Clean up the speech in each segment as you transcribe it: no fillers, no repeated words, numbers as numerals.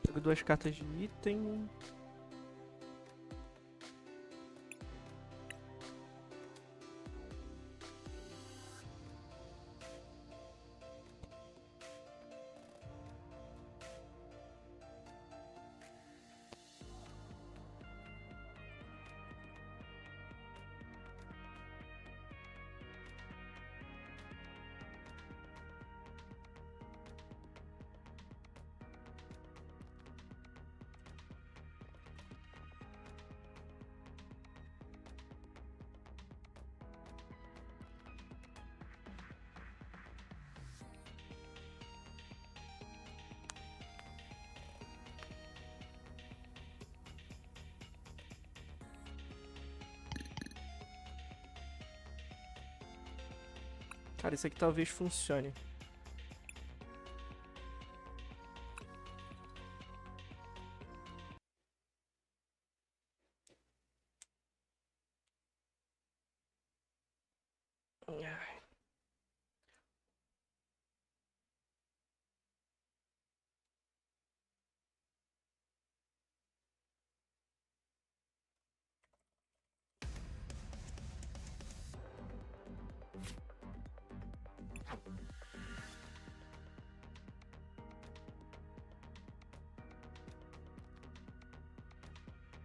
Pego 2 cartas de item. Cara, isso aqui talvez funcione.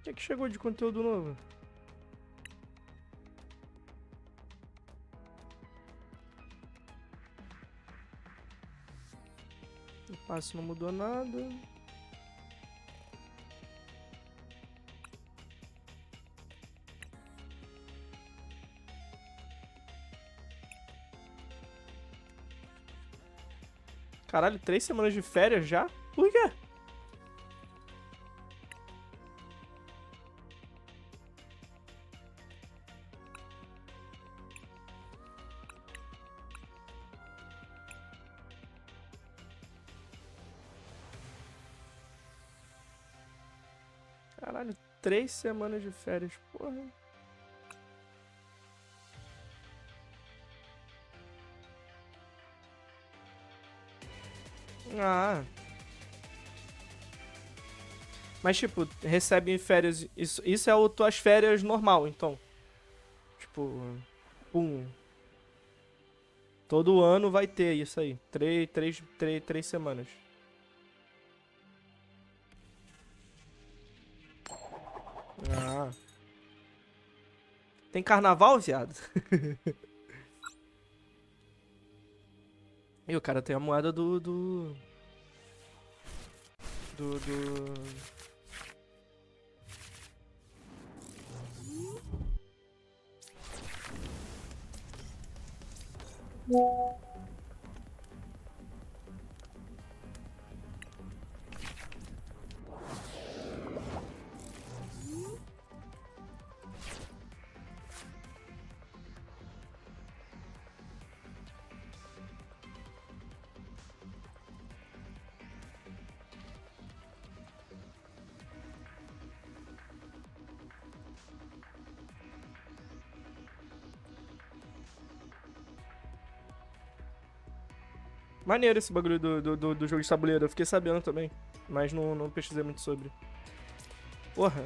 O que chegou de conteúdo novo? O passe não mudou nada. Caralho, 3 semanas de férias já? Por quê? Caralho, 3 semanas de férias, porra. Ah. Mas, tipo, recebe férias... Isso é o tuas férias normal, então. Tipo, pum. Todo ano vai ter isso aí. 3 semanas. Ah. Tem carnaval, viado? E o cara tem a moeda do... Maneiro esse bagulho do jogo de tabuleiro. Eu fiquei sabendo também. Mas não pesquisei muito sobre. Porra.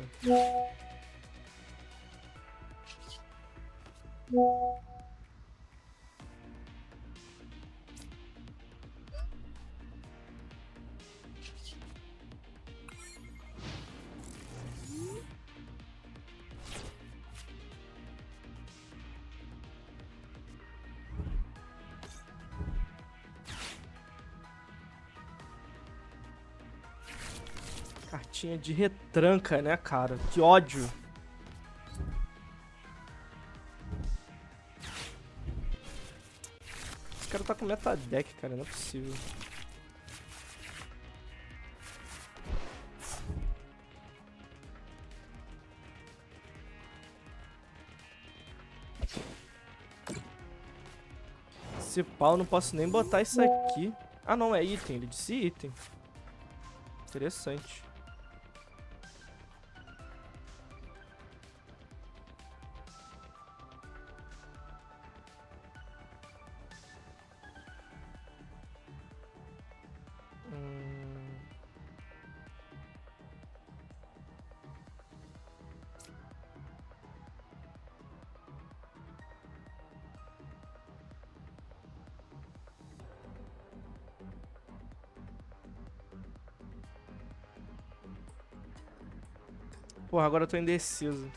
Cartinha de retranca, né, cara? Que ódio. Esse cara tá com metadeck, cara. Não é possível. Esse pau, não posso nem botar isso aqui. Ah, não, é item. Ele disse item. Interessante. Porra, agora eu tô indeciso.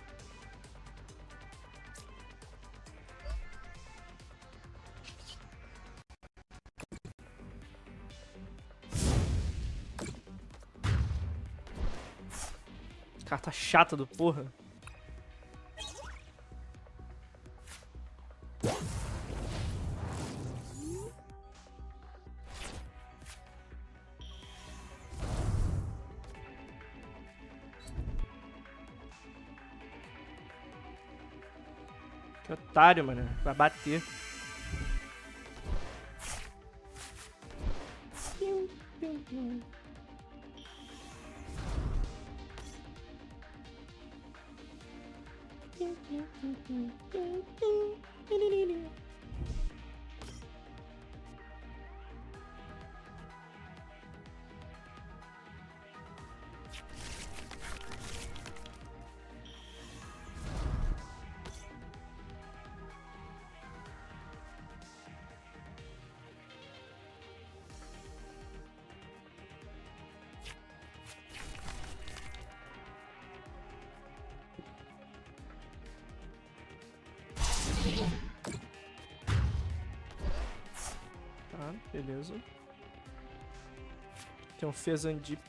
Carta chata do porra. Que otário, mano. Vai bater. Tá, beleza. Tem um Fezandip.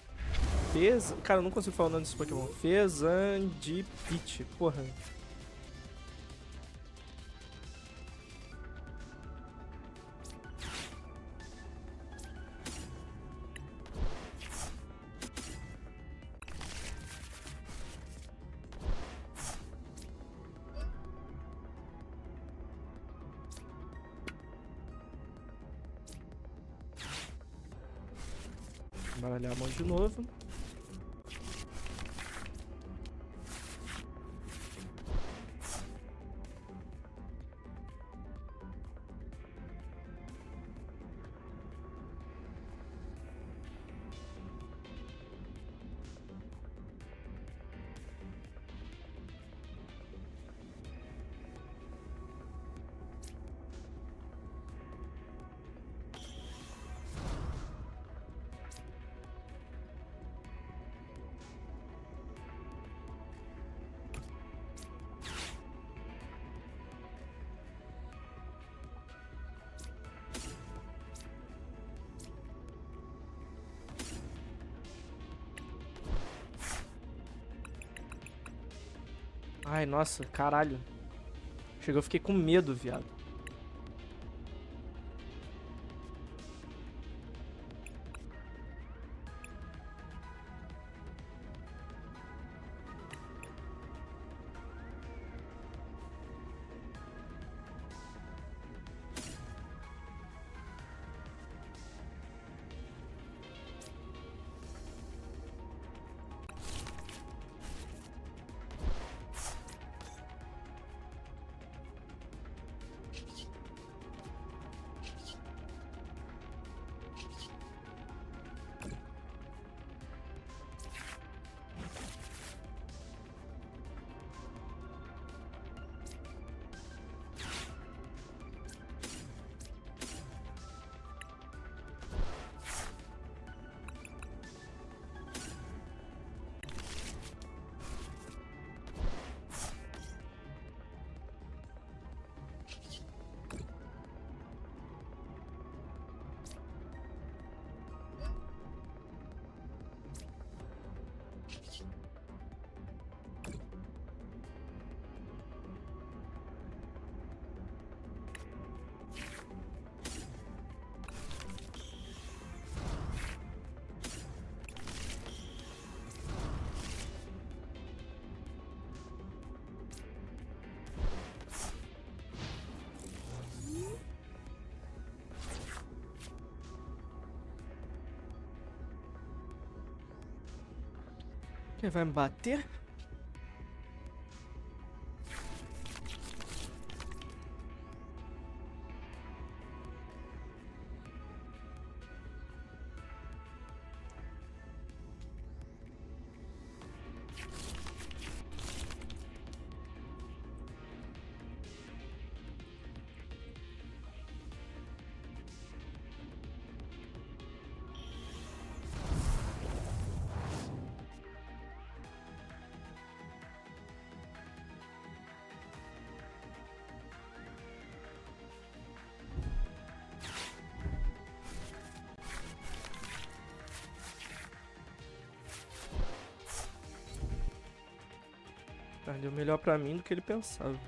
Cara, eu não consigo falar o nome desse Pokémon. Fezandipit. Porra. Baralhar a mão de novo. Ai, nossa, caralho. Chegou, eu fiquei com medo, viado. Quem vai me bater? Ah, deu melhor pra mim do que ele pensava.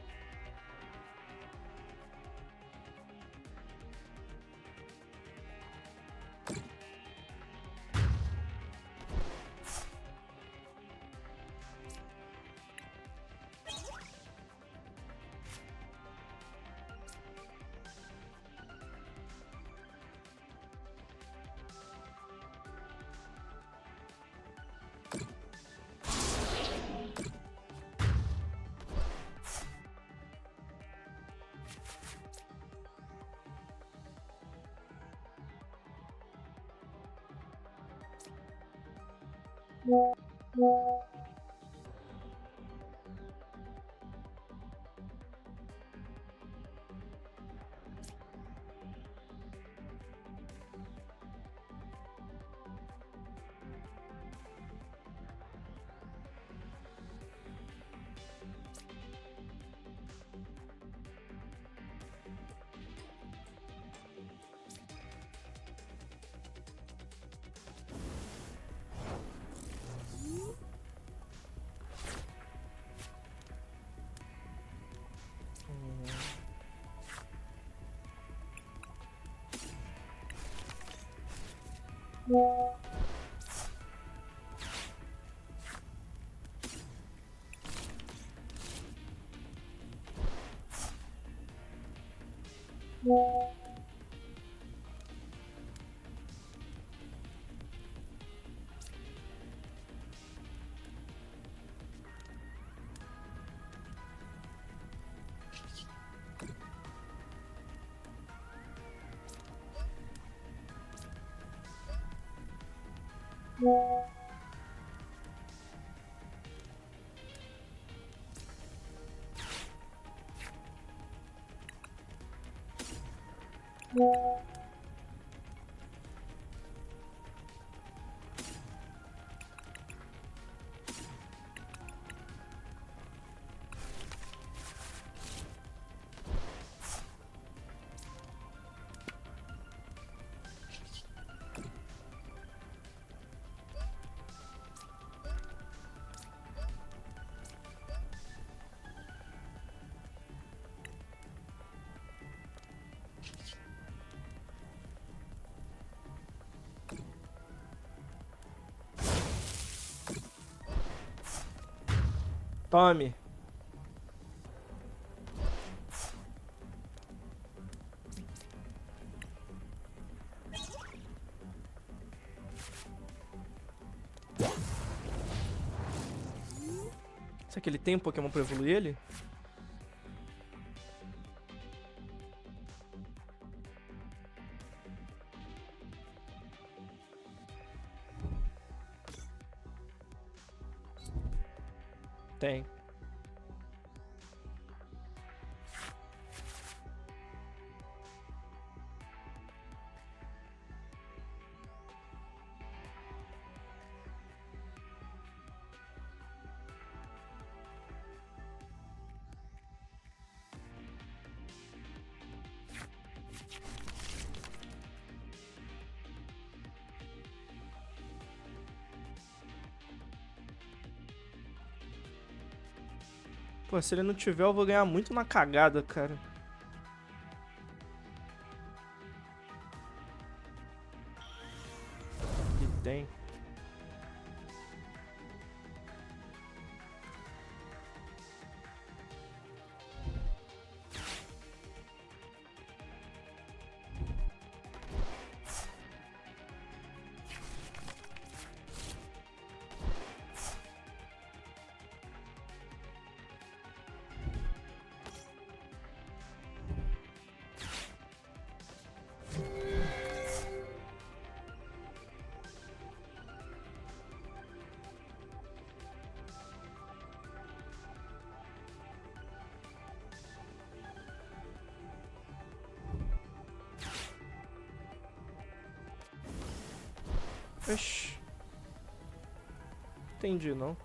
Tome. Será que ele tem um Pokémon pra evoluir ele? Tem. Pô, se ele não tiver, eu vou ganhar muito na cagada, cara. E tem. Oxi. Entendi, não.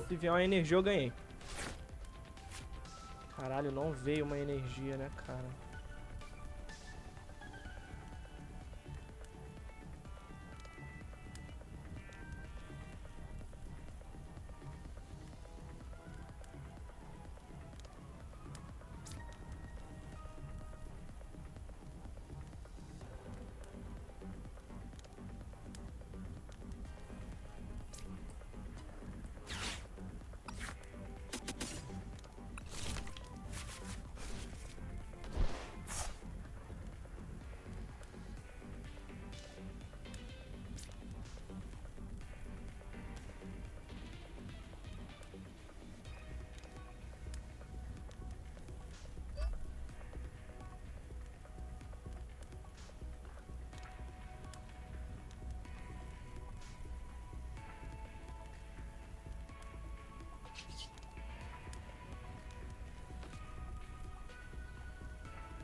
Se vier uma energia, eu ganhei. Caralho, não veio uma energia, né, cara?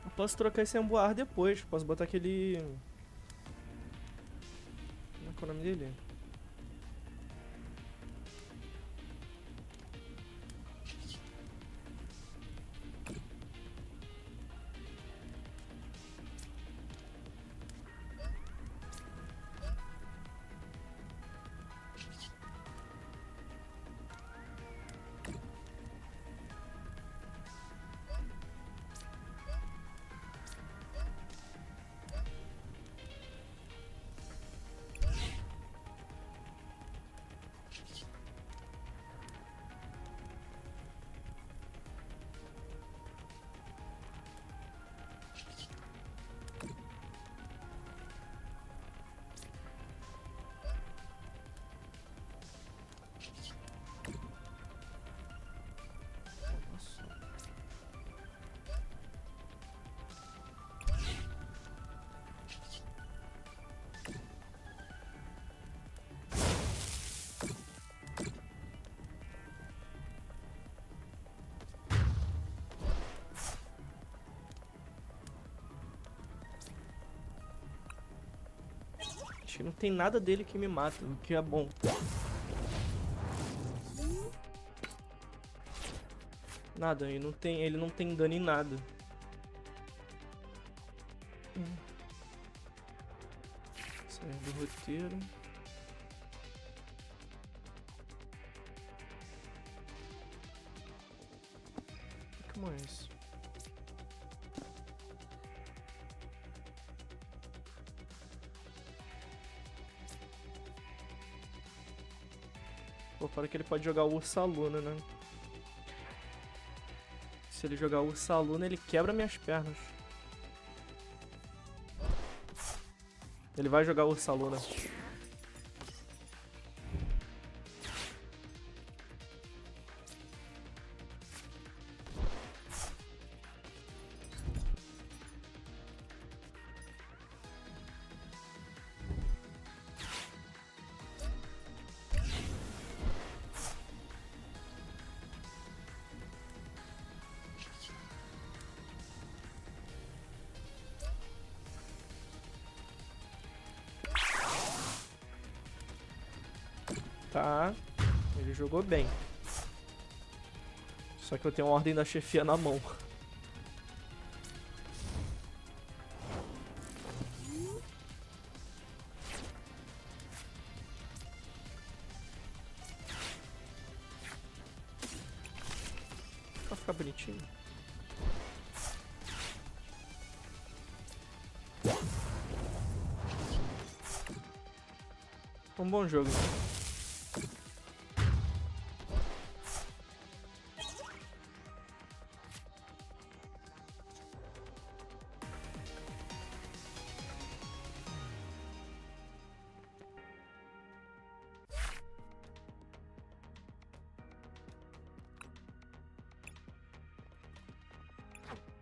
Eu posso trocar esse emboar depois. Posso botar aquele... Como é que é o nome dele? Acho que não tem nada dele que me mata, o que é bom. Nada, ele não tem dano em nada. Sair do roteiro. Como é isso? Pô, para que ele pode jogar o Ursaluna, né? Se ele jogar o Ursaluna, ele quebra minhas pernas. Ele vai jogar o Ursaluna. Tá, ele jogou bem. Só que eu tenho a ordem da chefia na mão. Pra ficar bonitinho. Um bom jogo.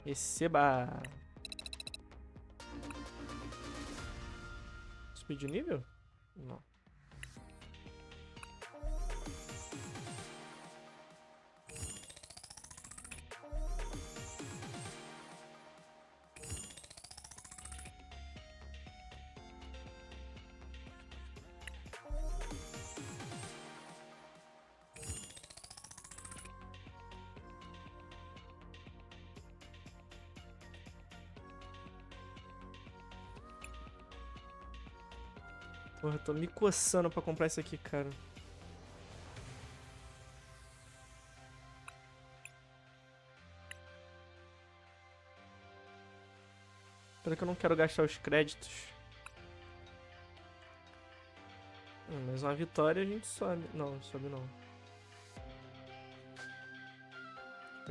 Receba! Subir de nível? Não. Porra, eu tô me coçando pra comprar isso aqui, cara. Pena que eu não quero gastar os créditos. Mas uma vitória a gente sobe. Não, sobe não.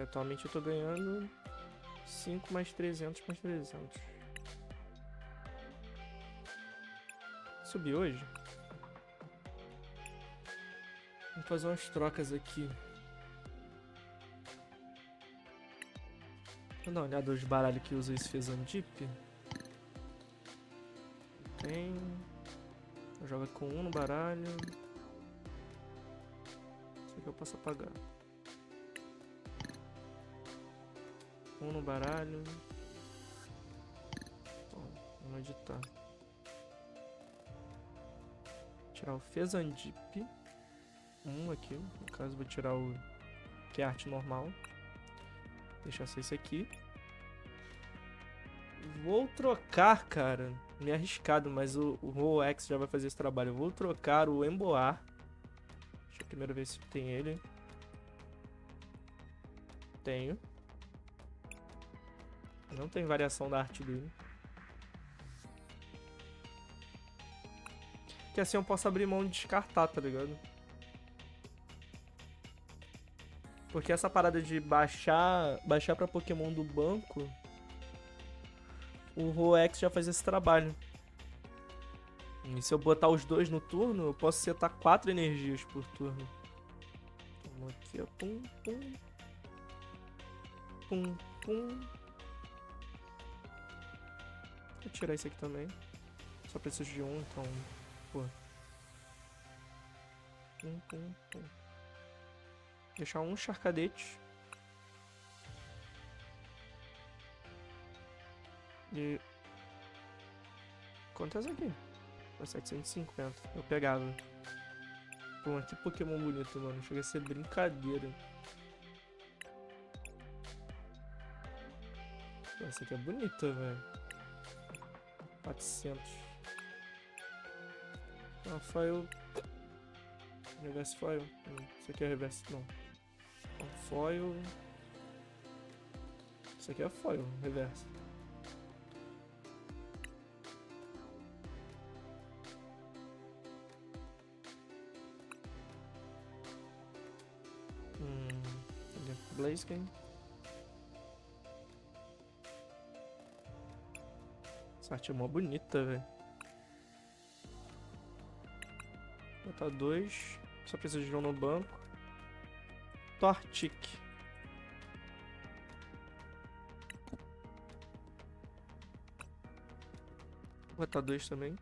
Atualmente eu tô ganhando 5 mais 300 mais 300. Subi hoje? Vamos fazer umas trocas aqui. Vou dar uma olhada nos baralhos que usa esse Fezandip. Tem. Joga com um no baralho. Isso aqui eu posso apagar. Um no baralho. Bom, vamos editar. Tirar o Fezandip. Um aqui. No caso, vou tirar o que é arte normal. Deixar só esse aqui. Vou trocar, cara. Meio arriscado, mas o Rolex já vai fazer esse trabalho. Eu vou trocar o Emboar. Deixa eu primeiro ver se tem ele. Tenho. Não tem variação da arte dele. Que assim eu posso abrir mão de descartar, tá ligado? Porque essa parada de baixar pra Pokémon do banco, o Rolex já faz esse trabalho. E se eu botar os dois no turno, eu posso setar 4 energias por turno. Vamos aqui, ó. Pum, pum. Pum, pum. Vou tirar isso aqui também. Só preciso de um, então... Pô. Pum, pum, pum. Deixar um charcadete. E... Quanto é isso aqui? É 750. Eu pegava. Pô, que Pokémon bonito, mano. Chega a ser brincadeira. Pô, essa aqui é bonita, velho. 400. Ah, foil. Reverse foil. Isso aqui é reverse. Não. Foil. Isso aqui é foil. Reverse. Blaziken. Essa arte é mó bonita, velho. Botar 2. Só preciso de um no banco. Tortic. Botar 2 também.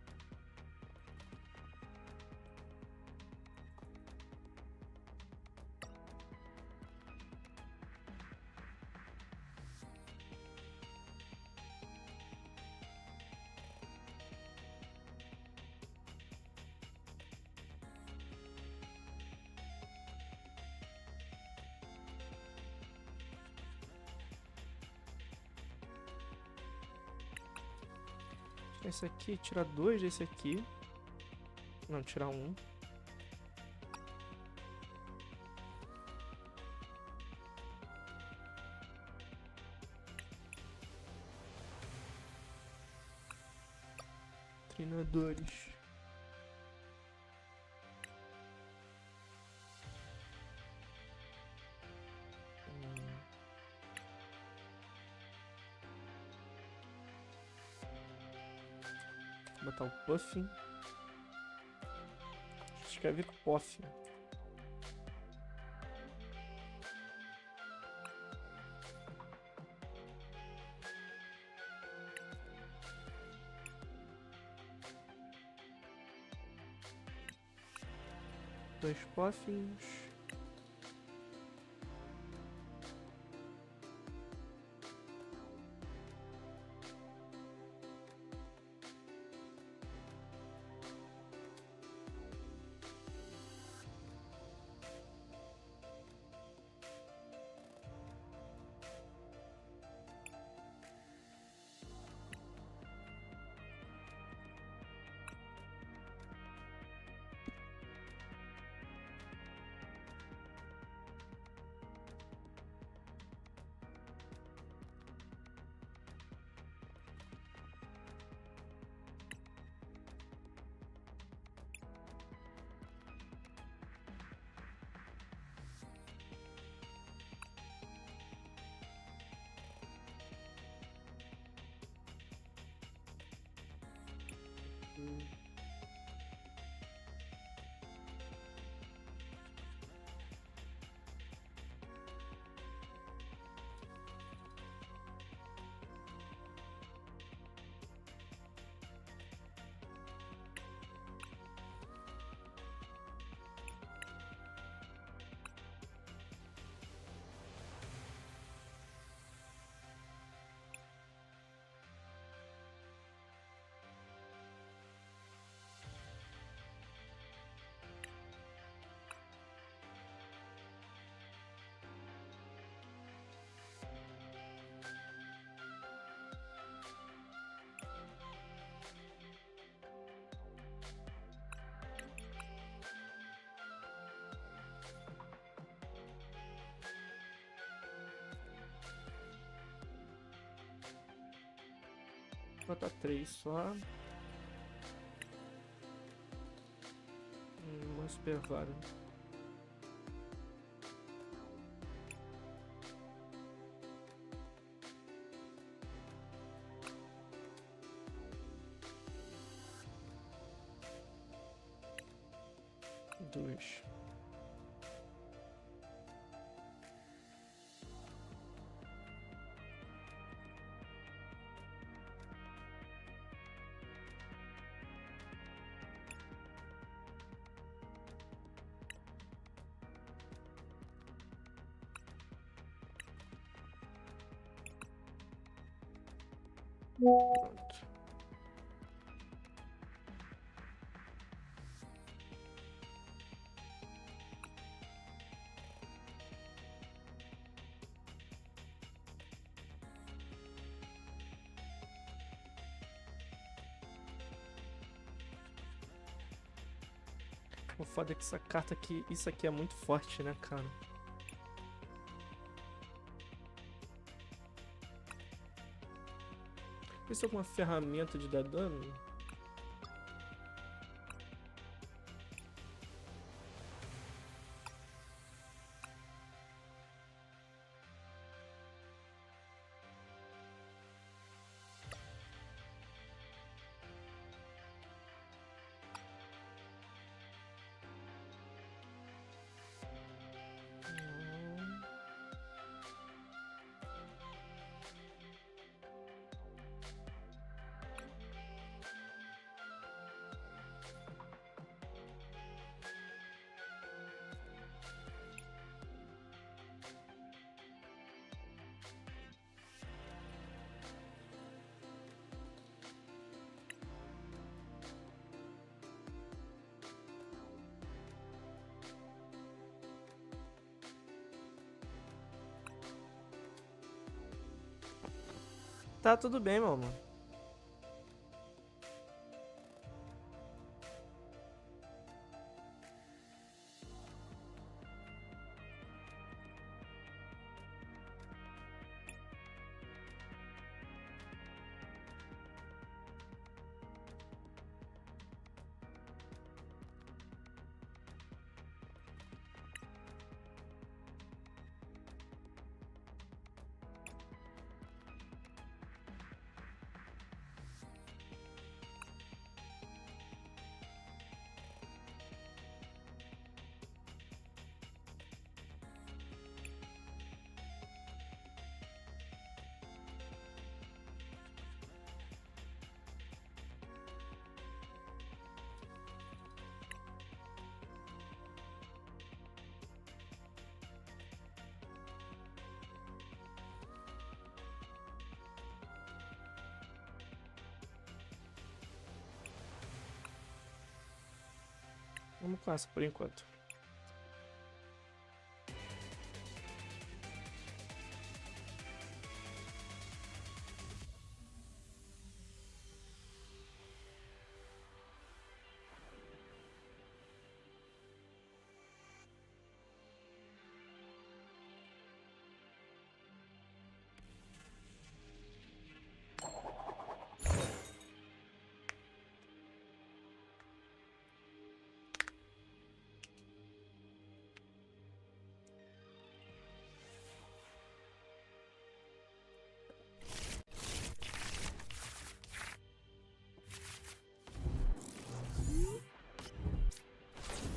Esse aqui, tirar 2 desse aqui. Não, tirar 1. Treinadores. Vou botar o Puffin. Escreve Puffin. Dois Puffins. Vou botar 3 só. Uma super vara. Dois. Pronto. O foda é que essa carta aqui, isso aqui é muito forte, né, cara? Isso é alguma ferramenta de dar dano? Tá tudo bem, meu amor. Vamos com essa por enquanto.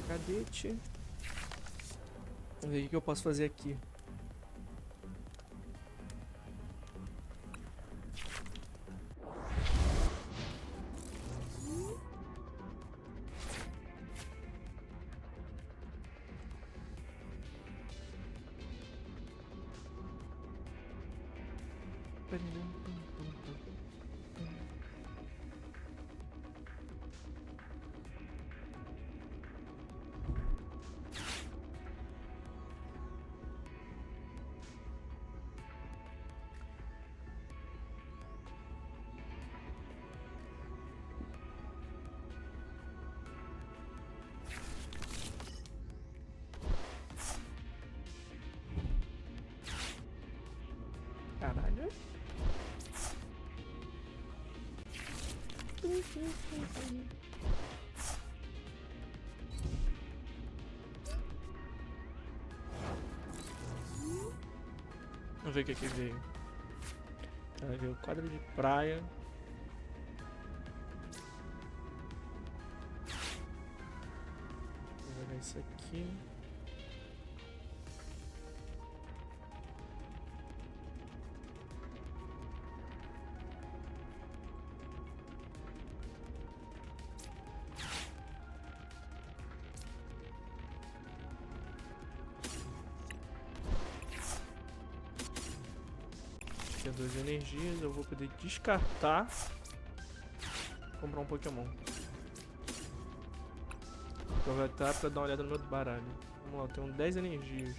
Cadete. Vamos ver o que eu posso fazer aqui. Caralho. Vamos ver o que aqui veio. Veio quadra de praia. Vou jogar isso aqui. Tem 2 energias, eu vou poder descartar, comprar um Pokémon. Aproveitar pra dar uma olhada no meu baralho. Vamos lá, eu tenho 10 energias.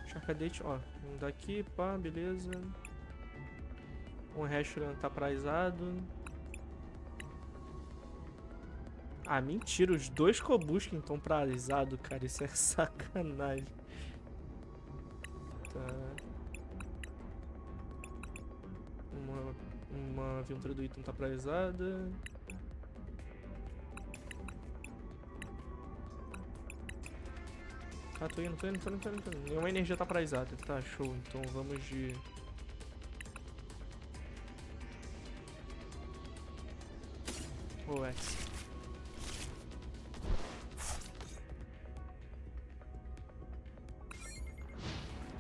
Charcadete, ó, um daqui, pá, beleza. Um Reshiram tá prazado. Ah, mentira, os 2 Kobuskin estão prazados, cara, isso é sacanagem. Tá. Uma aventura do item tá prazada. Ah, tô indo. Nenhuma energia tá prazada. Tá, show. Então vamos de... OS.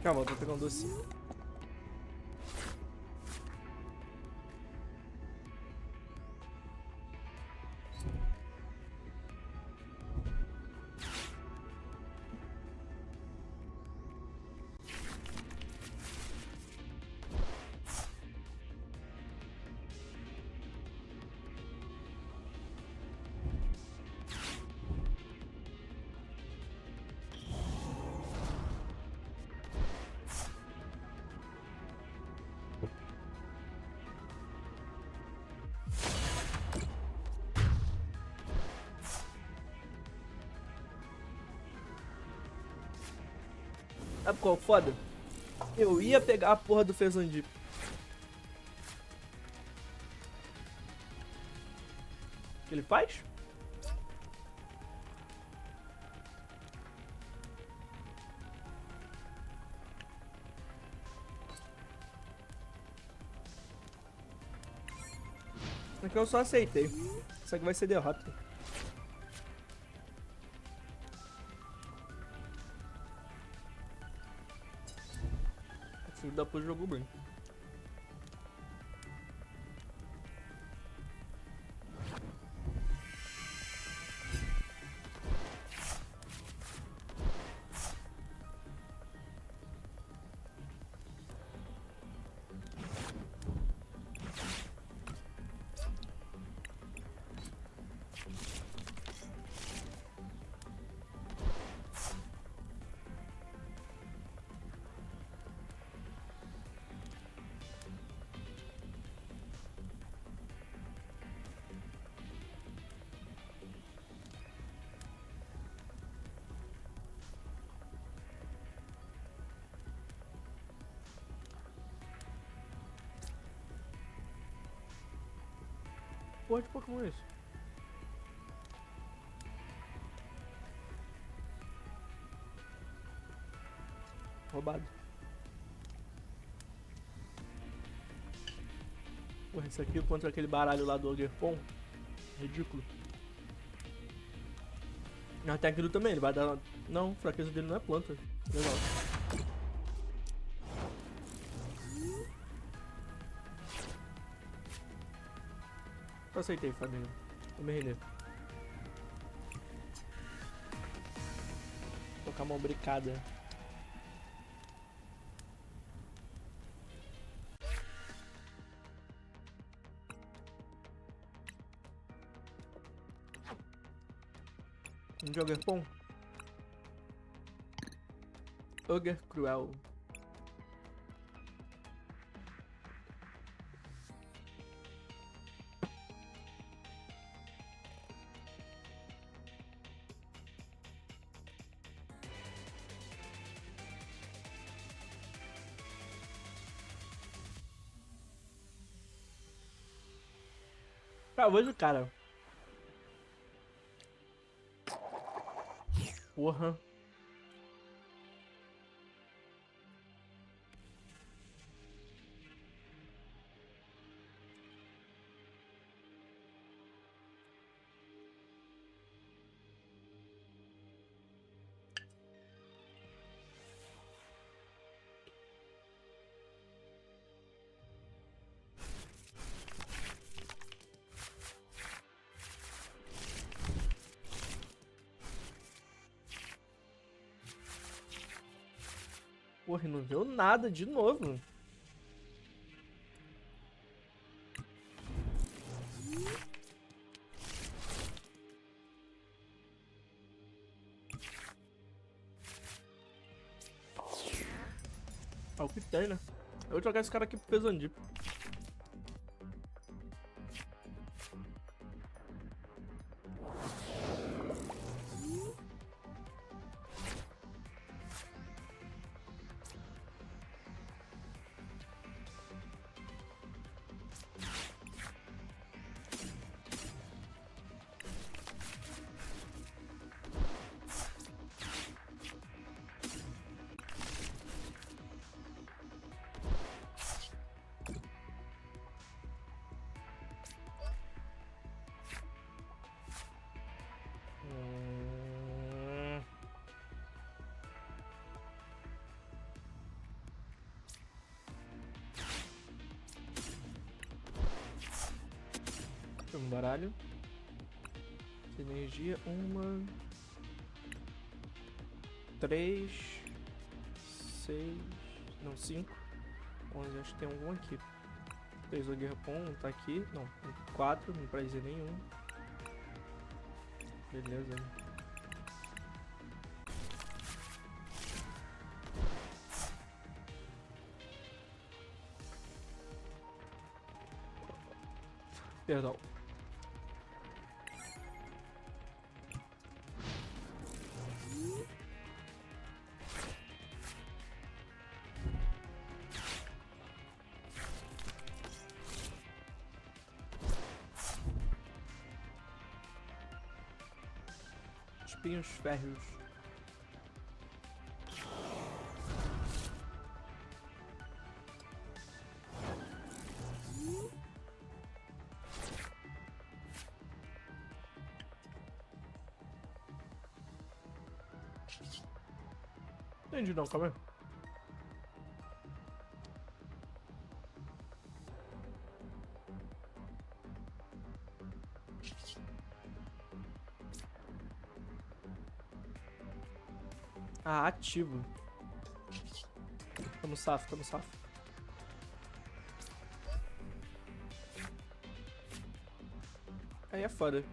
Calma, eu tô pegando doce. Sabe qual é o foda? Eu ia pegar a porra do Fezandip. O que ele faz? Aqui eu só aceitei. Isso aqui vai ser derrota. O filho da puta jogou bem. Porra de Pokémon é isso? Roubado. Porra, isso aqui contra aquele baralho lá do Ogerpon. Ridículo. Até aquilo também, ele vai dar... Não, a fraqueza dele não é planta. Legal. Eu aceitei, família. Vou me render. Tocar uma bricada. Um jogar bom. Ogre Cruel. Acabou de cara. Porra. Porra, não deu nada de novo. Ah, o que tem, né? Eu vou jogar esse cara aqui pro Pesandip. Um baralho. Energia, 1, 3, 6, não, 5, 11, acho que tem algum aqui. 3 o Guerrapon, tá aqui, não, 4, não pra dizer nenhum. Beleza. Perdão. Espinhos férreos. Entendi não, calma aí. Ah, ativo. Tamo safo, tamo safo. Aí é foda.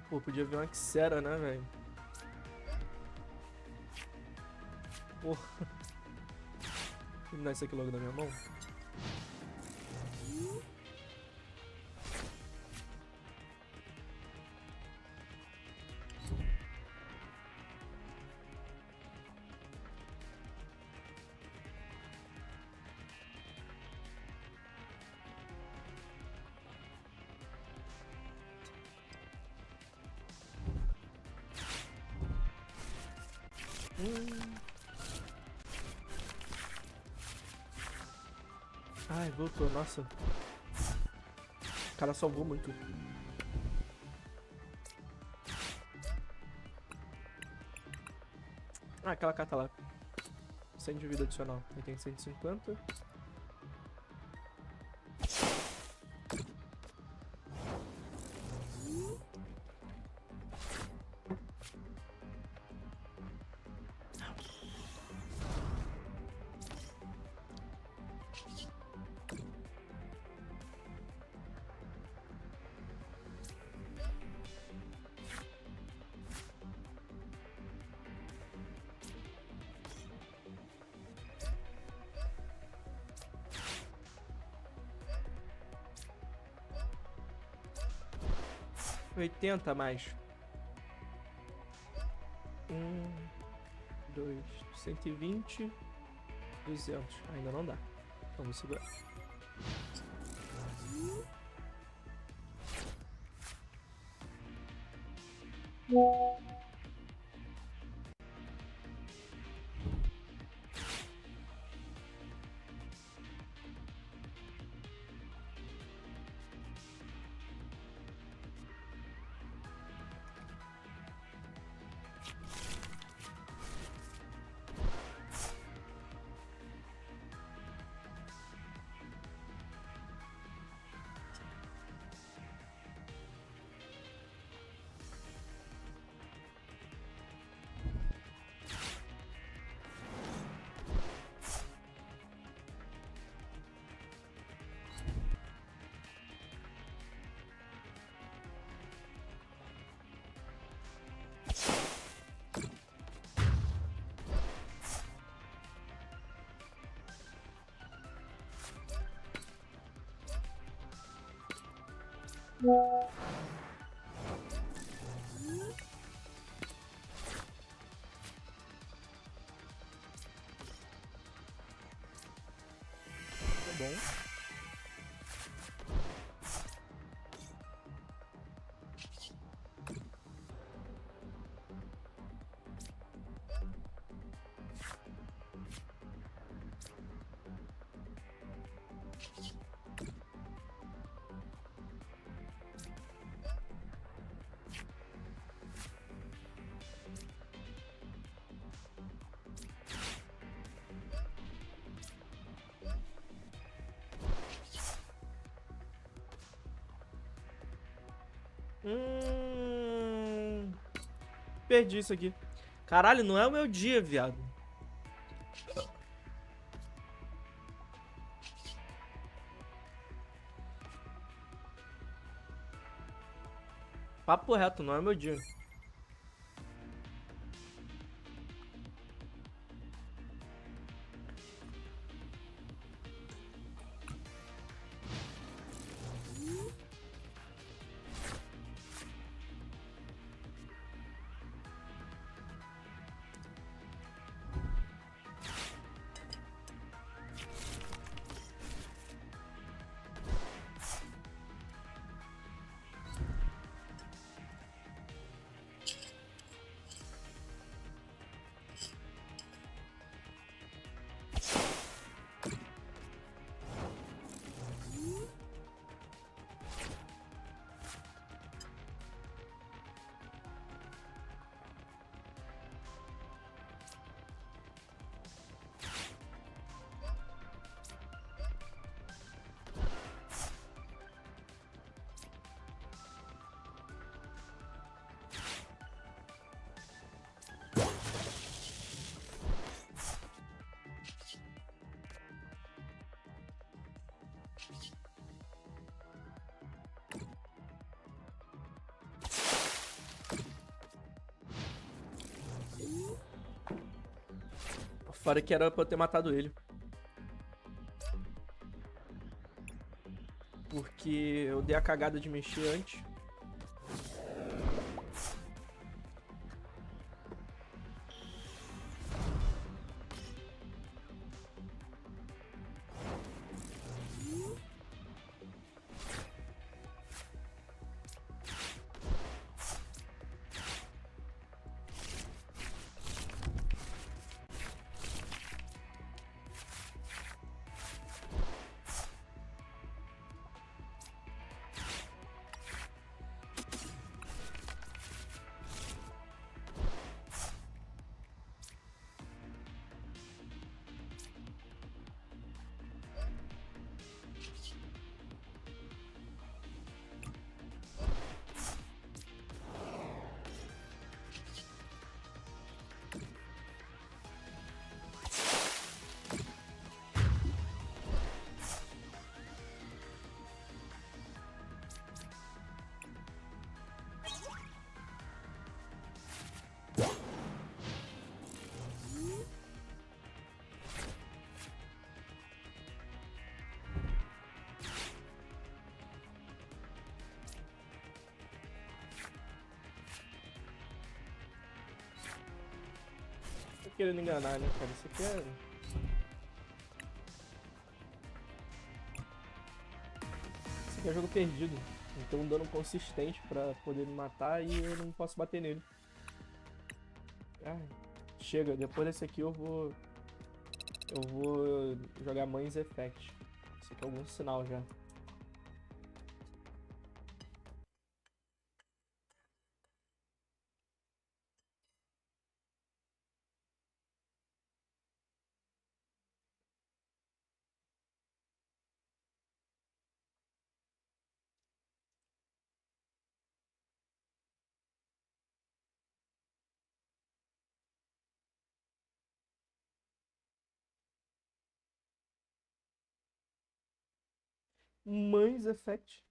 Pô, podia vir uma Xera, né, velho? Porra. Vou terminar isso aqui logo na minha mão. Ai, voltou, nossa. O cara salvou muito. Ah, aquela carta lá. 100 de vida adicional. Aí tem 150. 80 mais. 2, 120, 200. Ainda não dá. Vamos segurar. Tá bom. Perdi isso aqui. Caralho, não é o meu dia, viado. Papo reto, não é o meu dia. Fora que era pra eu ter matado ele. Porque eu dei a cagada de mexer antes. querendo enganar, né, cara? Isso aqui é... Isso aqui é jogo perdido. Então um dano consistente pra poder me matar e eu não posso bater nele. Ai, chega, depois desse aqui eu vou jogar Mass Effect. Isso aqui é algum sinal já. Mass Effect.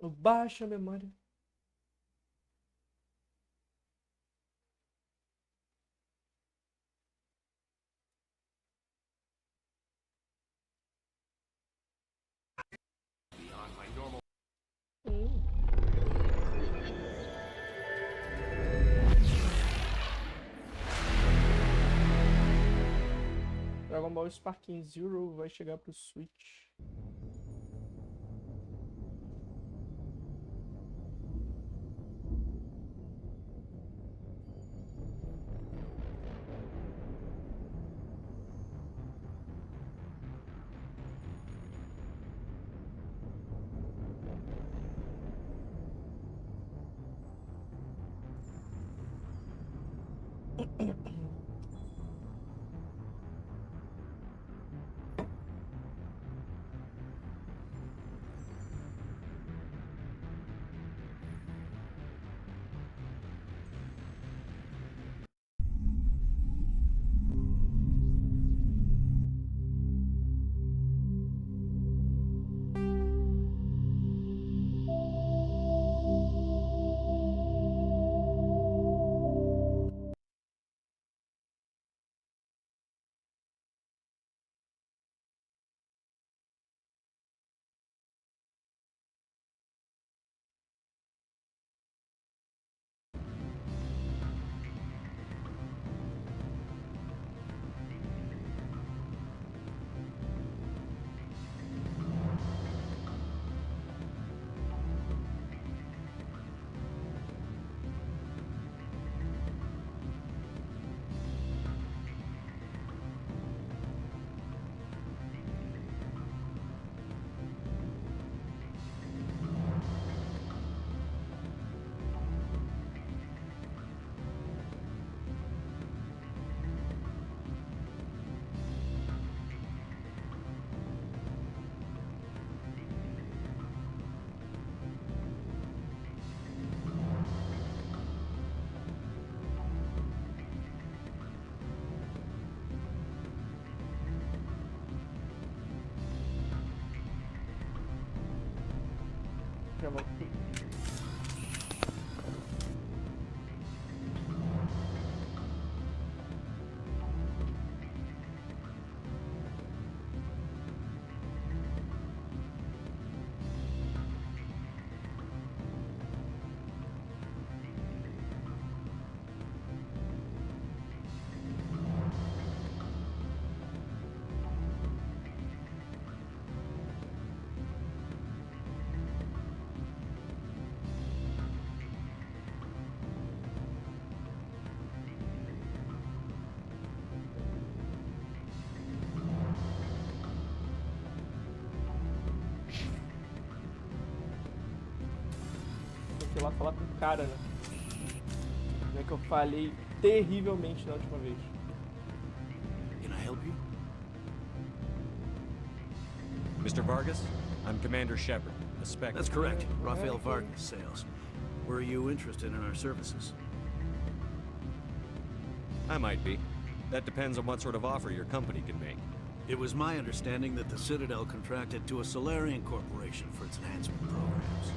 Baixa a memória. Dragon Ball Sparking Zero vai chegar pro Switch. Já vou. Tem que ir lá falar com o cara, né? Já que eu falhei terrivelmente na última vez. Can I help you? Mr. Vargas, I'm Commander Shepard, a spec. That's correct. Rafael Vargas, sales. Were you interested in our services? I might be. That depends on what sort of offer your company can make. It was my understanding that the Citadel contracted to a Solarian corporation for its enhancement programs.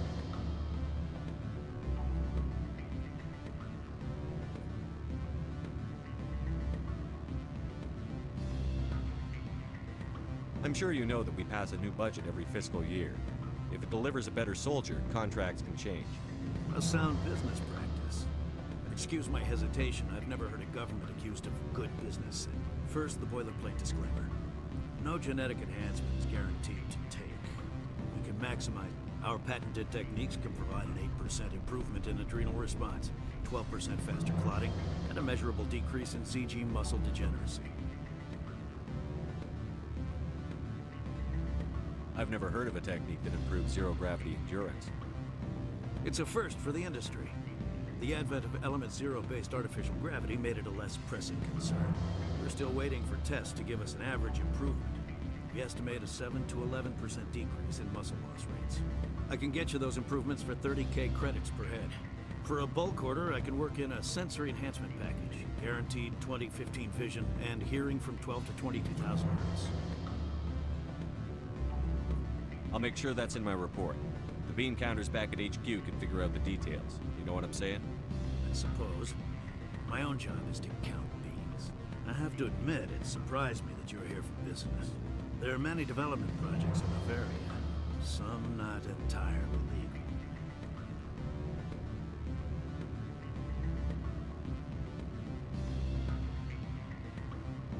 I'm sure you know that we pass a new budget every fiscal year. If it delivers a better soldier, contracts can change. A sound business practice. Excuse my hesitation. I've never heard a government accused of good business. First, the boilerplate disclaimer. No genetic enhancement is guaranteed to take. We can maximize. Our patented techniques can provide an 8% improvement in adrenal response, 12% faster clotting, and a measurable decrease in CG muscle degeneracy. I've never heard of a technique that improves zero-gravity endurance. It's a first for the industry. The advent of element zero-based artificial gravity made it a less pressing concern. We're still waiting for tests to give us an average improvement. We estimate a 7 to 11% decrease in muscle loss rates. I can get you those improvements for 30K credits per head. For a bulk order, I can work in a sensory enhancement package, guaranteed 20/15 vision and hearing from 12 to 22,000 hertz. I'll make sure that's in my report. The bean counters back at HQ can figure out the details. You know what I'm saying? I suppose. My own job is to count beans. I have to admit, it surprised me that you're here for business. There are many development projects in Bavaria, some not entirely legal.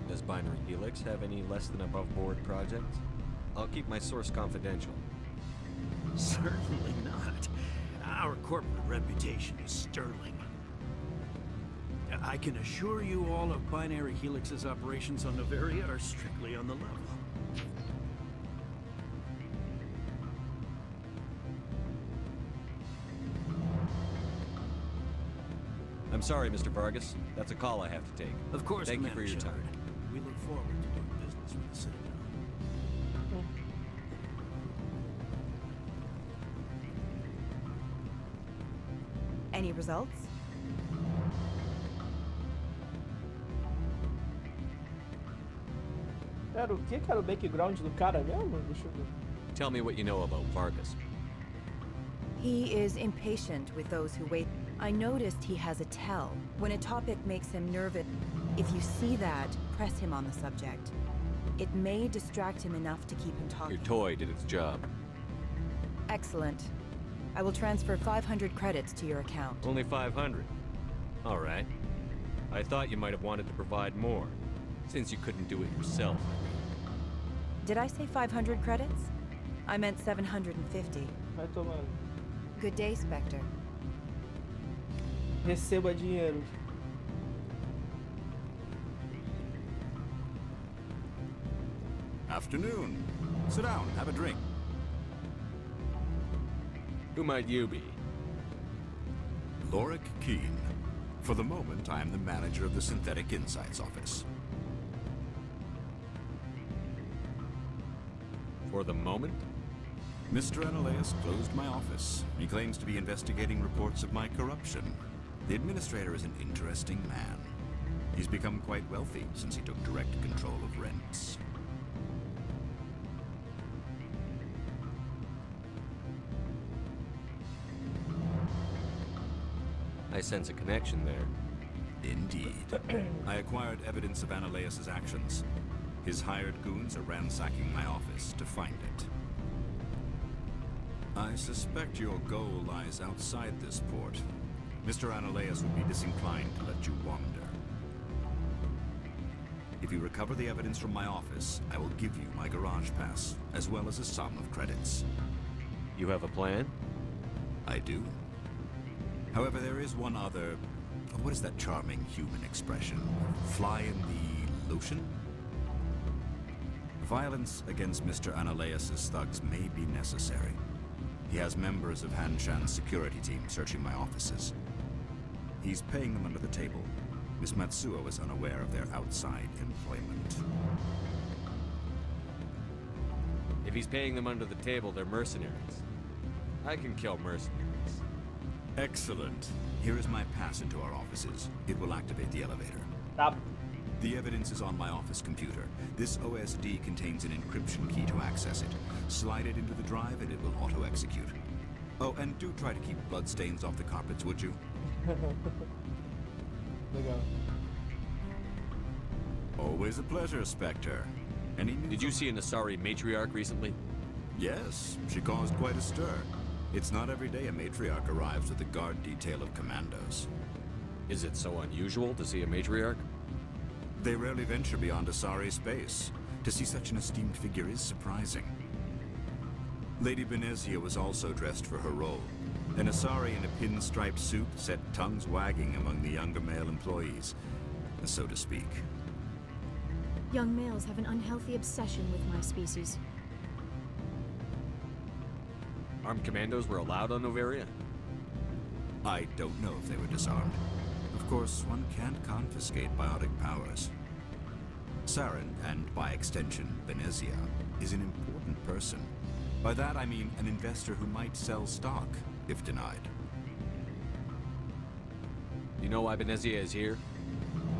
Does Binary Helix have any less than above-board projects? I'll keep my source confidential. Certainly not. Our corporate reputation is sterling. I can assure you all of Binary Helix's operations on Bavaria are strictly on the level. I'm sorry, Mr. Vargas. That's a call I have to take. Of course, Thank you Commander for your time. Shepard. We look forward to doing business with the Citadel. Any results? Era o que era o background do cara mesmo? Deixa eu ver. Tell me what you know about Vargas. He is impatient with those who wait. I noticed he has a tell. When a topic makes him nervous, if you see that, press him on the subject. It may distract him enough to keep him talking. Your toy did its job. Excellent. I will transfer 500 credits to your account. Only 500. All right. I thought you might have wanted to provide more, since you couldn't do it yourself. Did I say 500 credits? I meant 750. Vai tomando. Good day, Spectre. Receba dinheiro. Afternoon. Sit down, have a drink. Who might you be? Lorik Keene. For the moment, I am the manager of the Synthetic Insights Office. For the moment? Mr. Analeas closed my office. He claims to be investigating reports of my corruption. The administrator is an interesting man. He's become quite wealthy since he took direct control of rents. I sense a connection there. Indeed. I acquired evidence of Analeas' actions. His hired goons are ransacking my office to find it. I suspect your goal lies outside this port. Mr. Analeas would be disinclined to let you wander. If you recover the evidence from my office, I will give you my garage pass, as well as a sum of credits. You have a plan? I do. However, there is one other... What is that charming human expression? Fly in the lotion? Violence against Mr. Analeas' thugs may be necessary. He has members of Han Shan's security team searching my offices. He's paying them under the table. Miss Matsuo is unaware of their outside employment. If he's paying them under the table, they're mercenaries. I can kill mercenaries. Excellent. Here is my pass into our offices. It will activate the elevator. Tá. The evidence is on my office computer. This OSD contains an encryption key to access it. Slide it into the drive and it will auto-execute. Oh, and do try to keep bloodstains off the carpets, would you? Legal. Always a pleasure, Spectre. Any news Did you on- see an Asari matriarch recently? Yes, she caused quite a stir. It's not every day a matriarch arrives with a guard detail of commandos. Is it so unusual to see a matriarch? They rarely venture beyond Asari space. To see such an esteemed figure is surprising. Lady Benezia was also dressed for her role. An Asari in a pinstriped suit set tongues wagging among the younger male employees, so to speak. Young males have an unhealthy obsession with my species. Armed commandos were allowed on Noveria? I don't know if they were disarmed. Of course, one can't confiscate biotic powers. Saren, and by extension, Benezia, is an important person. By that I mean an investor who might sell stock, if denied. You know why Benezia is here?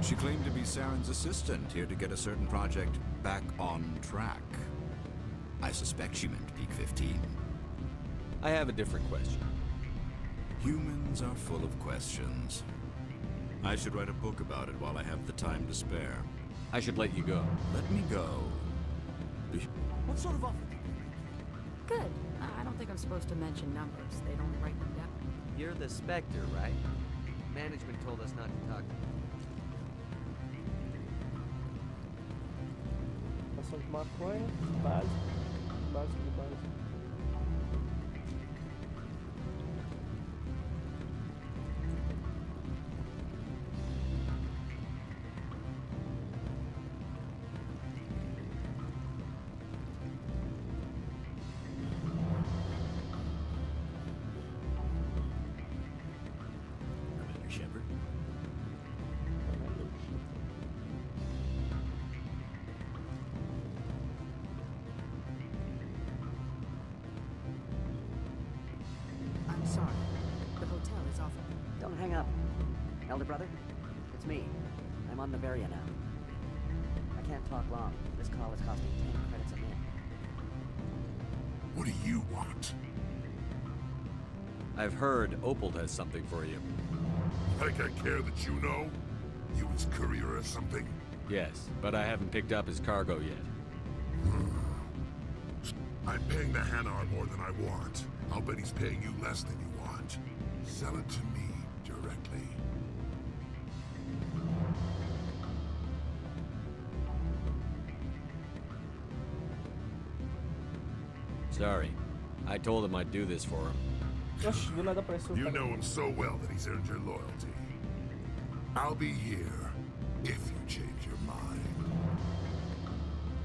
She claimed to be Saren's assistant, here to get a certain project back on track. I suspect she meant Peak 15. I have a different question. Humans are full of questions. I should write a book about it while I have the time to spare. I should let you go. Let me go. What sort of offer? Good. I don't think I'm supposed to mention numbers. They don't write them down. You're the Spectre, right? Management told us not to talk. Ação de maconha, básico. Básico de básico. Commander Shepard. I'm sorry. The hotel is off. Don't hang up. Elder brother, it's me. I'm on Noveria now. I can't talk long. This call is costing 10 credits a minute. What do you want? I've heard Opal has something for you. Like I care that you know? You his courier or something? Yes, but I haven't picked up his cargo yet. I'm paying the Hanar more than I want. I'll bet he's paying you less than you want. Sell it to me directly. Sorry. I told him I'd do this for him. Oxe, do nada apareceu. You know him so well that he's earned your loyalty. I'll be here if you change your mind.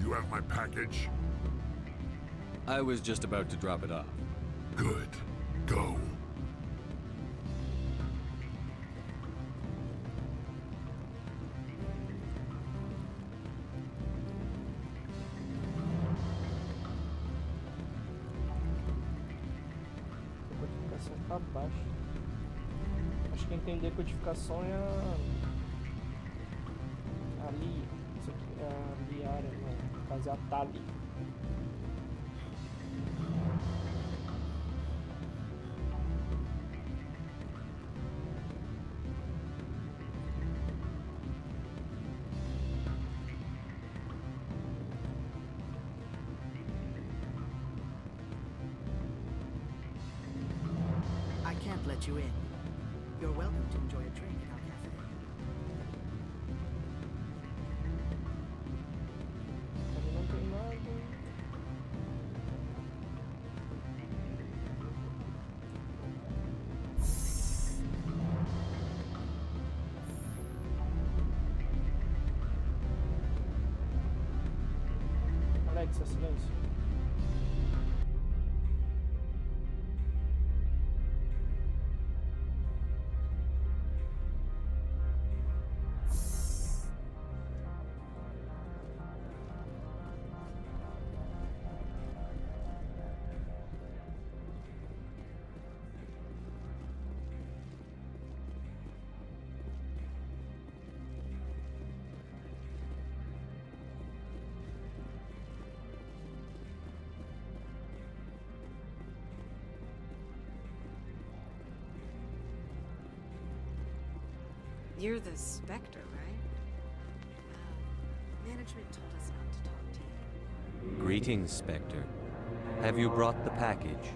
You have my package? I was just about to drop it off. Good. Go. Codificação tá abaixo. Acho que entender codificação é a li. Isso aqui é a liara, não. No caso é a Tali. I can't let you in. You're welcome to enjoy a drink at our cafe. Ali não tem nada. Alexa, silêncio. You're the Spectre, right? Management told us not to talk to you. Greetings, Spectre. Have you brought the package?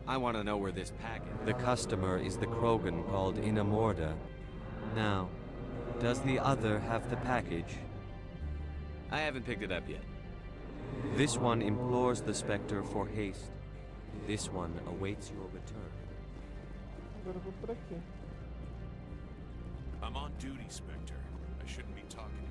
I want to know where this package... The customer is the Krogan called Inamorda. Now, does the other have the package? I haven't picked it up yet. This one implores the Spectre for haste. This one awaits your return. Agora eu vou por aqui. I'm on duty, Spectre. I shouldn't be talking to you.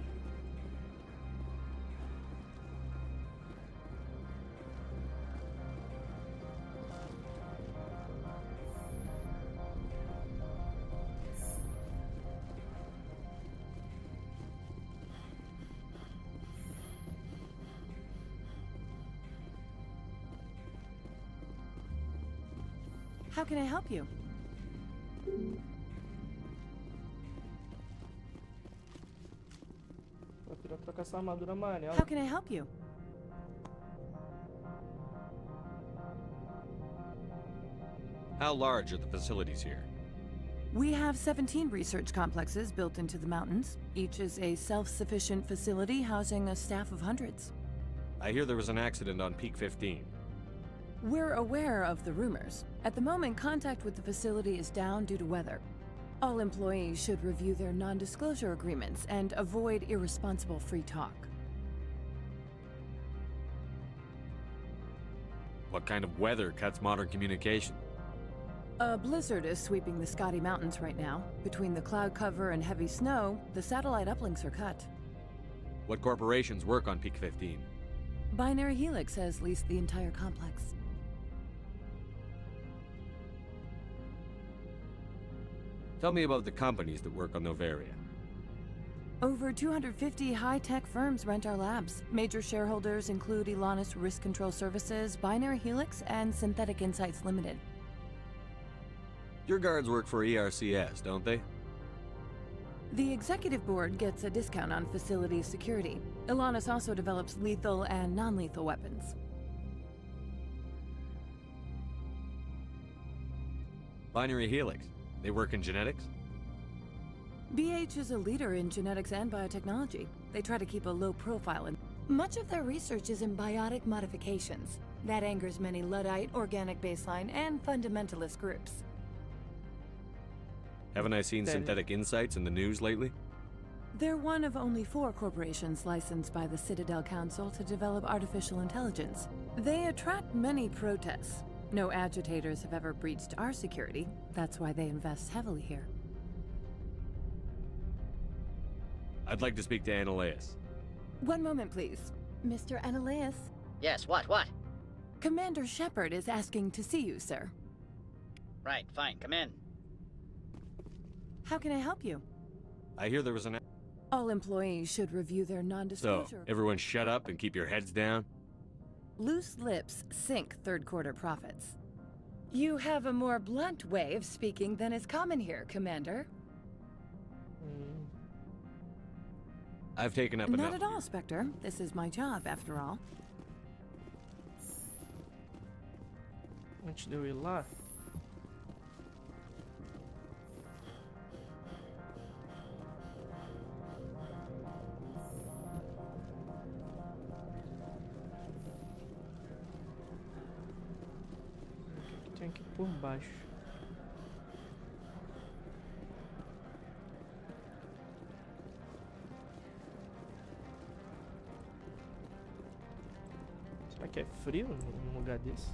How can I help you? Eu queria trocar essa armadura amarela. How can I help you? How large are the facilities here? We have 17 research complexes built into the mountains. Each is a self-sufficient facility housing a staff of hundreds. I hear there was an accident on Peak 15. We're aware of the rumors. At the moment, contact with the facility is down due to weather. All employees should review their non-disclosure agreements and avoid irresponsible free talk. What kind of weather cuts modern communication? A blizzard is sweeping the Scotty Mountains right now. Between the cloud cover and heavy snow, the satellite uplinks are cut. What corporations work on Peak 15? Binary Helix has leased the entire complex. Tell me about the companies that work on Novaria. Over 250 high-tech firms rent our labs. Major shareholders include Elanus Risk Control Services, Binary Helix, and Synthetic Insights Limited. Your guards work for ERCS, don't they? The executive board gets a discount on facility security. Elanus also develops lethal and non-lethal weapons. Binary Helix. They work in genetics? BH is a leader in genetics and biotechnology. They try to keep a low profile, and much of their research is in biotic modifications. That angers many Luddite, organic baseline, and fundamentalist groups. Haven't I seen Synthetic Insights in the news lately? They're one of only 4 corporations licensed by the Citadel Council to develop artificial intelligence. They attract many protests. No agitators have ever breached our security. That's why they invest heavily here. I'd like to speak to Ananias. One moment, please. Mr. Ananias? Yes, what? Commander Shepard is asking to see you, sir. Right, fine, come in. How can I help you? I hear there was an... All employees should review their non-disclosure. So, everyone shut up and keep your heads down? Loose lips sink third-quarter profits. You have a more blunt way of speaking than is common here, Commander. I've taken up enough. Not at all, Spectre. This is my job, after all. Antes de eu ir lá... Tem que ir por baixo. Será que é frio num lugar desse?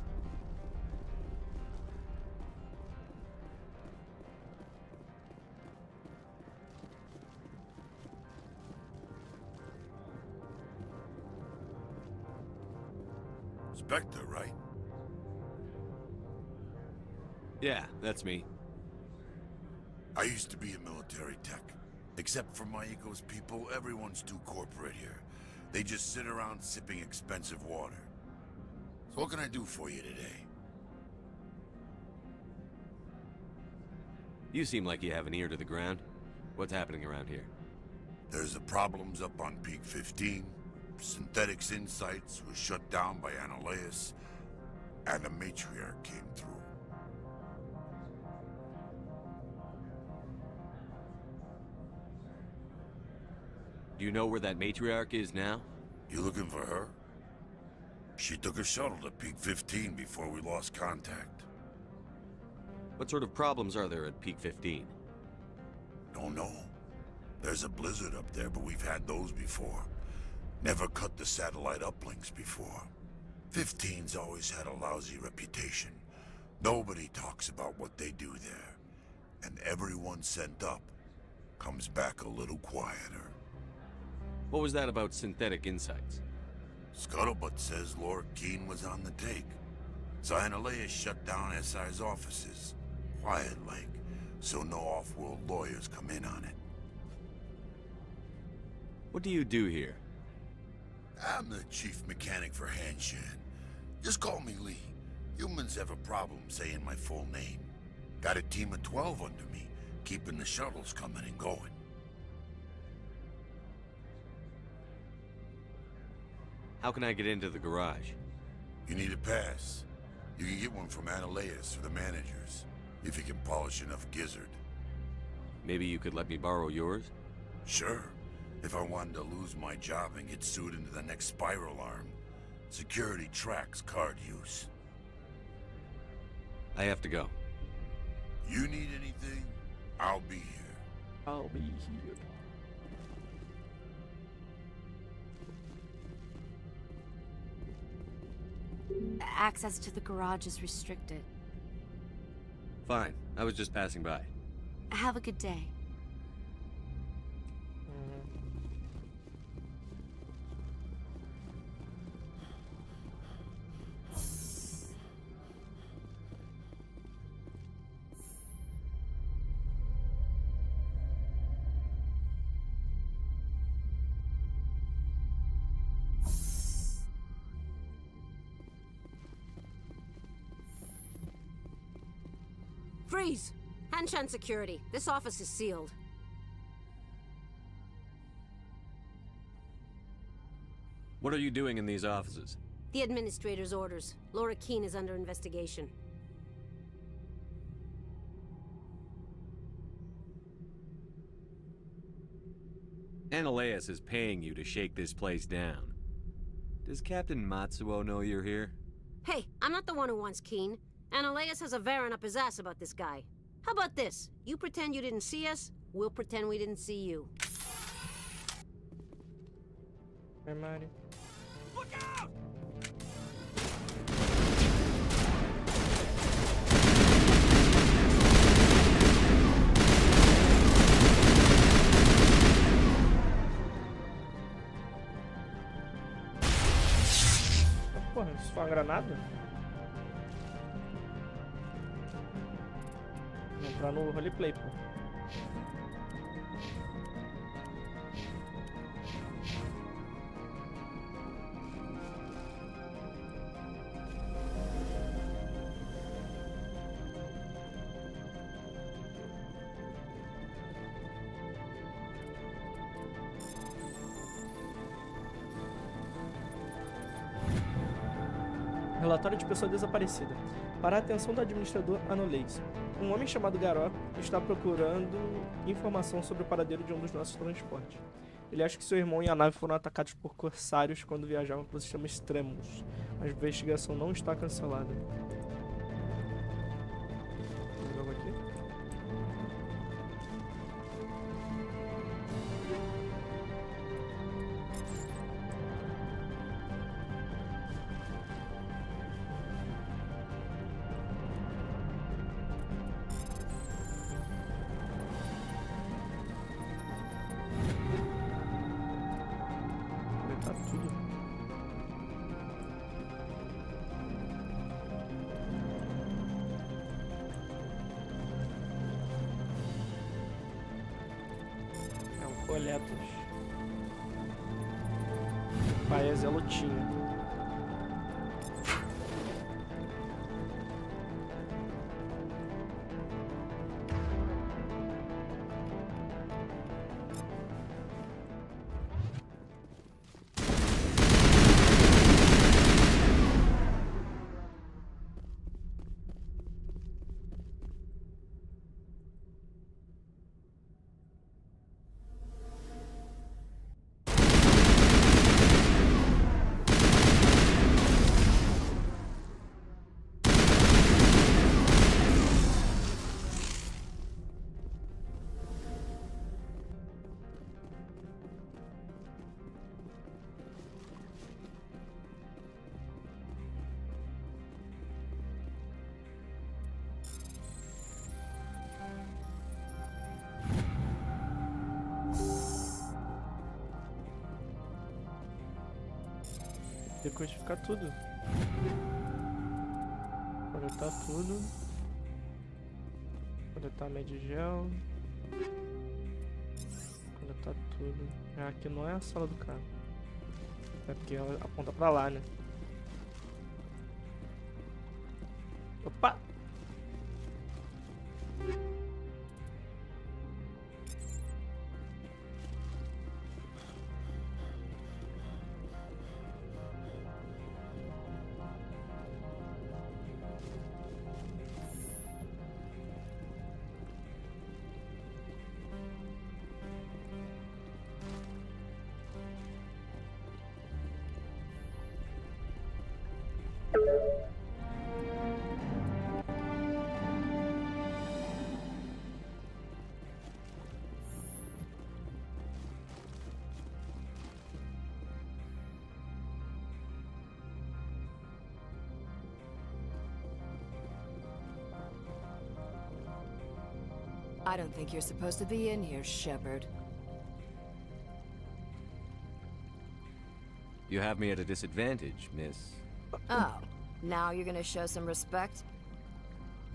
Spectre, right? Yeah, that's me. I used to be a military tech. Except for my ego's people, everyone's too corporate here. They just sit around sipping expensive water. So what can I do for you today? You seem like you have an ear to the ground. What's happening around here? There's the problems up on Peak 15. Synthetics Insights was shut down by Ananias. And a matriarch came through. Do you know where that matriarch is now? You looking for her? She took a shuttle to Peak 15 before we lost contact. What sort of problems are there at Peak 15? Don't know. There's a blizzard up there, but we've had those before. Never cut the satellite uplinks before. 15's always had a lousy reputation. Nobody talks about what they do there. And everyone sent up comes back a little quieter. What was that about synthetic insights? Scuttlebutt says Lord Keene was on the take. Cyanalea shut down SI's offices. Quiet like, so no off-world lawyers come in on it. What do you do here? I'm the chief mechanic for Hanshan. Just call me Lee. Humans have a problem saying my full name. Got a team of 12 under me, keeping the shuttles coming and going. How can I get into the garage? You need a pass. You can get one from Analeas or the managers, if you can polish enough gizzard. Maybe you could let me borrow yours? Sure, if I wanted to lose my job and get sued into the next spiral arm. Security tracks card use. I have to go. You need anything? I'll be here. I'll be here. Access to the garage is restricted. Fine. I was just passing by. Have a good day. Freeze! Hanshan security. This office is sealed. What are you doing in these offices? The administrator's orders. Laura Keene is under investigation. Analeas is paying you to shake this place down. Does Captain Matsuo know you're here? Hey, I'm not the one who wants Keene. Analeas has a Varen up his ass about this guy. How about this? You pretend you didn't see us, we'll pretend we didn't see you. Hey, Marty. Look out! Porra, isso foi uma granada? Vou entrar no roleplay, pô. Relatório de pessoa desaparecida. Para a atenção do administrador Anoleis. Um homem chamado Garó está procurando informação sobre o paradeiro de um dos nossos transportes. Ele acha que seu irmão e a nave foram atacados por corsários quando viajavam para o sistema Extremos. A investigação não está cancelada. Jogo aqui. Coletas. Paias é lutinha. Decodificar tudo. Coletar tudo. Coletar medigel. Coletar tudo. Aqui não é a sala do cara. É porque ela aponta pra lá, né? Opa! I don't think you're supposed to be in here, Shepard. You have me at a disadvantage, miss. Oh, now you're gonna show some respect?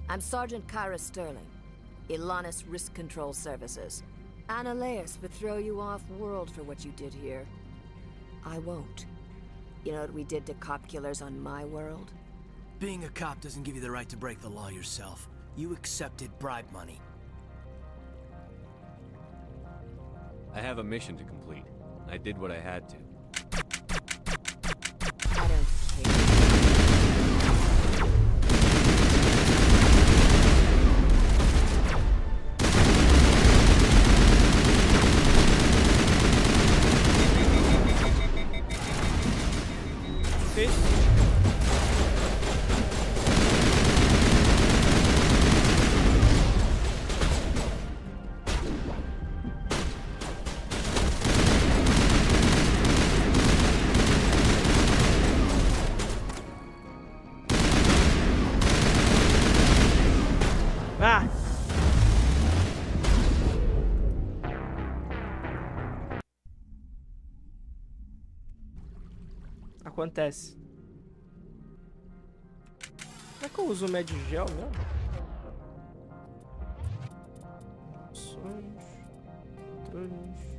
I'm Sergeant Kyra Sterling, Ilanis Risk Control Services. Analeas would throw you off-world for what you did here. I won't. You know what we did to cop killers on my world? Being a cop doesn't give you the right to break the law yourself. You accepted bribe money. I have a mission to complete. I did what I had to. I don't care. Ah! Acontece. Como é que eu uso o medigel mesmo? Opções. Controles.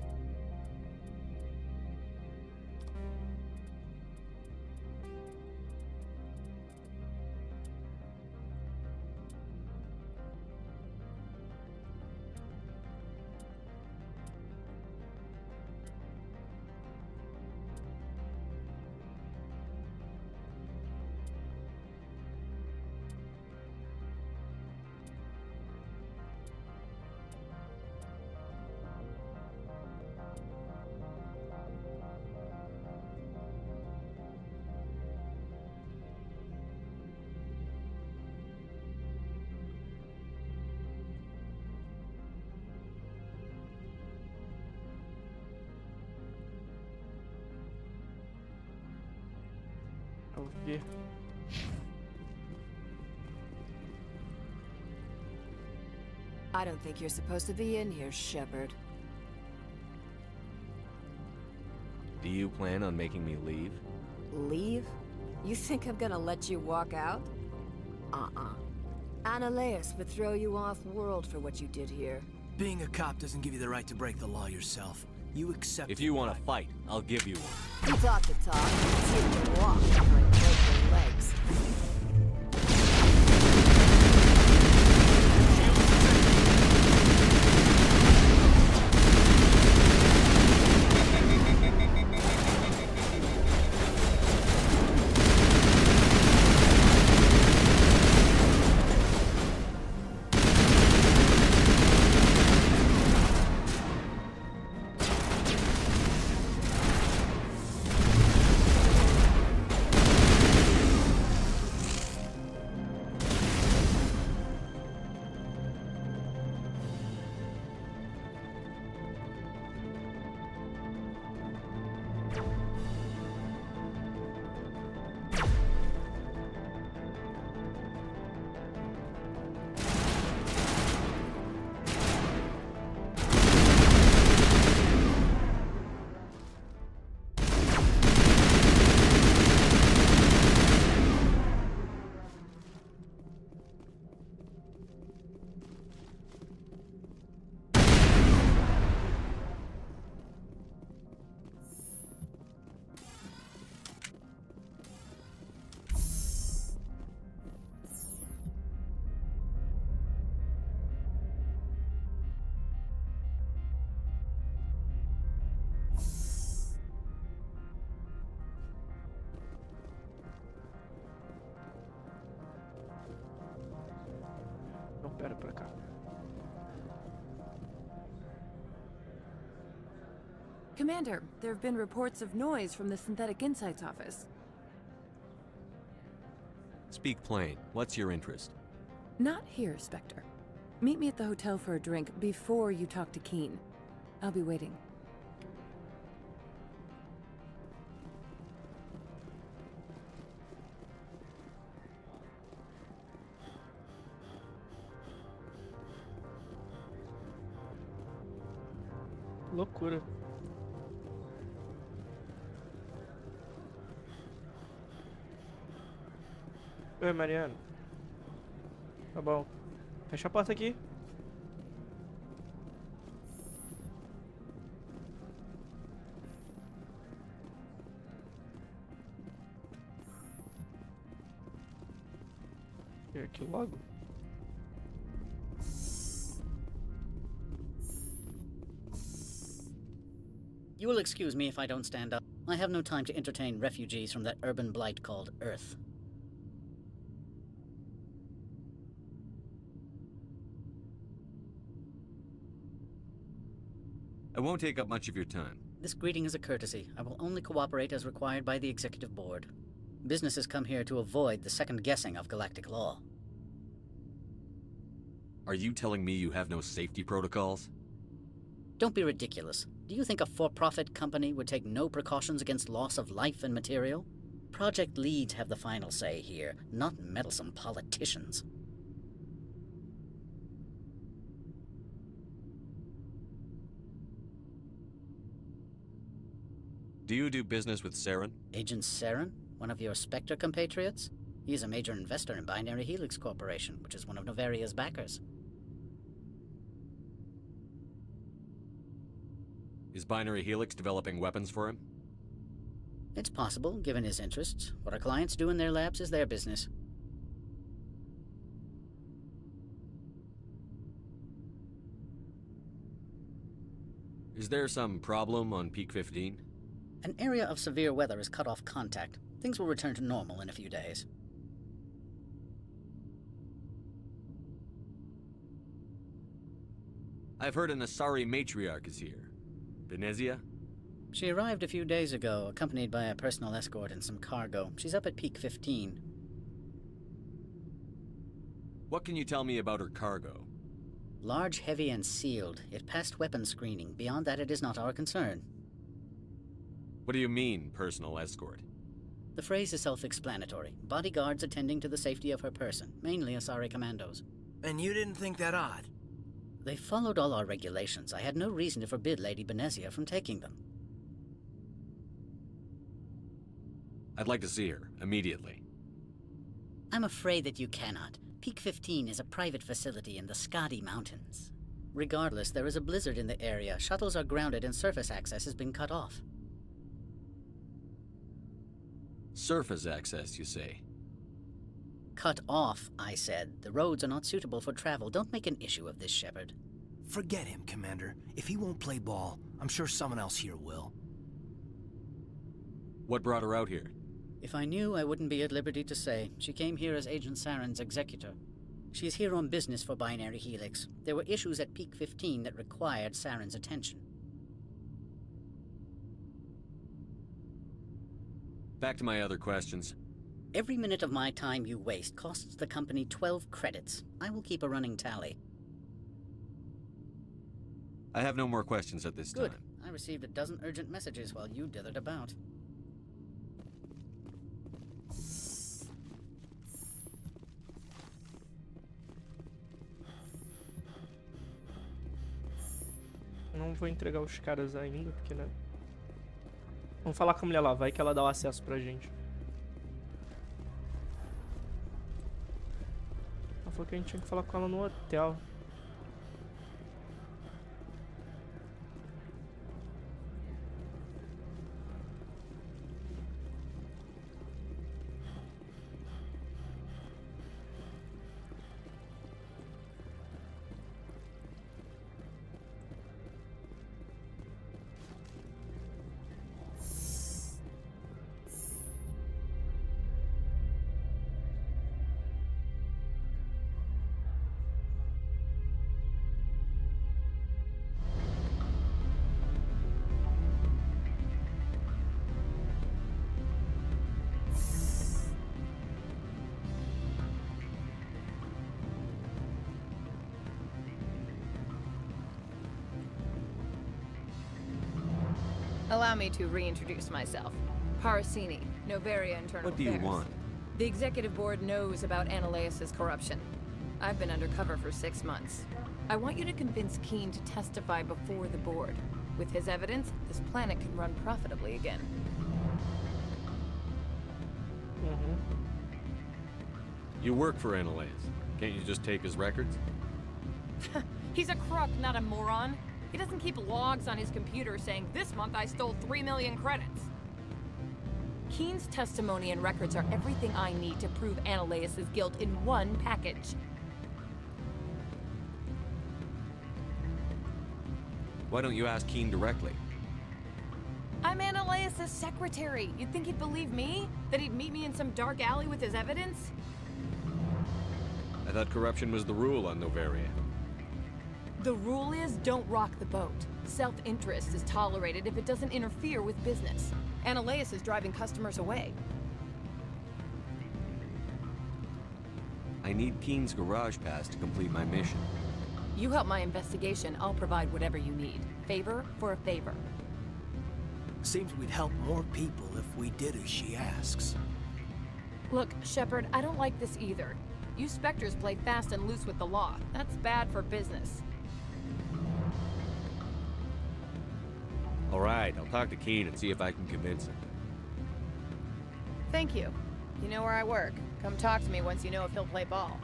Okay. I don't think you're supposed to be in here, Shepard. Do you plan on making me leave? Leave? You think I'm gonna let you walk out? Uh-uh. Analeas would throw you off-world for what you did here. Being a cop doesn't give you the right to break the law yourself. You accept. If you want to fight, I'll give you one. You talk the talk, see if you walk after I break your legs. Pera, pra cá. Commander, there have been reports of noise from the Synthetic Insights office. Speak plain. What's your interest? Not here, Spectre. Meet me at the hotel for a drink before you talk to Keen. I'll be waiting. Loucura. Oi, Mariana. Tá bom. Fecha a porta aqui. E aqui logo. You will excuse me if I don't stand up. I have no time to entertain refugees from that urban blight called Earth. I won't take up much of your time. This greeting is a courtesy. I will only cooperate as required by the Executive Board. Businesses come here to avoid the second guessing of galactic law. Are you telling me you have no safety protocols? Don't be ridiculous. Do you think a for-profit company would take no precautions against loss of life and material? Project leads have the final say here, not meddlesome politicians. Do you do business with Saren? Agent Saren? One of your Spectre compatriots? He is a major investor in Binary Helix Corporation, which is one of Novaria's backers. Is Binary Helix developing weapons for him? It's possible, given his interests. What our clients do in their labs is their business. Is there some problem on Peak 15? An area of severe weather has cut off contact. Things will return to normal in a few days. I've heard an Asari matriarch is here. Venezia? She arrived a few days ago, accompanied by a personal escort and some cargo. She's up at Peak 15. What can you tell me about her cargo? Large, heavy, and sealed. It passed weapon screening. Beyond that, it is not our concern. What do you mean, personal escort? The phrase is self-explanatory. Bodyguards attending to the safety of her person, mainly Asari commandos. And you didn't think that odd? They followed all our regulations. I had no reason to forbid Lady Benezia from taking them. I'd like to see her, immediately. I'm afraid that you cannot. Peak 15 is a private facility in the Skadi Mountains. Regardless, there is a blizzard in the area. Shuttles are grounded and surface access has been cut off. Surface access, you say? Cut off, I said. The roads are not suitable for travel. Don't make an issue of this, Shepard. Forget him, Commander. If he won't play ball, I'm sure someone else here will. What brought her out here? If I knew, I wouldn't be at liberty to say. She came here as Agent Saren's executor. She's here on business for Binary Helix. There were issues at Peak 15 that required Saren's attention. Back to my other questions. Every minute of my time you waste costs the company 12 credits. I will keep a running tally. I have no more questions at this Good. time. I received a dozen urgent messages while you dithered about. Não vou entregar os caras ainda, porque, né? Vamos falar com a mulher lá, vai que ela dá o acesso pra gente. Ela falou que a gente tinha que falar com ela no hotel. Allow me to reintroduce myself. Parasini, Novaria Internal What do you Affairs. want? The executive board knows about Ananias' corruption. I've been undercover for 6 months. I want you to convince Keen to testify before the board. With his evidence, this planet can run profitably again. You work for Ananias. Can't you just take his records? He's a crook, not a moron. He doesn't keep logs on his computer saying, this month I stole 3 million credits. Keen's testimony and records are everything I need to prove Ananias' guilt in one package. Why don't you ask Keen directly? I'm Ananias' secretary. You'd think he'd believe me? That he'd meet me in some dark alley with his evidence? I thought corruption was the rule on Novaria. The rule is, don't rock the boat. Self-interest is tolerated if it doesn't interfere with business. Ananias is driving customers away. I need Keen's garage pass to complete my mission. You help my investigation, I'll provide whatever you need. Favor for a favor. Seems we'd help more people if we did as she asks. Look, Shepard, I don't like this either. You Spectres play fast and loose with the law. That's bad for business. All right, I'll talk to Keen and see if I can convince him. Thank you. You know where I work. Come talk to me once you know if he'll play ball.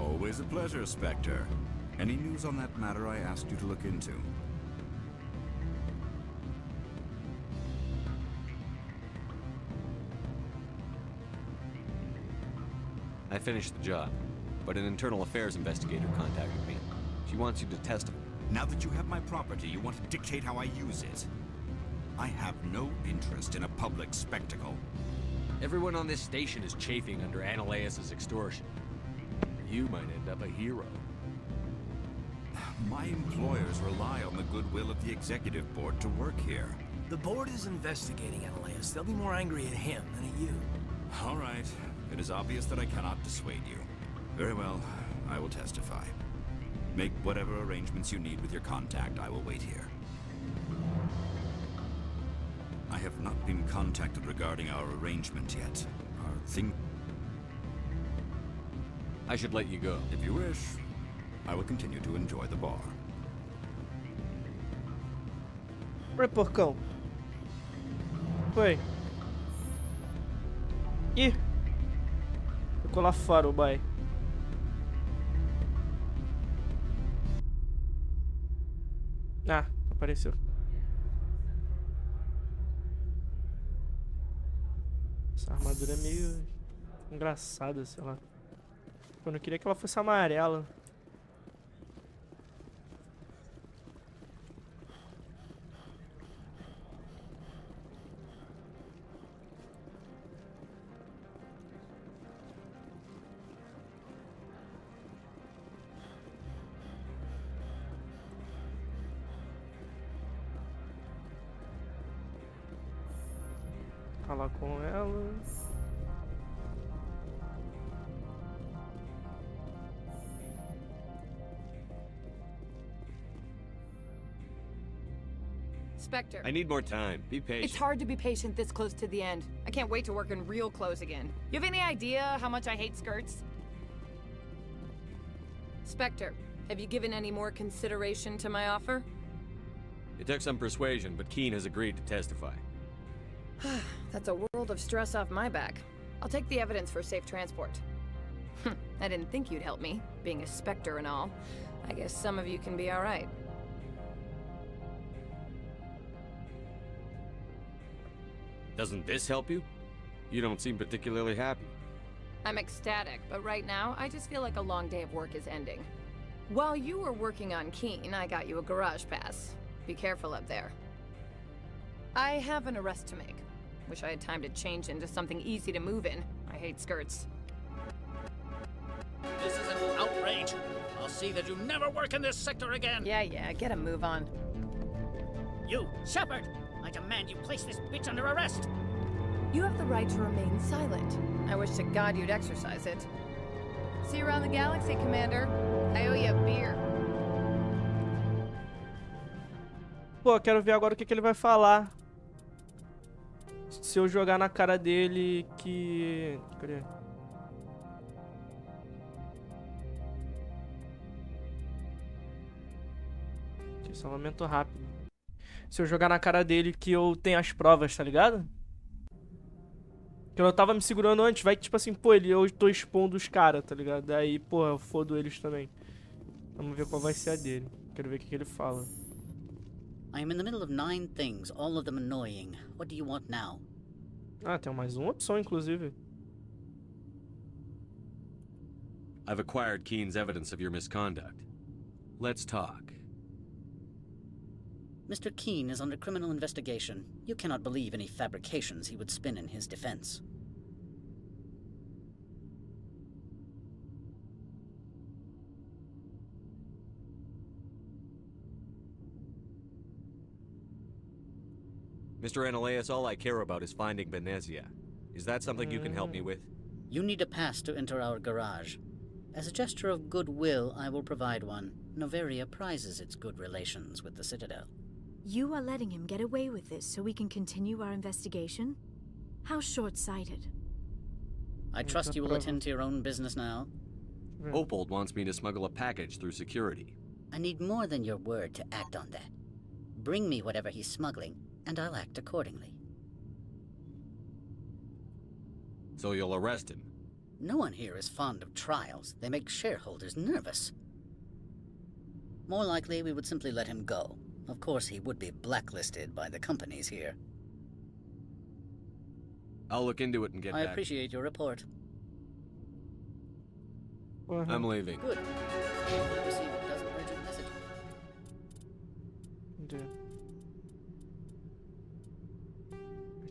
Always a pleasure, Spectre. Any news on that matter I asked you to look into? I finished the job, but an internal affairs investigator contacted me. She wants you to testify. Now that you have my property, you want to dictate how I use it. I have no interest in a public spectacle. Everyone on this station is chafing under Ananias' extortion. You might end up a hero. My employers rely on the goodwill of the executive board to work here. The board is investigating Ananias. They'll be more angry at him than at you. All right. It is obvious that I cannot dissuade you. Very well, I will testify. Make whatever arrangements you need with your contact. I will wait here. I have not been contacted regarding our arrangement yet. Our thing... I should let you go. If you wish, I will continue to enjoy the bar. Oi, porcão. Foi. Ih. Ficou lá fora o boy. Ah, apareceu. Essa armadura é meio engraçada, sei lá. Eu não queria que ela fosse amarela. Falar com ela. Spectre. I need more time. Be patient. It's hard to be patient this close to the end. I can't wait to work in real clothes again. You have any idea how much I hate skirts? Spectre, have you given any more consideration to my offer? It took some persuasion, but Keen has agreed to testify. That's a world of stress off my back. I'll take the evidence for safe transport. I didn't think you'd help me, being a Spectre and all. I guess some of you can be alright. Doesn't this help you? You don't seem particularly happy. I'm ecstatic, but right now, I just feel like a long day of work is ending. While you were working on Keen, I got you a garage pass. Be careful up there. I have an arrest to make. Wish I had time to change into something easy to move in. I hate skirts. This is an outrage. I'll see that you never work in this sector again. Yeah, get a move on. You, Shepard! I demand you place this bitch under arrest! You have the right to remain silent. I wish to God you'd exercise it. See you around the galaxy, Commander. I owe you a beer. Pô, quero ver agora o que ele vai falar. Se eu jogar na cara dele que... Cadê? Salvamento rápido. Se eu jogar na cara dele que eu tenho as provas, tá ligado? Que eu tava me segurando antes, vai que tipo assim, pô, eu tô expondo os caras, tá ligado? Daí, pô, eu fodo eles também. Vamos ver qual vai ser a dele. Quero ver o que ele fala. I am in the middle of 9 things, all of them annoying. What do you want now? Ah, tem mais uma opção, inclusive. I've acquired Keen's evidence of your misconduct. Let's talk. Mr. Keen is under criminal investigation. You cannot believe any fabrications he would spin in his defense. Mr. Analeas, all I care about is finding Venezia. Is that something you can help me with? You need a pass to enter our garage. As a gesture of goodwill, I will provide one. Noveria prizes its good relations with the Citadel. You are letting him get away with this so we can continue our investigation? How short-sighted. I trust you will attend to your own business now. Opold wants me to smuggle a package through security. I need more than your word to act on that. Bring me whatever he's smuggling, and I'll act accordingly. So you'll arrest him? No one here is fond of trials. They make shareholders nervous. More likely, we would simply let him go. Of course, he would be blacklisted by the companies here. I'll look into it and get back. I appreciate your report. I'm leaving. Good. I received a dozen urgent messages.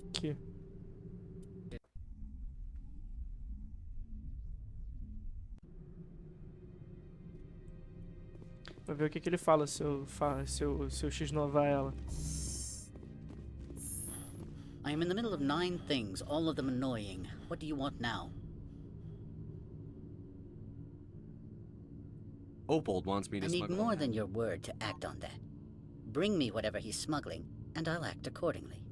Aqui. Vou ver o que ele fala se eu X-novar ela. I am in the middle of 9 things, all of them annoying. What do you want now? Opold wants me to I need smuggle... more than your word to act on that. Bring me whatever he's smuggling, and I'll act accordingly.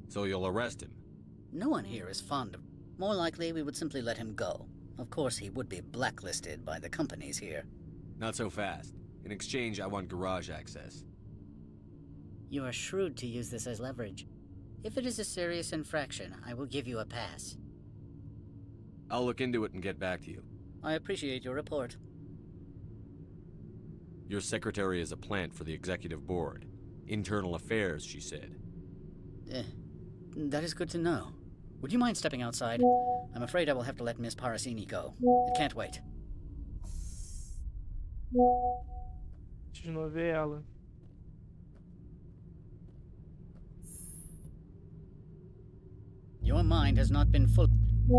So you'll arrest him? No one here is fond of... More likely, we would simply let him go. Of course, he would be blacklisted by the companies here. Not so fast. In exchange, I want garage access. You are shrewd to use this as leverage. If it is a serious infraction, I will give you a pass. I'll look into it and get back to you. I appreciate your report. Your secretary is a plant for the executive board. Internal affairs, she said. That is good to know. Would you mind stepping outside? I'm afraid I will have to let Miss Parasini go. It can't wait. X-novei ela. Your mind has not been full.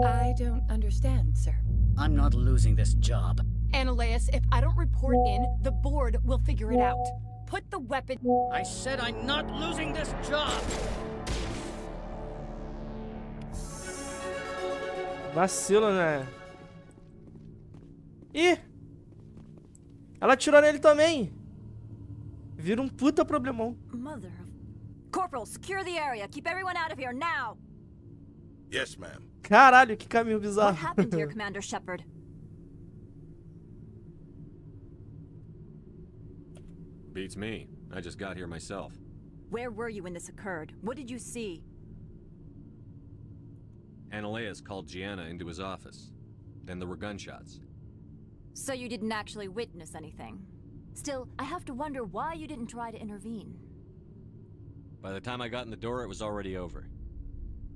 I don't understand, sir. I'm not losing this job. Analeas, if I don't report in, the board will figure it out. Put the weapon... I said I'm not losing this job! Vacila, né? Ih! Ela atirou nele também. Vira puta problemão. Mother of... Corporal, secure the area. Keep everyone out of here now. Yes, ma'am. Caralho, que caminho bizarro. What happened here, Commander Shepard? Beats me. I just got here myself. Where were you when this occurred? What did you see? Analeas called Gianna into his office. Then there were gunshots. So you didn't actually witness anything. Still, I have to wonder why you didn't try to intervene. By the time I got in the door, it was already over.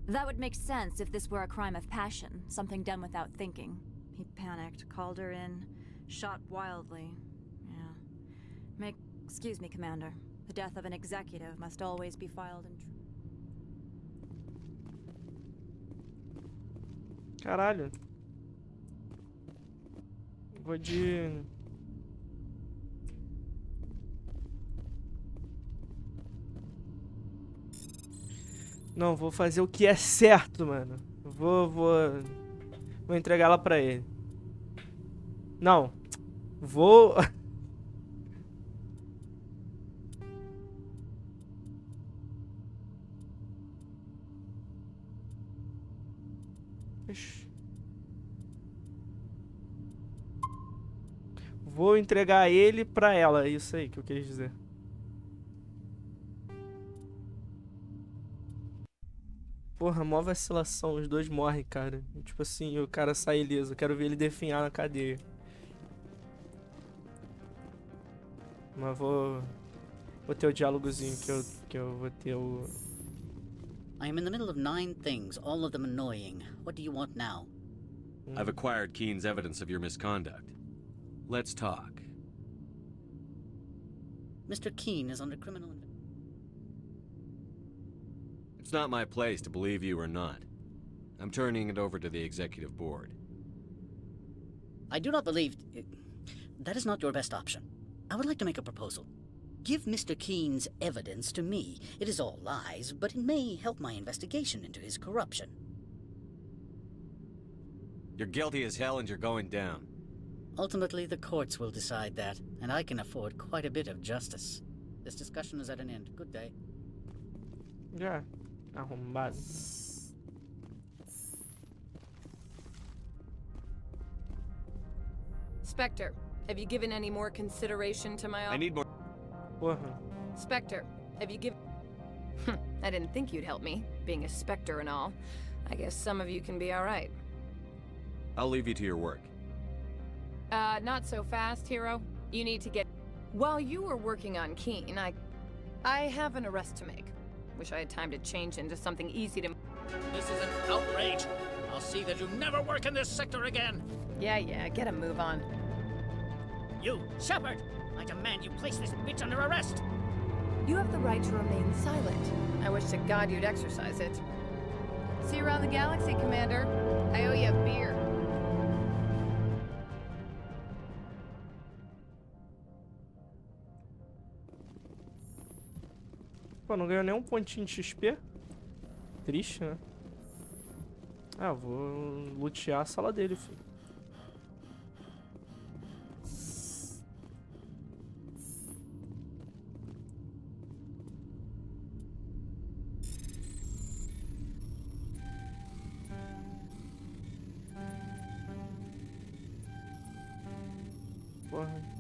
That would make sense if this were a crime of passion, something done without thinking. He panicked, called her in, shot wildly. Yeah. Excuse me, Commander. The death of an executive must always be filed in... Caralho. Vou de... Não, vou fazer o que é certo, mano. Vou entregar ela pra ele. Não. Vou... Vou entregar ele pra ela. É isso aí que eu quis dizer. Porra, mó vacilação. Os dois morrem, cara. Tipo assim, o cara sai ileso. Eu quero ver ele definhar na cadeia. Mas vou ter o diálogozinho que eu vou ter o... I am in the middle of 9 things, all of them annoying. What do you want now? I've acquired Keen's evidence of your misconduct. Let's talk. Mr. Keen is under criminal... It's not my place to believe you or not. I'm turning it over to the executive board. I do not believe... That is not your best option. I would like to make a proposal. Give Mr. Keen's evidence to me. It is all lies, but it may help my investigation into his corruption. You're guilty as hell and you're going down. Ultimately, the courts will decide that, and I can afford quite a bit of justice. This discussion is at an end. Good day. Já. Arrombado. Spectre, have you given any more consideration to my... I need more... Porra. Spectre, have you given... I didn't think you'd help me, being a Spectre and all. I guess some of you can be alright. I'll leave you to your work. Not so fast, hero. You need to get... While you were working on Keen, I have an arrest to make. Wish I had time to change into something easy to... This is an outrage. I'll see that you never work in this sector again. Yeah, get a move on. You, Shepard! I demand you place this bitch under arrest! You have the right to remain silent. I wish to God you'd exercise it. See you around the galaxy, Commander. I owe you a beer. Pô, não ganhou nenhum pontinho de XP. Triste, né? Ah, vou lutear a sala dele, filho. Porra.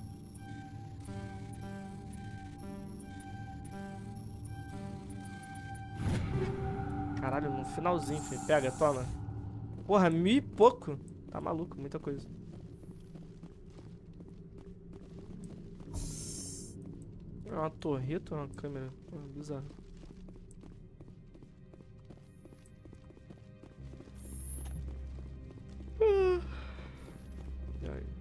Caralho, no finalzinho, filho. Pega, toma. Porra, 1000 e pouco. Tá maluco, muita coisa. É uma torreta ou uma câmera? Porra, bizarro. E aí?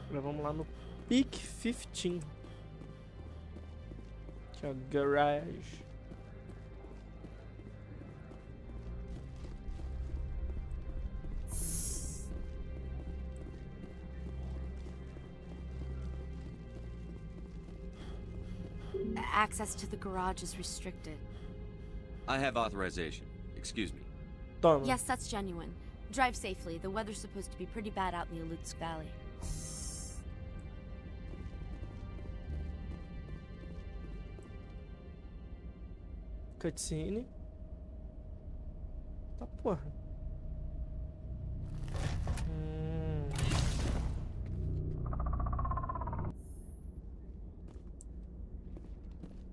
Agora vamos lá no Peak 15. Que é o Garage. Access to the garage is restricted. I have authorization. Excuse me. Toma. Yes, that's genuine. Drive safely. The weather's supposed to be pretty bad out in the Alutsk Valley. Cutscene. Tá porra.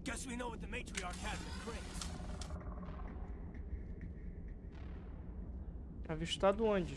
Guess we know what the matriarch has in the crates. Avistado onde?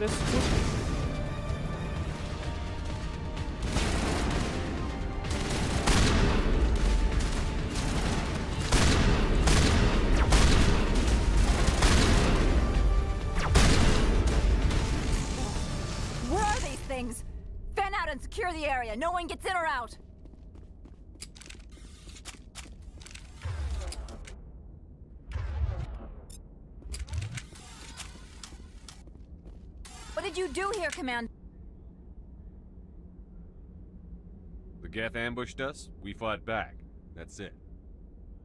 conheço tudo. Where are these things? Fan out and secure the area. No one gets in or out. What did you do here, Command? The Geth ambushed us, we fought back. That's it.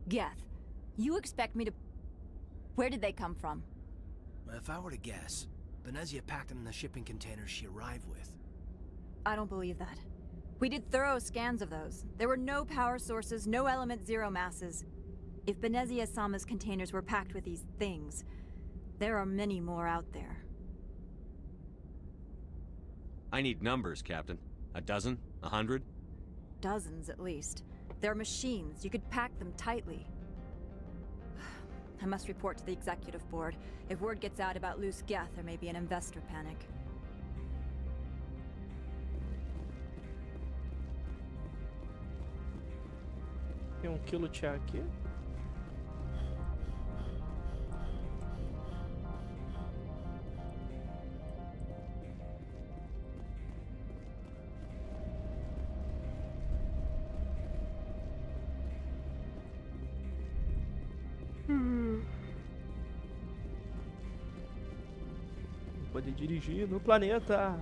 Geth, you expect me to... Where did they come from? If I were to guess, Benezia packed them in the shipping containers she arrived with. I don't believe that. We did thorough scans of those. There were no power sources, no element zero masses. If Benezia Sama's containers were packed with these things, there are many more out there. I need numbers, Captain. A dozen? 100? Dozens, at least. They're machines. You could pack them tightly. I must report to the executive board. If word gets out about loose Geth, there may be an investor panic. Tem quilo de chá aqui. Vou poder dirigir no planeta.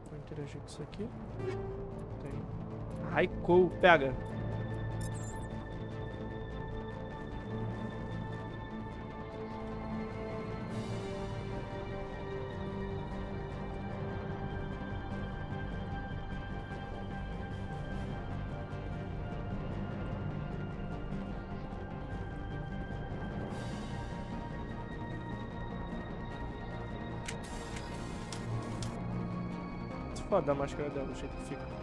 Vou interagir com isso aqui. Tem. Raikou, pega. Foda a máscara dela, do jeito que fica.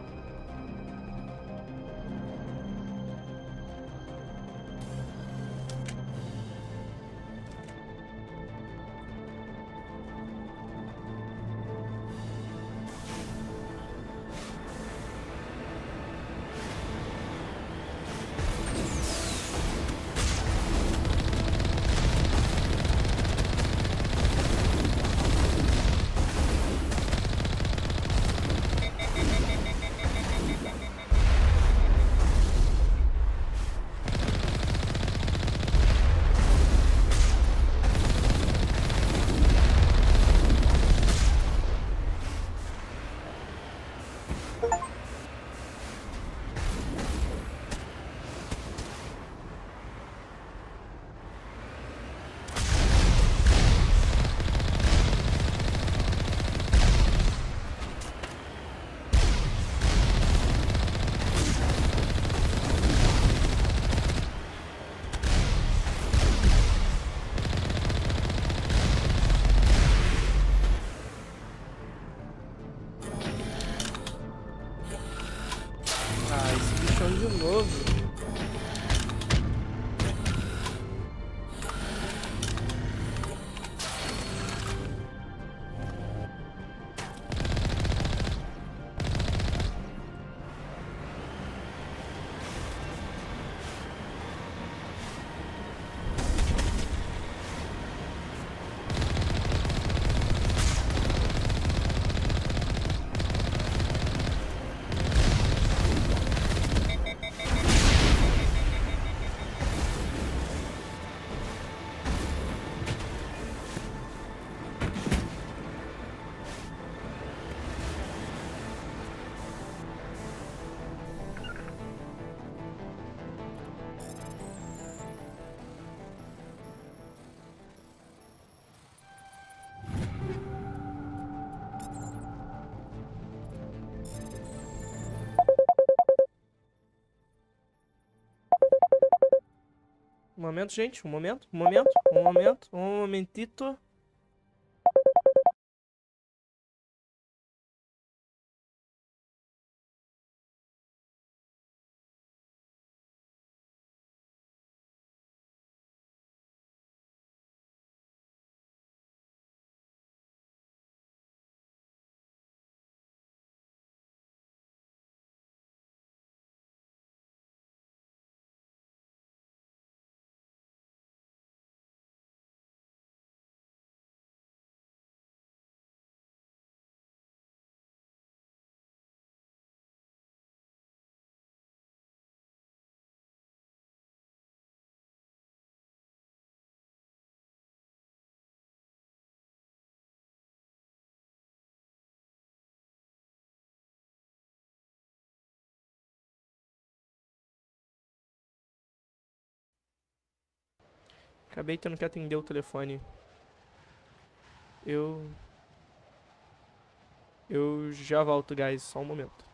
De novo. Um momento, gente. Um momento. Um momento. Um momento. Um momentito. Acabei tendo que atender o telefone. Eu já volto, guys. Só um momento.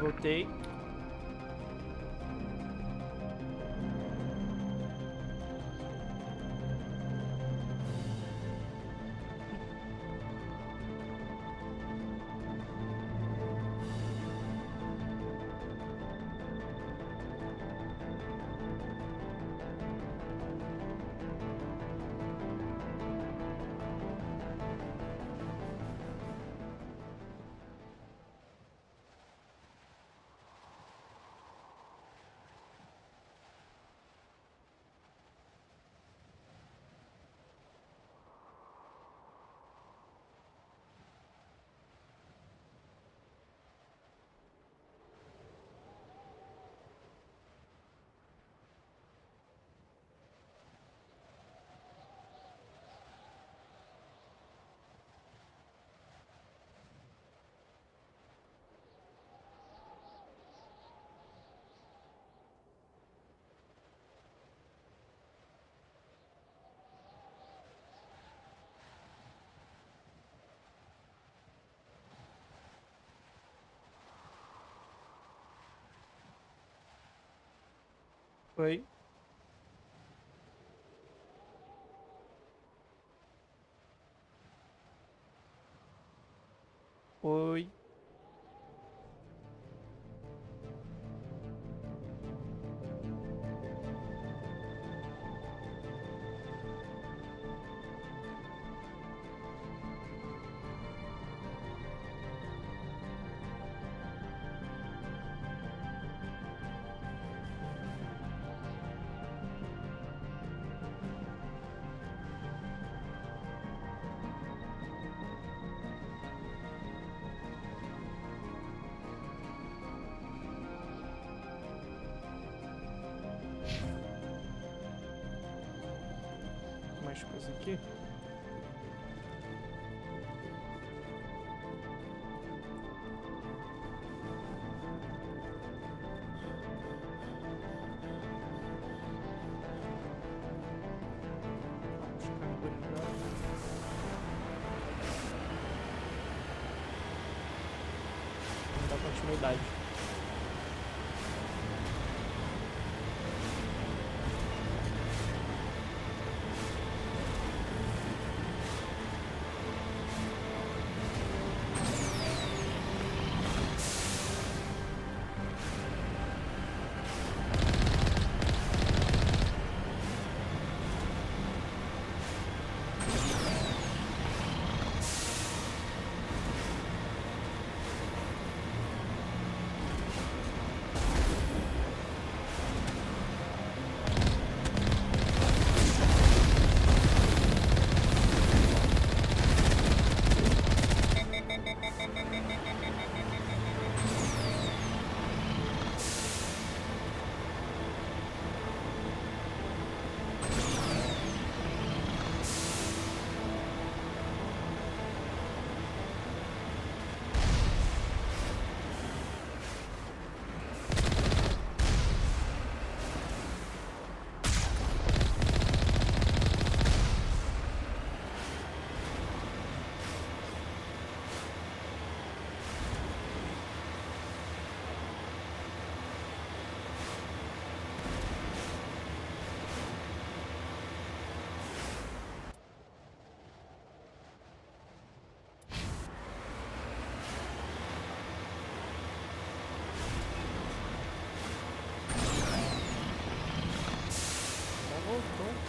Voltei. Oi. Oi. Mais coisa aqui. Vamos dar continuidade.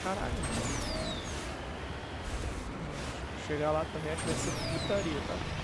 Caralho. Chegar lá também acho que vai ser putaria, tá?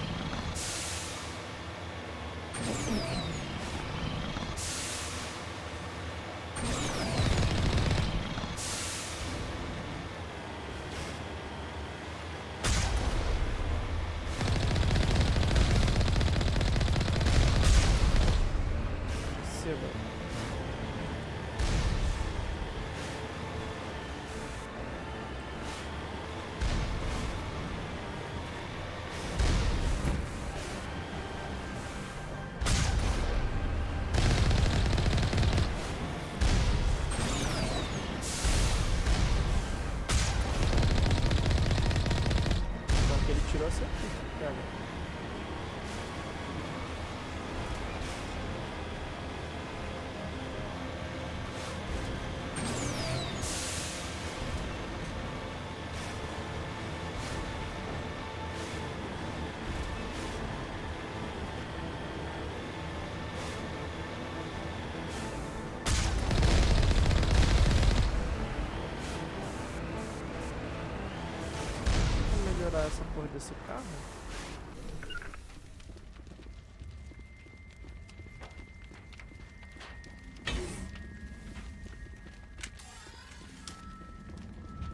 desse carro?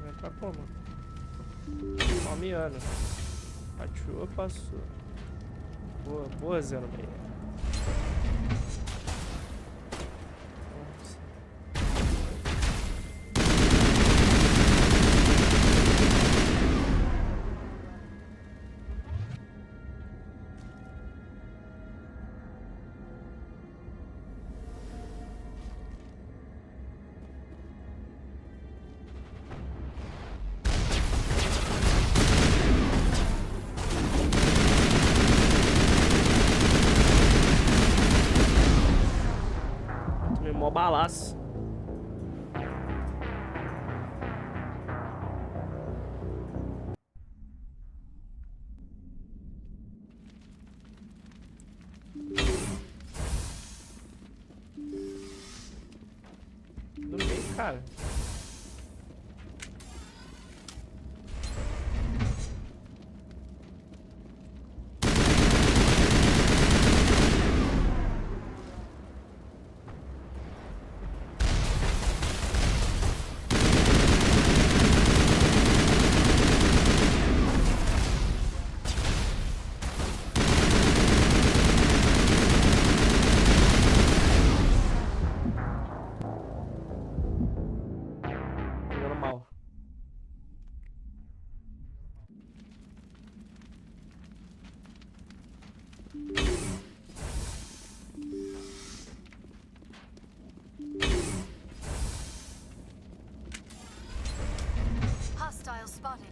Vai pra como? Ó, miando. Pateou, passou. Boa, boa, Zé no meio. Mó balaço. No meio, cara. Jogando mal. Hostile spotted.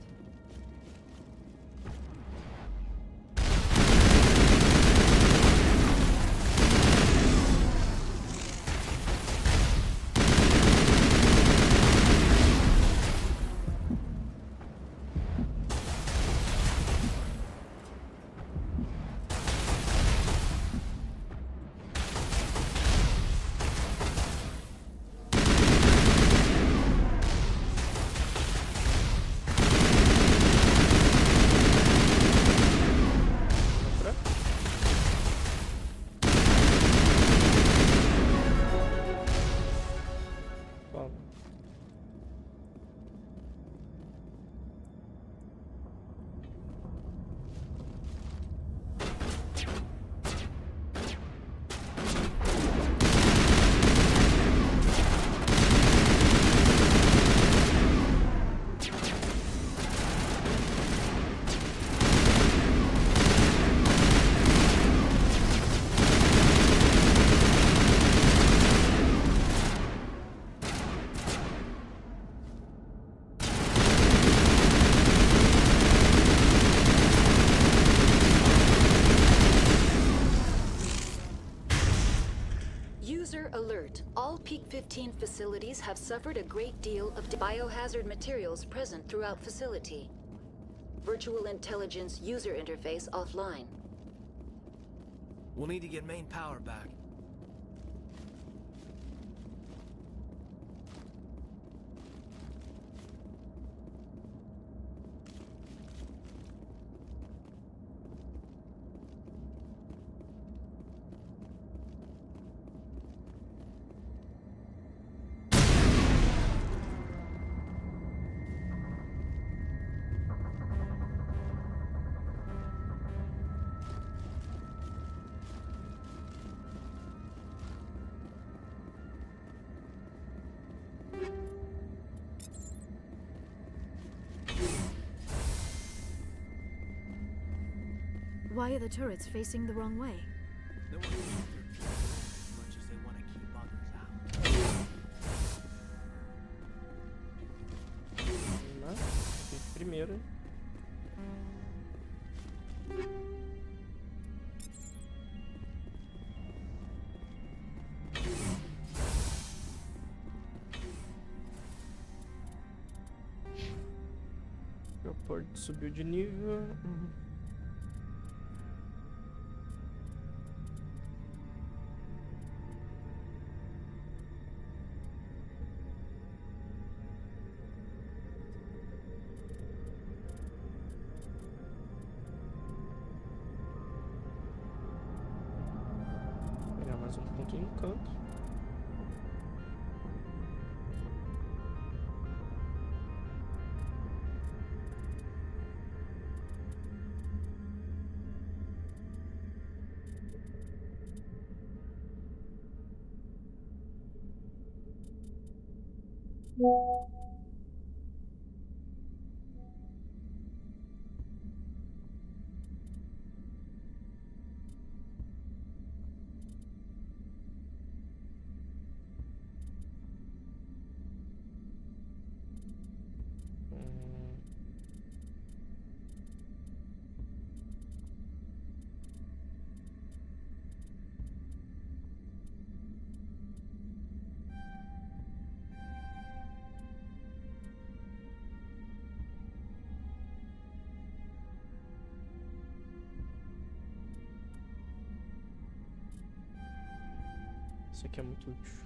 User alert. All Peak 15 facilities have suffered a great deal of biohazard materials present throughout facility. Virtual intelligence user interface offline. We'll need to get main power back. Why are the turrets facing the wrong way? They want to keep their people as much as they want to keep others out. Primeiro. O porto subiu de nível. mais um ponto de encanto. Isso aqui é muito útil.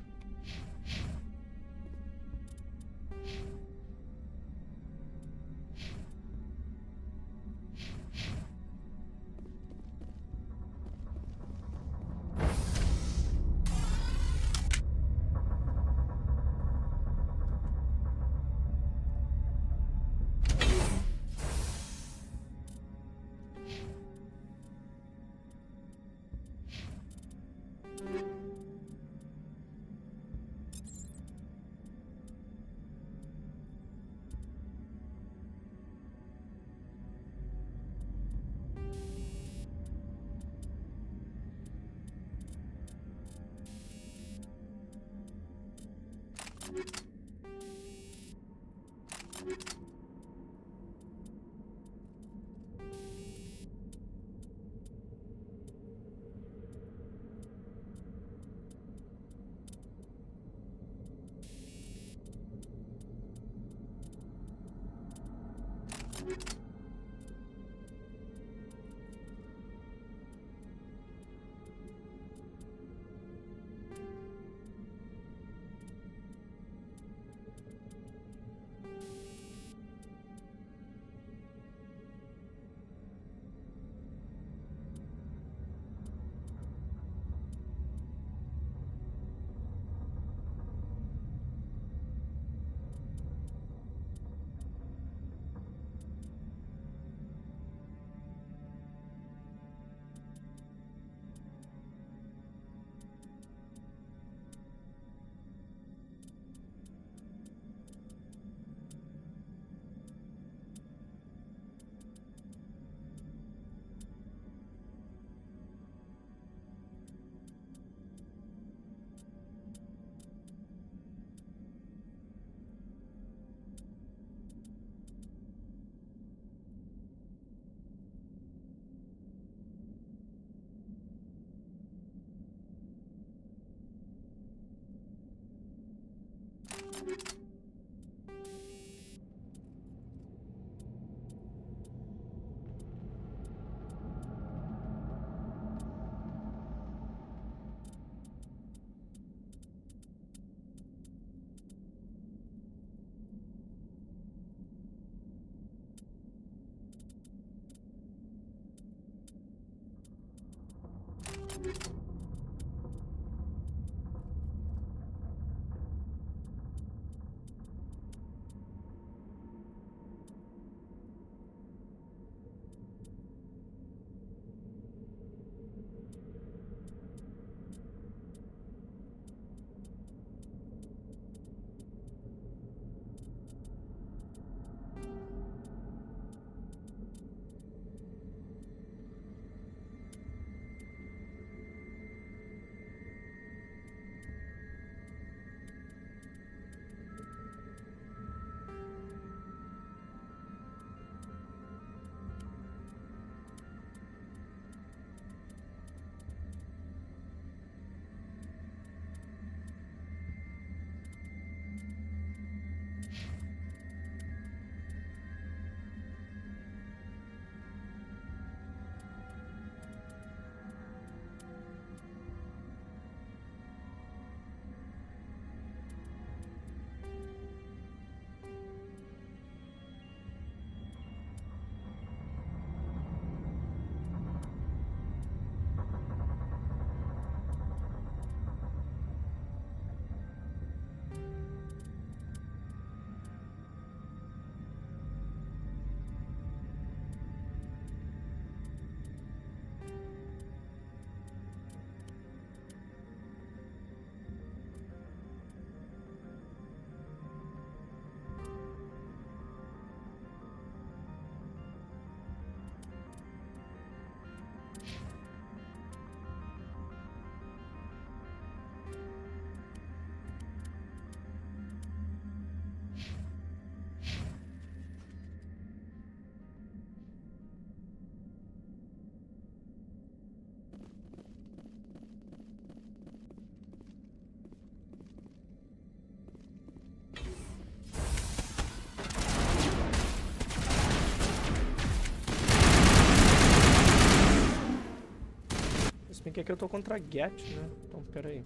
Bem que aqui eu tô contra Get, né? Então, pera aí.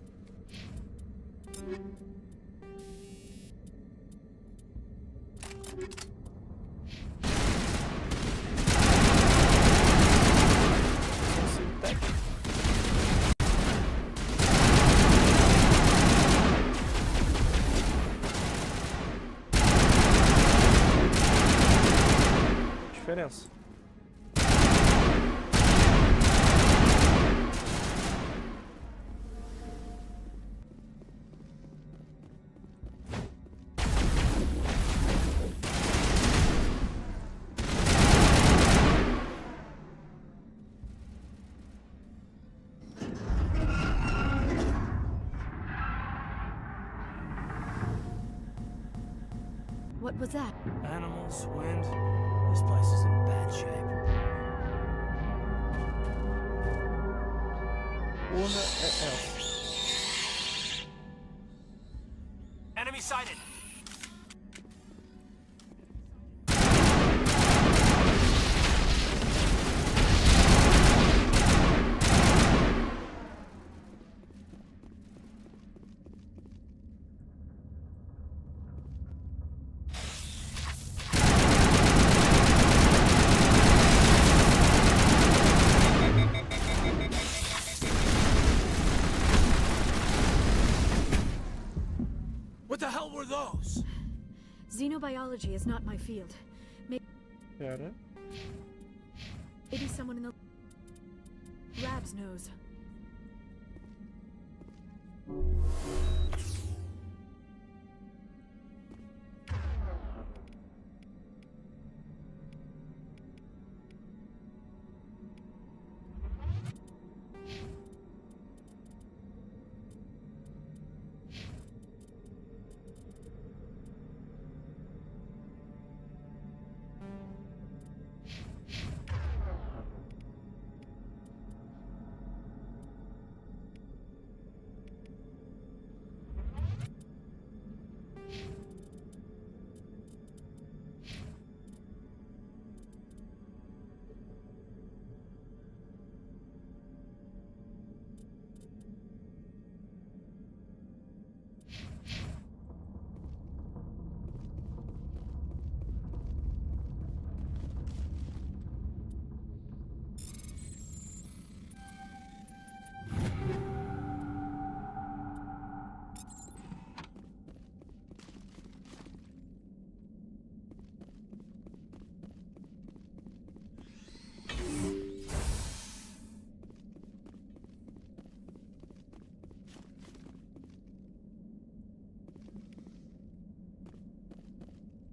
Diferença. What was that? Animals, wind. This place is in bad shape. Urna é essa. Enemy sighted! What the hell were those? Xenobiology is not my field. Pera. Maybe someone in the labs knows.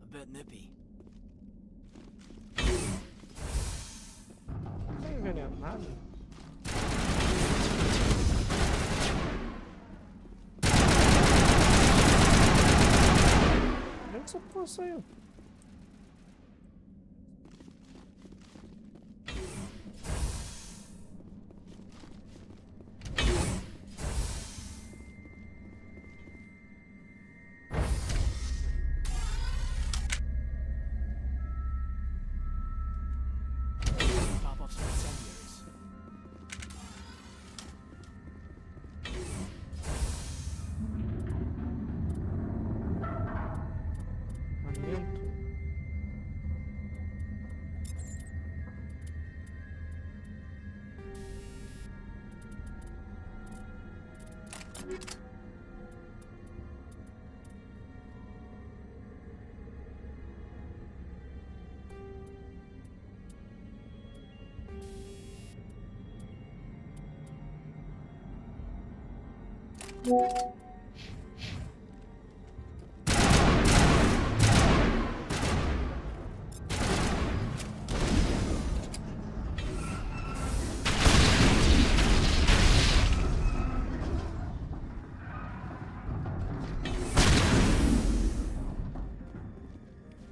A bit nippy. Tá envenenado? Onde é que essa porra saiu? Pop off some incendiaries. Alimento.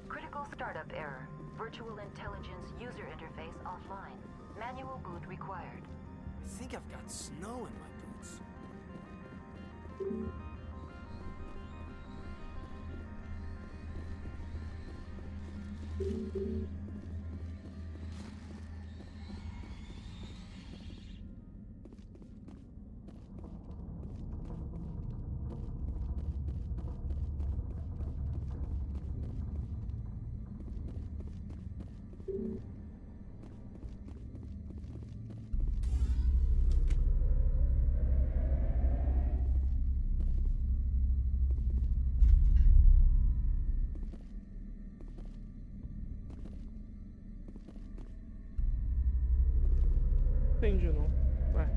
Critical startup error. Virtual intelligence user interface offline. Manual boot required. I think I've got snow in my boots. Entendi não. Ué.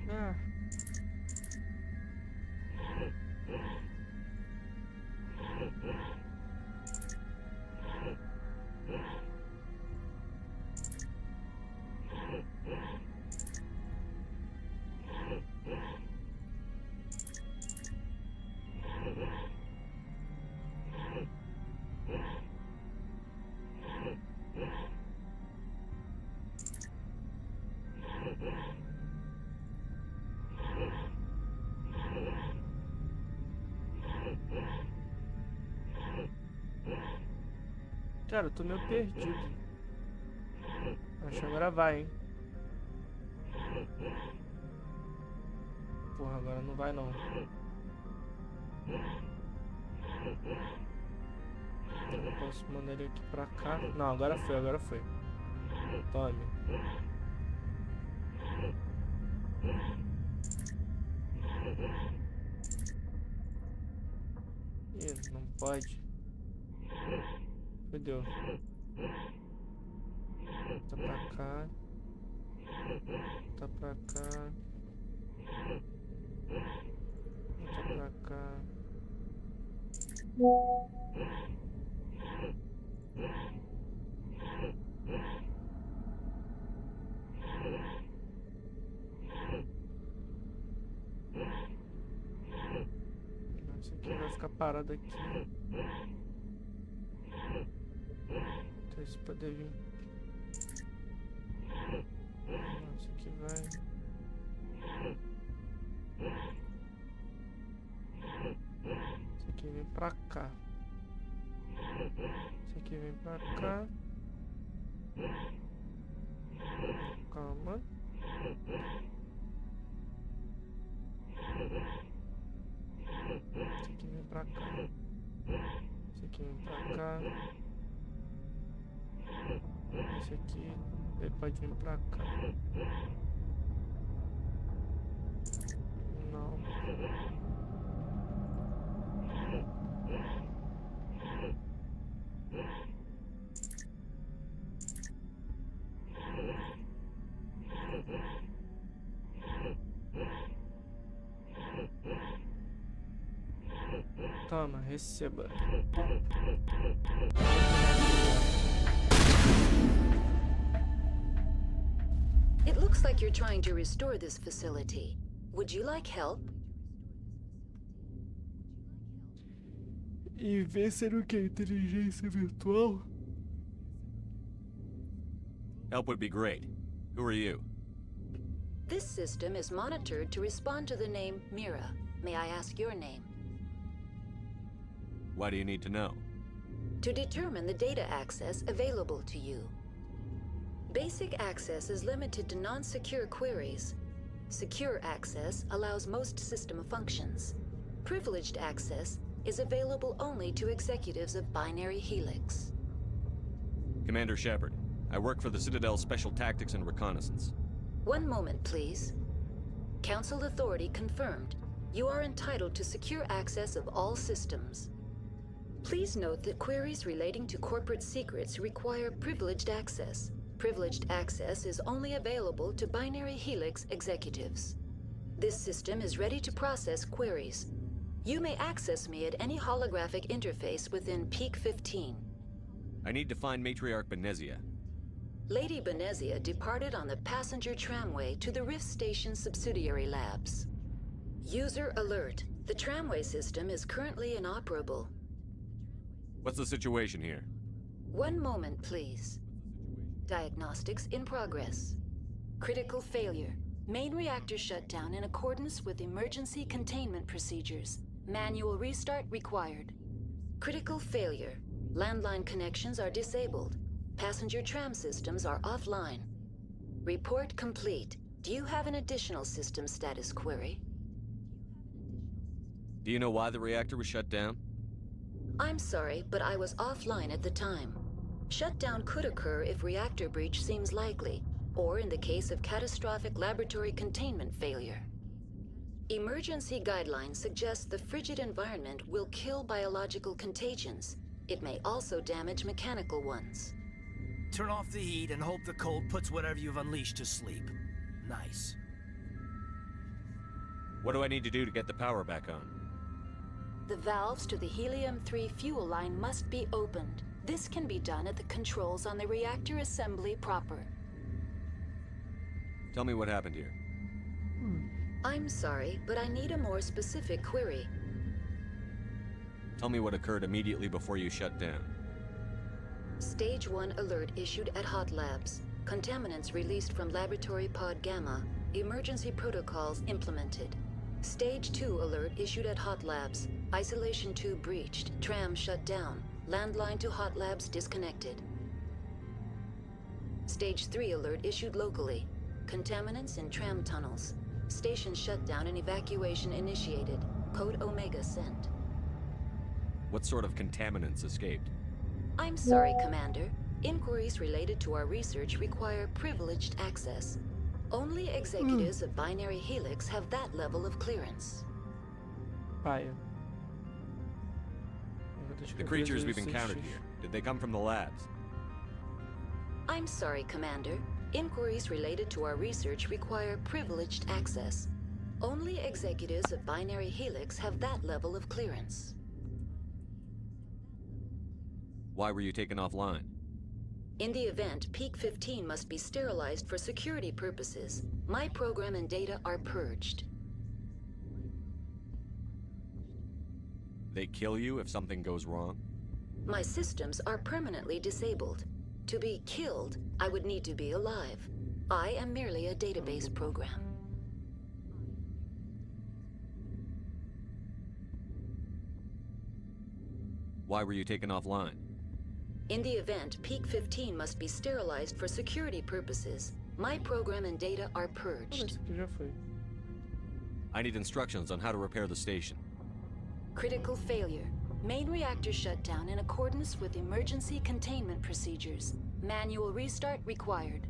Ah. Cara, eu tô meio perdido. Acho que agora vai, hein? Porra, agora não vai não. Eu posso mandar ele aqui pra cá. Não, agora foi, agora foi. Tome. Ih, não pode. Fudeu. Tá pra cá. Tá pra cá. Tá pra cá. ficar parado aqui. Então isso poder vir. Isso aqui vai. Isso aqui vem pra cá. Isso aqui vem pra cá. Calma. Esse aqui vem pra cá. Esse aqui vem pra cá. Esse aqui ele pode vir pra cá. Não. Toma, receba. It looks like you're trying to restore this facility. Would you like help? E ver ser o que? Inteligência virtual? Help would be great. Who are you? This system is monitored to respond to the name Mira. May I ask your name? Why do you need to know? To determine the data access available to you. Basic access is limited to non-secure queries. Secure access allows most system functions. Privileged access is available only to executives of Binary Helix. Commander Shepard, I work for the Citadel Special Tactics and Reconnaissance. One moment, please. Council authority confirmed. You are entitled to secure access of all systems. Please note that queries relating to corporate secrets require privileged access. Privileged access is only available to Binary Helix executives. This system is ready to process queries. You may access me at any holographic interface within Peak 15. I need to find Matriarch Benezia. Lady Benezia departed on the passenger tramway to the Rift Station subsidiary labs. User alert. The tramway system is currently inoperable. What's the situation here? One moment, please. Diagnostics in progress. Critical failure. Main reactor shut down in accordance with emergency containment procedures. Manual restart required. Critical failure. Landline connections are disabled. Passenger tram systems are offline. Report complete. Do you have an additional system status query? Do you know why the reactor was shut down? I'm sorry, but I was offline at the time. Shutdown could occur if reactor breach seems likely, or in the case of catastrophic laboratory containment failure. Emergency guidelines suggest the frigid environment will kill biological contagions. It may also damage mechanical ones. Turn off the heat and hope the cold puts whatever you've unleashed to sleep. Nice. What do I need to do to get the power back on? The valves to the helium-3 fuel line must be opened. This can be done at the controls on the reactor assembly proper. Tell me what happened here. I'm sorry, but I need a more specific query. Tell me what occurred immediately before you shut down. Stage 1 alert issued at Hot Labs. Contaminants released from Laboratory Pod Gamma. Emergency protocols implemented. Stage 2 alert issued at Hot Labs. Isolation tube breached. Tram shut down. Landline to Hot Labs disconnected. Stage 3 alert issued locally. Contaminants in tram tunnels. Station shutdown and evacuation initiated. Code Omega sent. What sort of contaminants escaped? I'm sorry, Commander. Inquiries related to our research require privileged access. Only executives of Binary Helix have that level of clearance. Paia. The creatures we've encountered here, did they come from the labs? I'm sorry, Commander. Inquiries related to our research require privileged access. Only executives of Binary Helix have that level of clearance. Why were you taken offline? In the event, Peak 15 must be sterilized for security purposes. My program and data are purged. They kill you if something goes wrong? My systems are permanently disabled. To be killed, I would need to be alive. I am merely a database program. Why were you taken offline? In the event, Peak 15 must be sterilized for security purposes. My program and data are purged. I need instructions on how to repair the station. Critical failure. Main reactor shut down in accordance with emergency containment procedures. Manual restart required.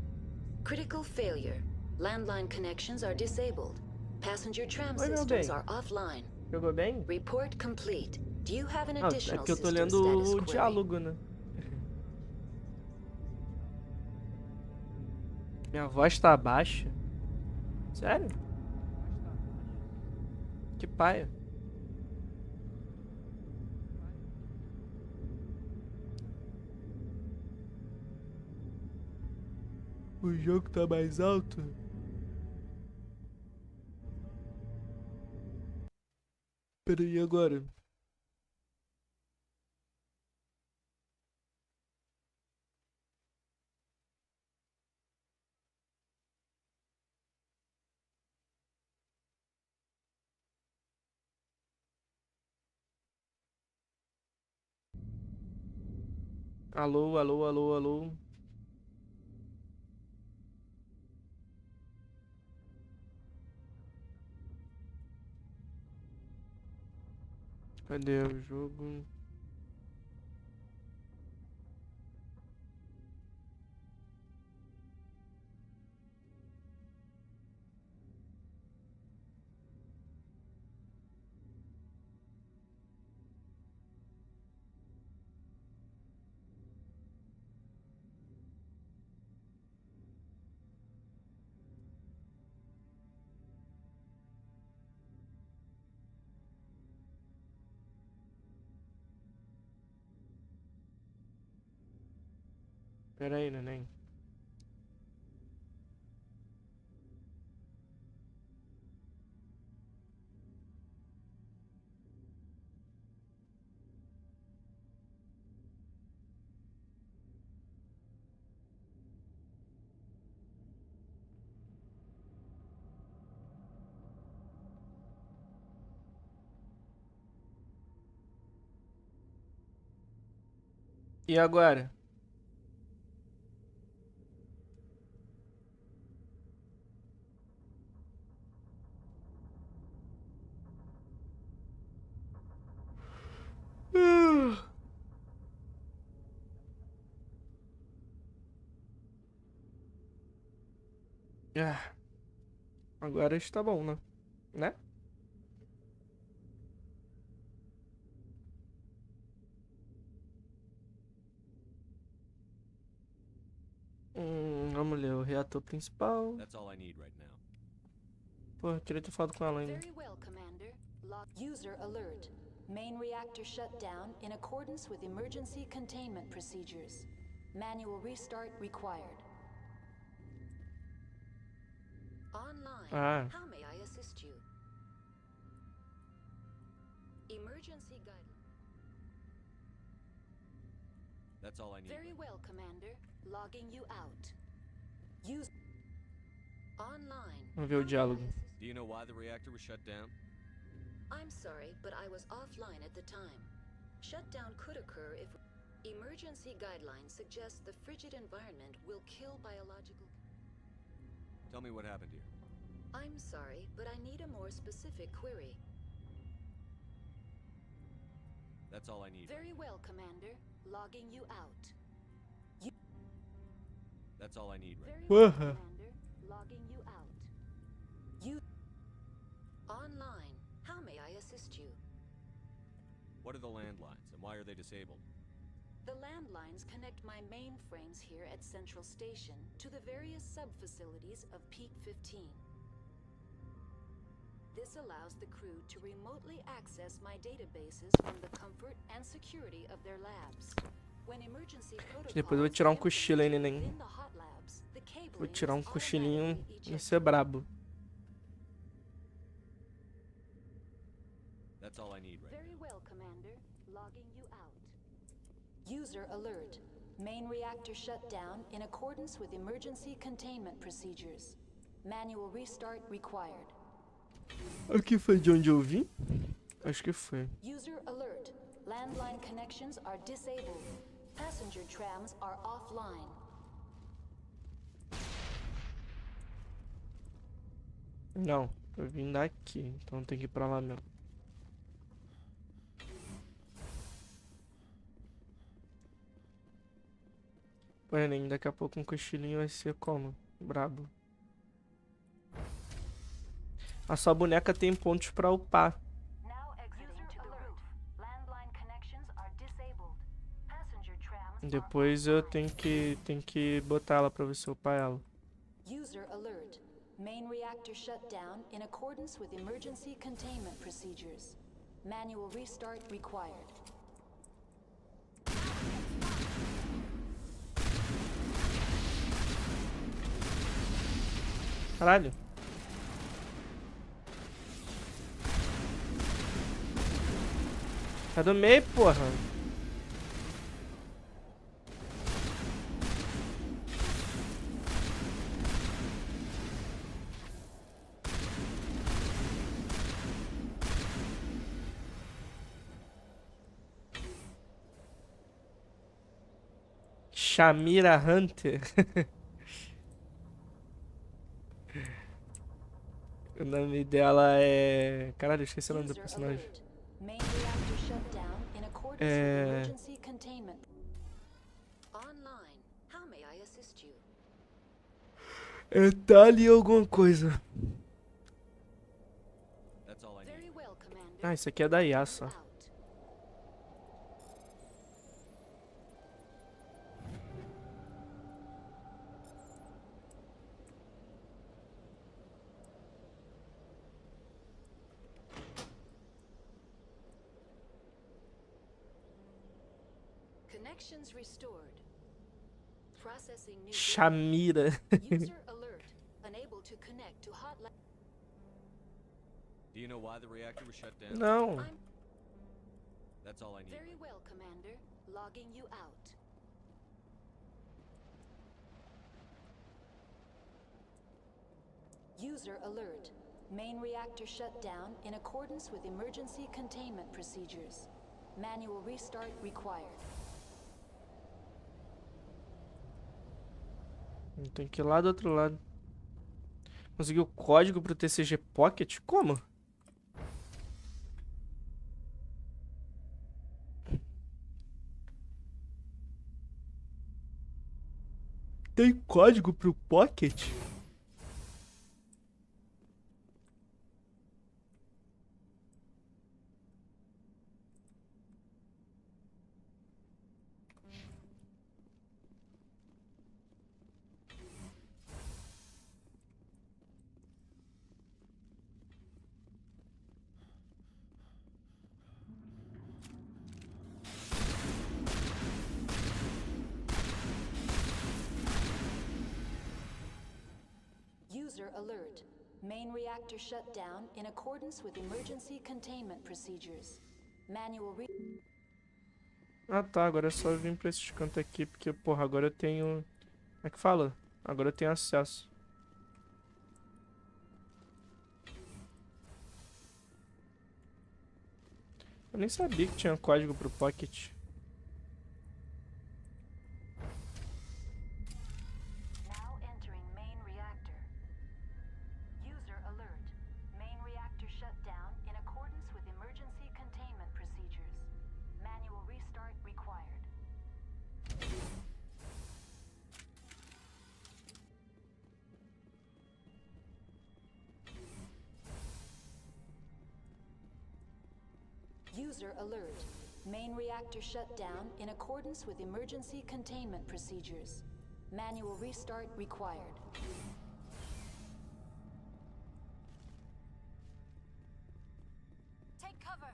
Critical failure. Landline connections are disabled. Passenger tram systems are offline. Jogou bem? Report complete. Do you have an É additional que eu tô system lendo status o query? diálogo, né? Minha voz tá baixa? Sério? Que paia. O jogo tá mais alto? Peraí, agora? Alô, alô, alô, alô. Cadê o jogo? Pera aí, neném. E agora? Ah, agora está bom, né? Né? Vamos ler o reator principal. That's all I need right now. Pô, queria ter falado com ela ainda. Very well, Commander. User alert. Main reactor shut down in accordance with emergency containment procedures. Manual restart required. Online. Ah. How may I assist you? Emergency guide. That's all I need. Very well, Commander. Logging you out. Use online. Vamos ver o diálogo. Do you know why the reactor was shut down? I'm sorry, but I was offline at the time. Shutdown could occur if emergency guidelines suggest the frigid environment will kill biological. Tell me what happened here. I'm sorry, but I need a more specific query. That's all I need. Very well, Commander. Logging you out. That's all I need right Very now. well, Commander. Logging you out. You online. How may I assist you? What are the landlines and why are they disabled? The landlines connect my mainframes here at Central Station to the various sub-facilities of Peak 15. This allows the crew to remotely access my databases from the comfort and security of their labs. When emergency protocols Depois eu vou tirar um cochilo aí, neném. within the hot labs, the Vou cabling tirar um is cochilinho automatically e ser brabo. That's all I need right Very well, Commander. User alert. Main reactor shut down in accordance with emergency containment procedures. Manual restart required. Aqui foi de onde eu vim? Acho que foi. User alert. Landline connections are disabled. Passenger trams are offline. Não, eu vim daqui, então tem que ir pra lá mesmo. Pô, nem daqui a pouco um cochilinho vai ser como? Brabo. A sua boneca tem pontos pra upar. Depois eu tenho que botar ela pra ver se eu upar ela. User alert. Main reactor shut down in accordance with emergency containment procedures. Manual restart required. Caralho. Tá do meio, porra. Shamira Hunter. O nome dela é... Caralho, eu esqueci o nome do personagem. É... É Tali alguma coisa. Ah, isso aqui é da Yasa. Connections restored. Processing new Shamira. User alert. Unable to connect to hotline. Do you know why the reactor was shut down? Não. That's all I need. Very well, Commander. Logging you out. User alert. Main reactor shut down in accordance with emergency containment procedures. Manual restart required. Tem que ir lá do outro lado. Conseguiu o código pro TCG Pocket? Como? Tem código pro Pocket? User alert. Main reactor shut down in accordance with emergency containment procedures. Manual re... Ah tá, agora é só vir pra esse canto aqui, porque, porra, agora eu tenho... Como é que fala? Agora eu tenho acesso. Eu nem sabia que tinha código pro Pocket. Now entering main reactor. User alert. Main reactor shut down in accordance with emergency containment procedures. Manual restart required. User alert. Main reactor shut down in accordance with emergency containment procedures. Manual restart required. Take cover.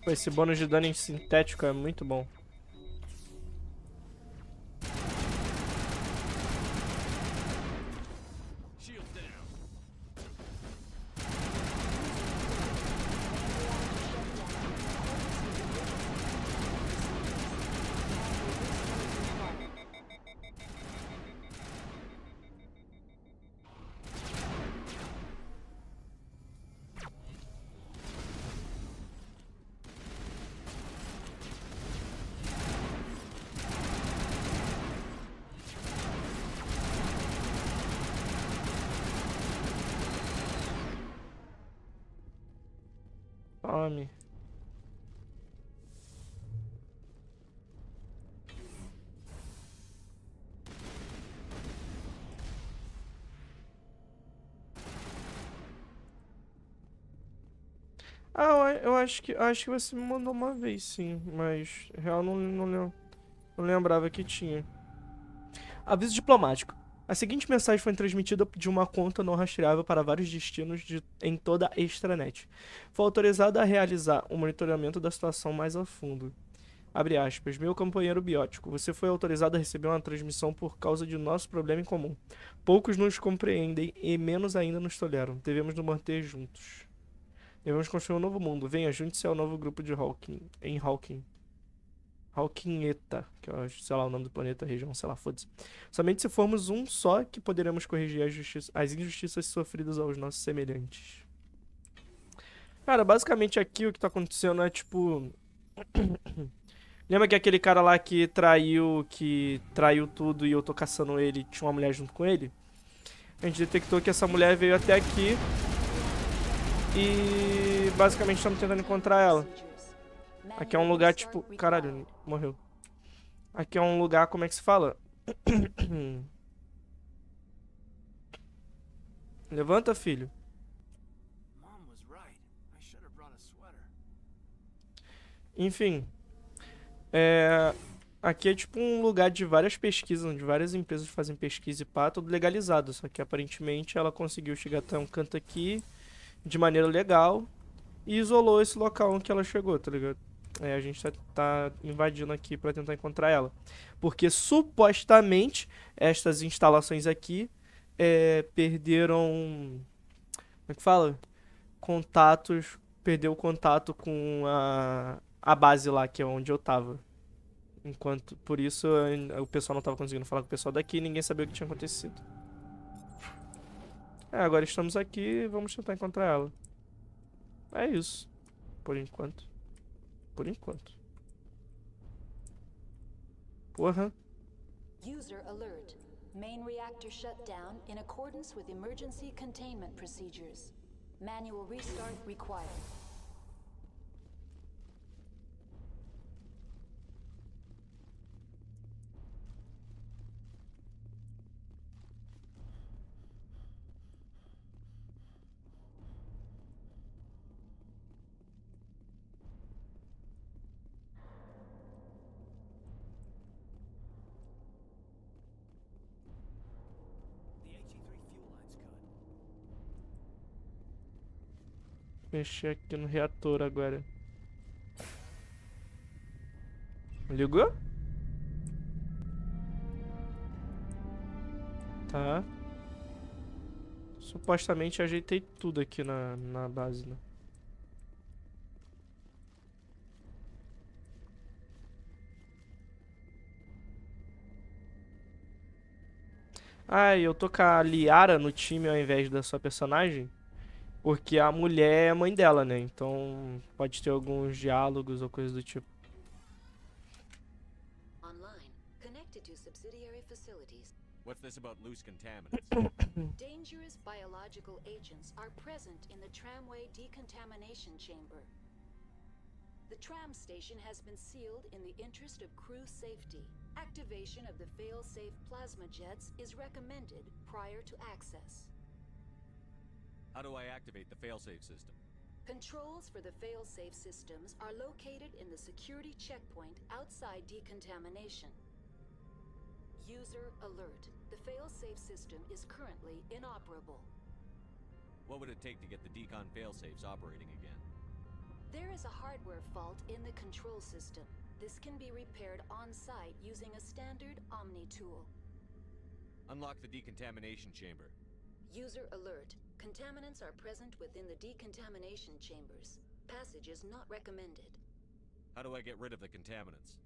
Pô, esse bônus de dano em sintético é muito bom. Tome. Ah, eu acho que você me mandou uma vez, sim, mas real não lembrava que tinha. Aviso diplomático. A seguinte mensagem foi transmitida de uma conta não rastreável para vários destinos em toda a extranet. Foi autorizada a realizar um monitoramento da situação mais a fundo. Abre aspas. Meu companheiro biótico, você foi autorizado a receber uma transmissão por causa de nosso problema em comum. Poucos nos compreendem e menos ainda nos toleram. Devemos nos manter juntos. Devemos construir um novo mundo. Venha, junte-se ao novo grupo de Hawking. Em Hawking. Hawkingeta, que é, sei lá, o nome do planeta, região, sei lá, foda-se. Somente se formos um só que poderemos corrigir as injustiças sofridas aos nossos semelhantes. Cara, basicamente aqui o que tá acontecendo é tipo... Lembra que aquele cara lá que traiu tudo e eu tô caçando ele, tinha uma mulher junto com ele? A gente detectou que essa mulher veio até aqui e basicamente estamos tentando encontrar ela. Aqui é um lugar tipo... Caralho, morreu. Aqui é um lugar, como é que se fala? Levanta, filho. Enfim. Aqui é tipo um lugar de várias pesquisas, onde várias empresas fazem pesquisa e pá, tudo legalizado. Só que aparentemente ela conseguiu chegar até um canto aqui de maneira legal e isolou esse local onde ela chegou, tá ligado? A gente tá invadindo aqui pra tentar encontrar ela. Porque supostamente estas instalações aqui perderam... Como é que fala? Contatos... Perdeu o contato com a base lá, que é onde eu tava. Por isso o pessoal não tava conseguindo falar com o pessoal daqui e ninguém sabia o que tinha acontecido. Agora estamos aqui e vamos tentar encontrar ela. É isso. Por enquanto. Por enquanto. Porra. User alert. Main reactor shut down in accordance with emergency containment procedures. Manual restart required. Mexer aqui no reator agora. Ligou? Tá. Supostamente ajeitei tudo aqui na base, né? E eu tô com a Liara no time ao invés da sua personagem. Porque a mulher é a mãe dela, né? Então pode ter alguns diálogos ou coisa do tipo. Online, connected to subsidiary facilities. What's this about loose contaminants? Dangerous biological agents are present in the tramway decontamination chamber. The tram station has been sealed in the interest of crew safety. Activation of the fail-safe plasma jets is recommended prior to access. How do I activate the failsafe system? Controls for the fail-safe systems are located in the security checkpoint outside decontamination. User alert. The fail-safe system is currently inoperable. What would it take to get the decon failsafes operating again? There is a hardware fault in the control system. This can be repaired on-site using a standard Omni tool. Unlock the decontamination chamber. User alert. Contaminants are present within the decontamination chambers. Passage is not recommended. How do I get rid of the contaminants?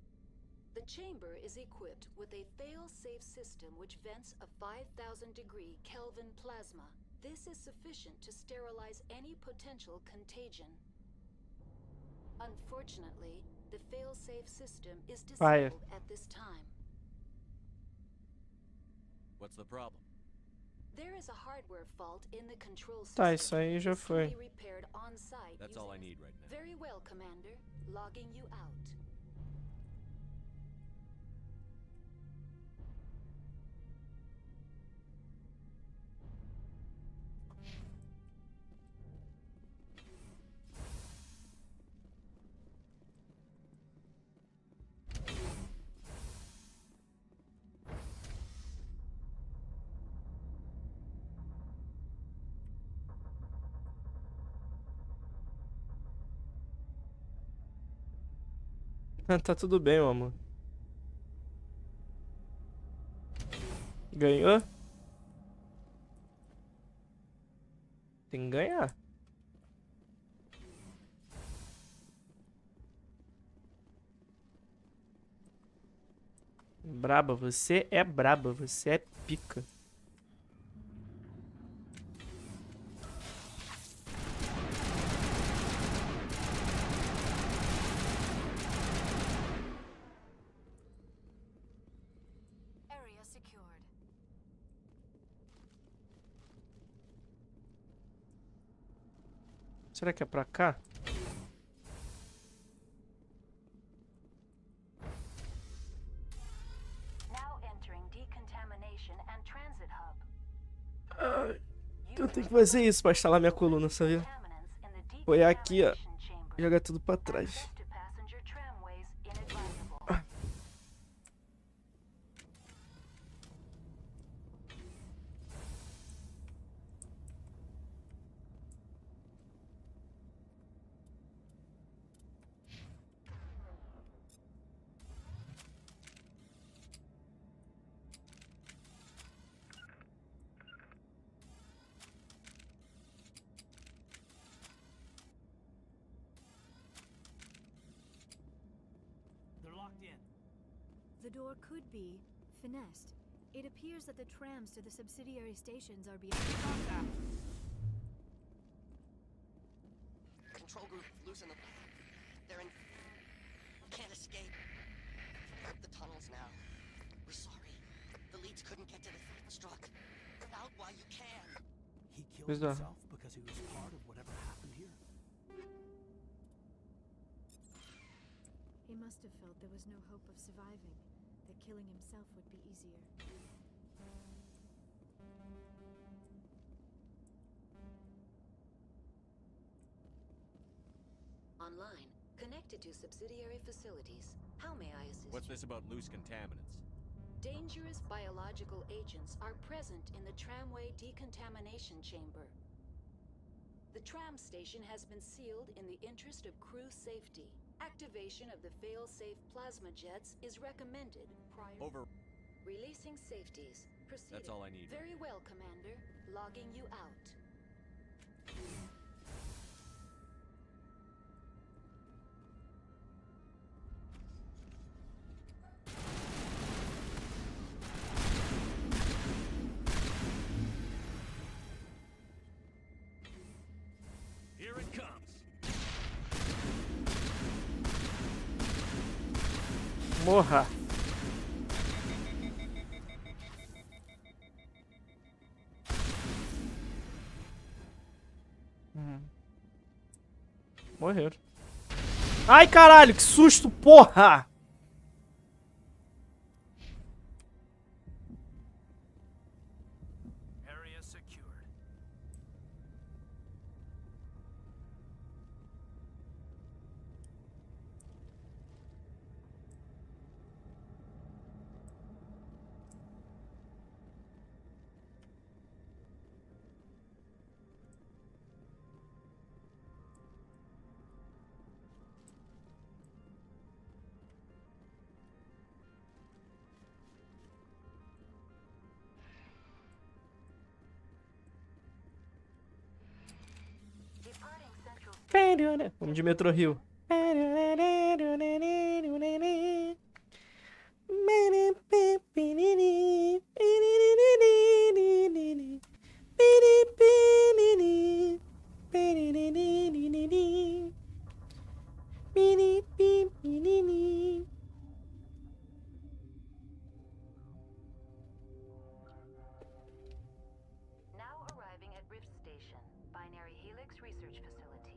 The chamber is equipped with a fail-safe system which vents a 5,000-degree Kelvin plasma. This is sufficient to sterilize any potential contagion. Unfortunately, the fail-safe system is Fire. disabled at this time. What's the problem? There is a hardware fault in the control system. Tá, isso aí já This can foi. be repaired on-site That's all I using- need right now. Very well, Commander. Logging you out. Tá tudo bem, meu amor. Ganhou? Tem que ganhar. Braba, você é braba, você é pica. Area secured. Será que é pra cá? Now entering decontamination and transit hub. Ai, eu tenho que fazer isso pra instalar minha coluna, sabia? Foi aqui, ó. Joga tudo pra trás. To passenger tramways inadvisable. They're locked in. The door could be finessed. It appears that the trams to the subsidiary stations are beyond contact. Control group, loosen them. They're in... Can't escape. The tunnels now. We're sorry. The leads couldn't get to the struck. Get out while you can. He killed Who's that? himself because he was part of whatever happened here. He must have felt there was no hope of surviving, that killing himself would be easier. Online. Connected to subsidiary facilities. How may I assist What's you? this about loose contaminants? Dangerous biological agents are present in the tramway decontamination chamber. The tram station has been sealed in the interest of crew safety. Activation of the fail-safe plasma jets is recommended prior... Over. Releasing safeties. Proceeding. That's all I need. Very well, Commander. Logging you out. Here it comes. Morra. Morreram. Ai, caralho, que susto, porra! Area secured. Vamos de Metro Rio. Now arriving at Rift Station, Binary Helix Research Facility.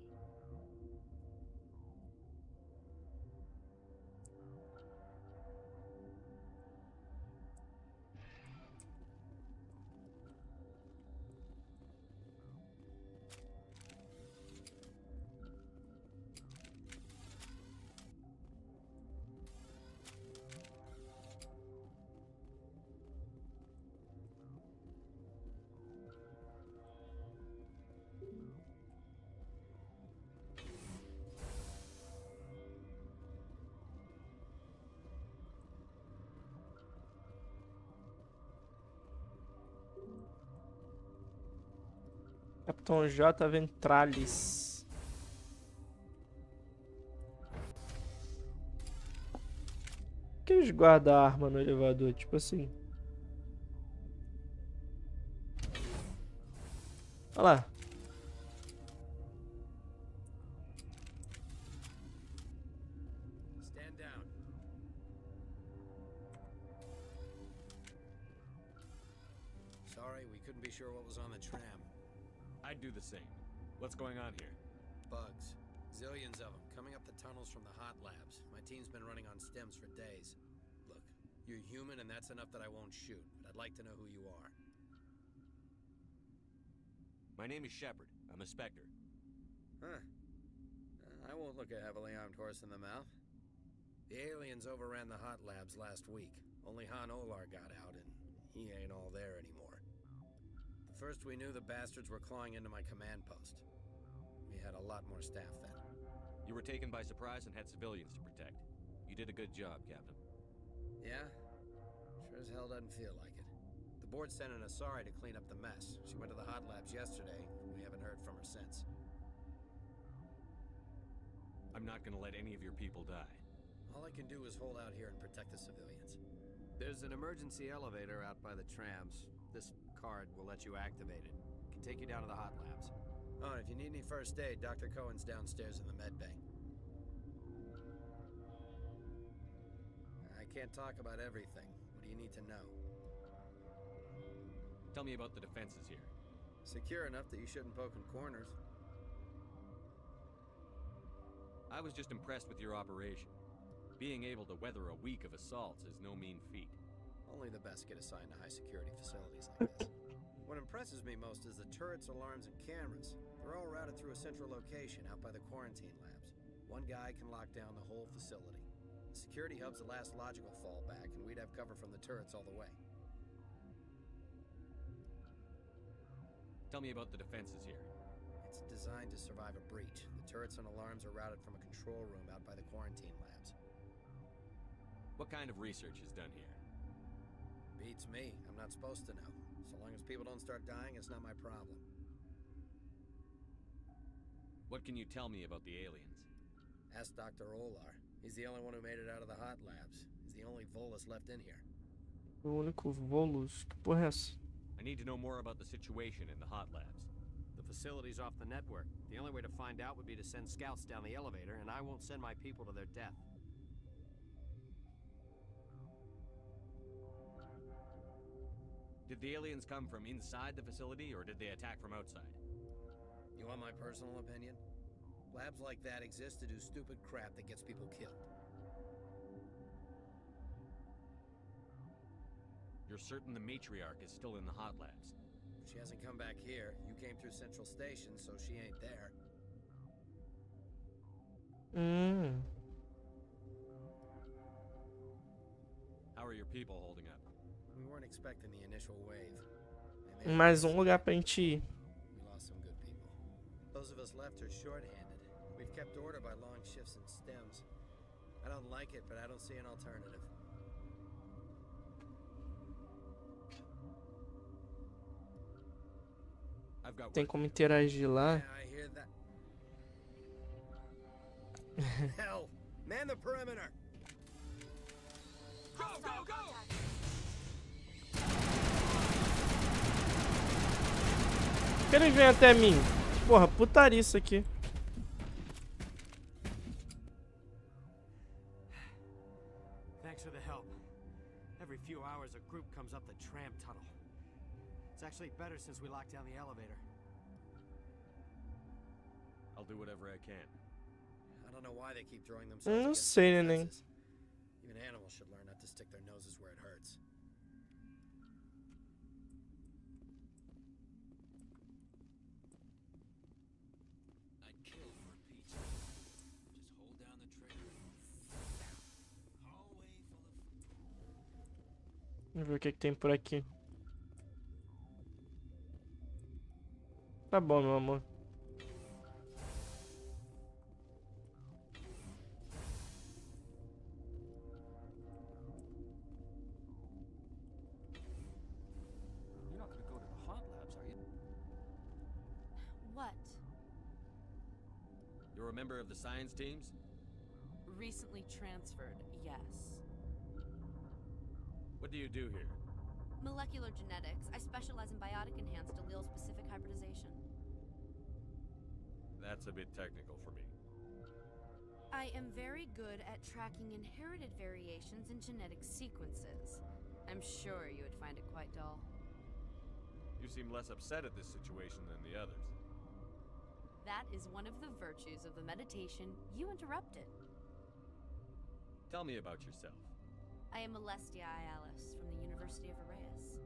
Capitão J. Ventralis. Por que eles guardam a arma no elevador? Tipo assim. Olha lá. Stand down. Sorry, we couldn't be sure what was on the tram. I'd do the same. What's going on here? Bugs. Zillions of them, coming up the tunnels from the hot labs. My team's been running on stems for days. Look, you're human and that's enough that I won't shoot, but I'd like to know who you are. My name is Shepard. I'm a Spectre. Huh. I won't look a heavily armed horse in the mouth. The aliens overran the hot labs last week. Only Han Olar got out, and he ain't all there anymore. First we knew the bastards were clawing into my command post. We had a lot more staff then. You were taken by surprise and had civilians to protect. You did a good job, Captain. Yeah? Sure as hell doesn't feel like it. The board sent an Asari to clean up the mess. She went to the hot labs yesterday. We haven't heard from her since. I'm not gonna let any of your people die. All I can do is hold out here and protect the civilians. There's an emergency elevator out by the trams. This card will let you activate it. Can take you down to the hot labs. Oh, and if you need any first aid, Dr. Cohen's downstairs in the med bay. I can't talk about everything. What do you need to know? Tell me about the defenses here. Secure enough that you shouldn't poke in corners. I was just impressed with your operation. Being able to weather a week of assaults is no mean feat. Only the best get assigned to high-security facilities like this. What impresses me most is the turrets, alarms, and cameras. They're all routed through a central location out by the quarantine labs. One guy can lock down the whole facility. The security hub's the last logical fallback, and we'd have cover from the turrets all the way. Tell me about the defenses here. It's designed to survive a breach. The turrets and alarms are routed from a control room out by the quarantine labs. What kind of research is done here? Beats me. I'm not supposed to know. So long as people don't start dying, it's not my problem. What can you tell me about the aliens? Ask Dr. Olar. He's the only one who made it out of the hot labs. He's the only Volus left in here. O único Volus. Que porra é essa? I need to know more about the situation in the hot labs. The facility's off the network. The only way to find out would be to send scouts down the elevator, and I won't send my people to their death. Did the aliens come from inside the facility, or did they attack from outside? You want my personal opinion? Labs like that exist to do stupid crap that gets people killed. You're certain the matriarch is still in the hot labs? She hasn't come back here. You came through Central Station, so she ain't there. How are your people holding up? We weren't expecting the initial wave. Mais lugar pra gente ir. We lost some good people. Those of us left are short-handed. We've kept order by long shifts and stems. I don't like it, but I don't see an alternative. Tem como interagir lá? Yeah, I hear that. Hell, man the perimeter. Go, go, go! Por que eles vêm até mim? Porra, putaria isso aqui. Thanks for the help. Every few hours a group comes up the tram tunnel. It's actually better since we locked down the elevator. I'll do whatever I can. I don't know why they keep throwing themselves Não against sei, the neném. fences. Even animals should learn not to stick their noses where it hurts. I'd kill for a pizza. Just hold down the trigger. Hallway full of... Vamos ver o que tem por aqui. Tá bom, meu amor. You're not gonna go to the hot labs, are you? What? You're a member of the science teams? Recently transferred, yes. What do you do here? Molecular genetics. I specialize in biotic-enhanced allele-specific hybridization. That's a bit technical for me. I am very good at tracking inherited variations in genetic sequences. I'm sure you would find it quite dull. You seem less upset at this situation than the others. That is one of the virtues of the meditation you interrupted. Tell me about yourself. I am Alestia Alice from the University of Arraeus.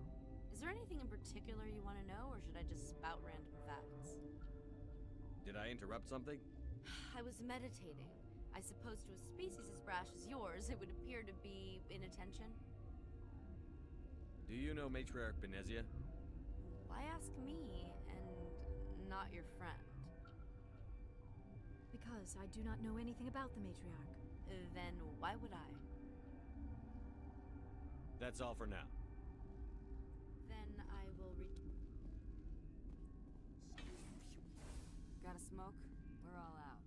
Is there anything in particular you want to know, or should I just spout random facts? Did I interrupt something? I was meditating. I suppose to a species as brash as yours, it would appear to be inattention. Do you know Matriarch Benezia? Why ask me, and not your friend? Because I do not know anything about the matriarch. Then why would I? That's all for now. Then I will Got a smoke? We're all out.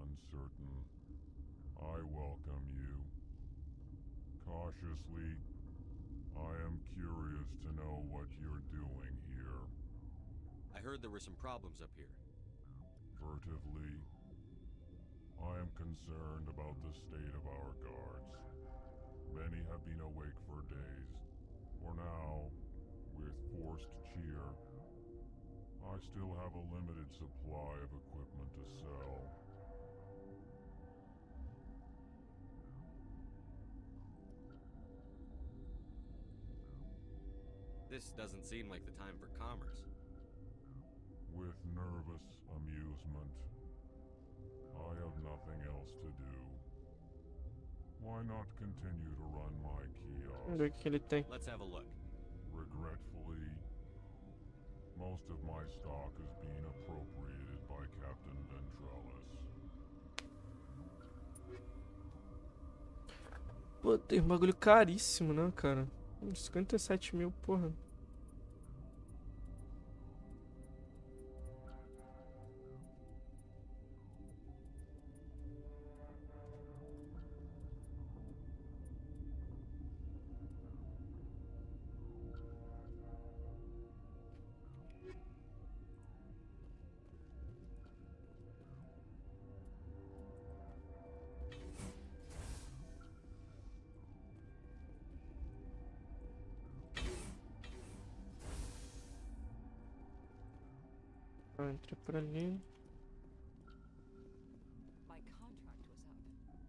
Uncertain. I welcome you. Cautiously, I am curious to know what you're doing here. I heard there were some problems up here. Furtively, I am concerned about the state of our guards. Many have been awake for days. For now, with forced cheer, I still have a limited supply of equipment to sell. This doesn't seem like the time for commerce. With nervous amusement. I have nothing else to do. Why not continue to run my Vamos ver o kiosk? que ele tem. Let's have a look. Regretfully, most of my stock is being appropriated by Captain Ventrellis. Pô, tem um bagulho caríssimo, né, cara? 57 mil, porra. Entra por ali. My contract was up.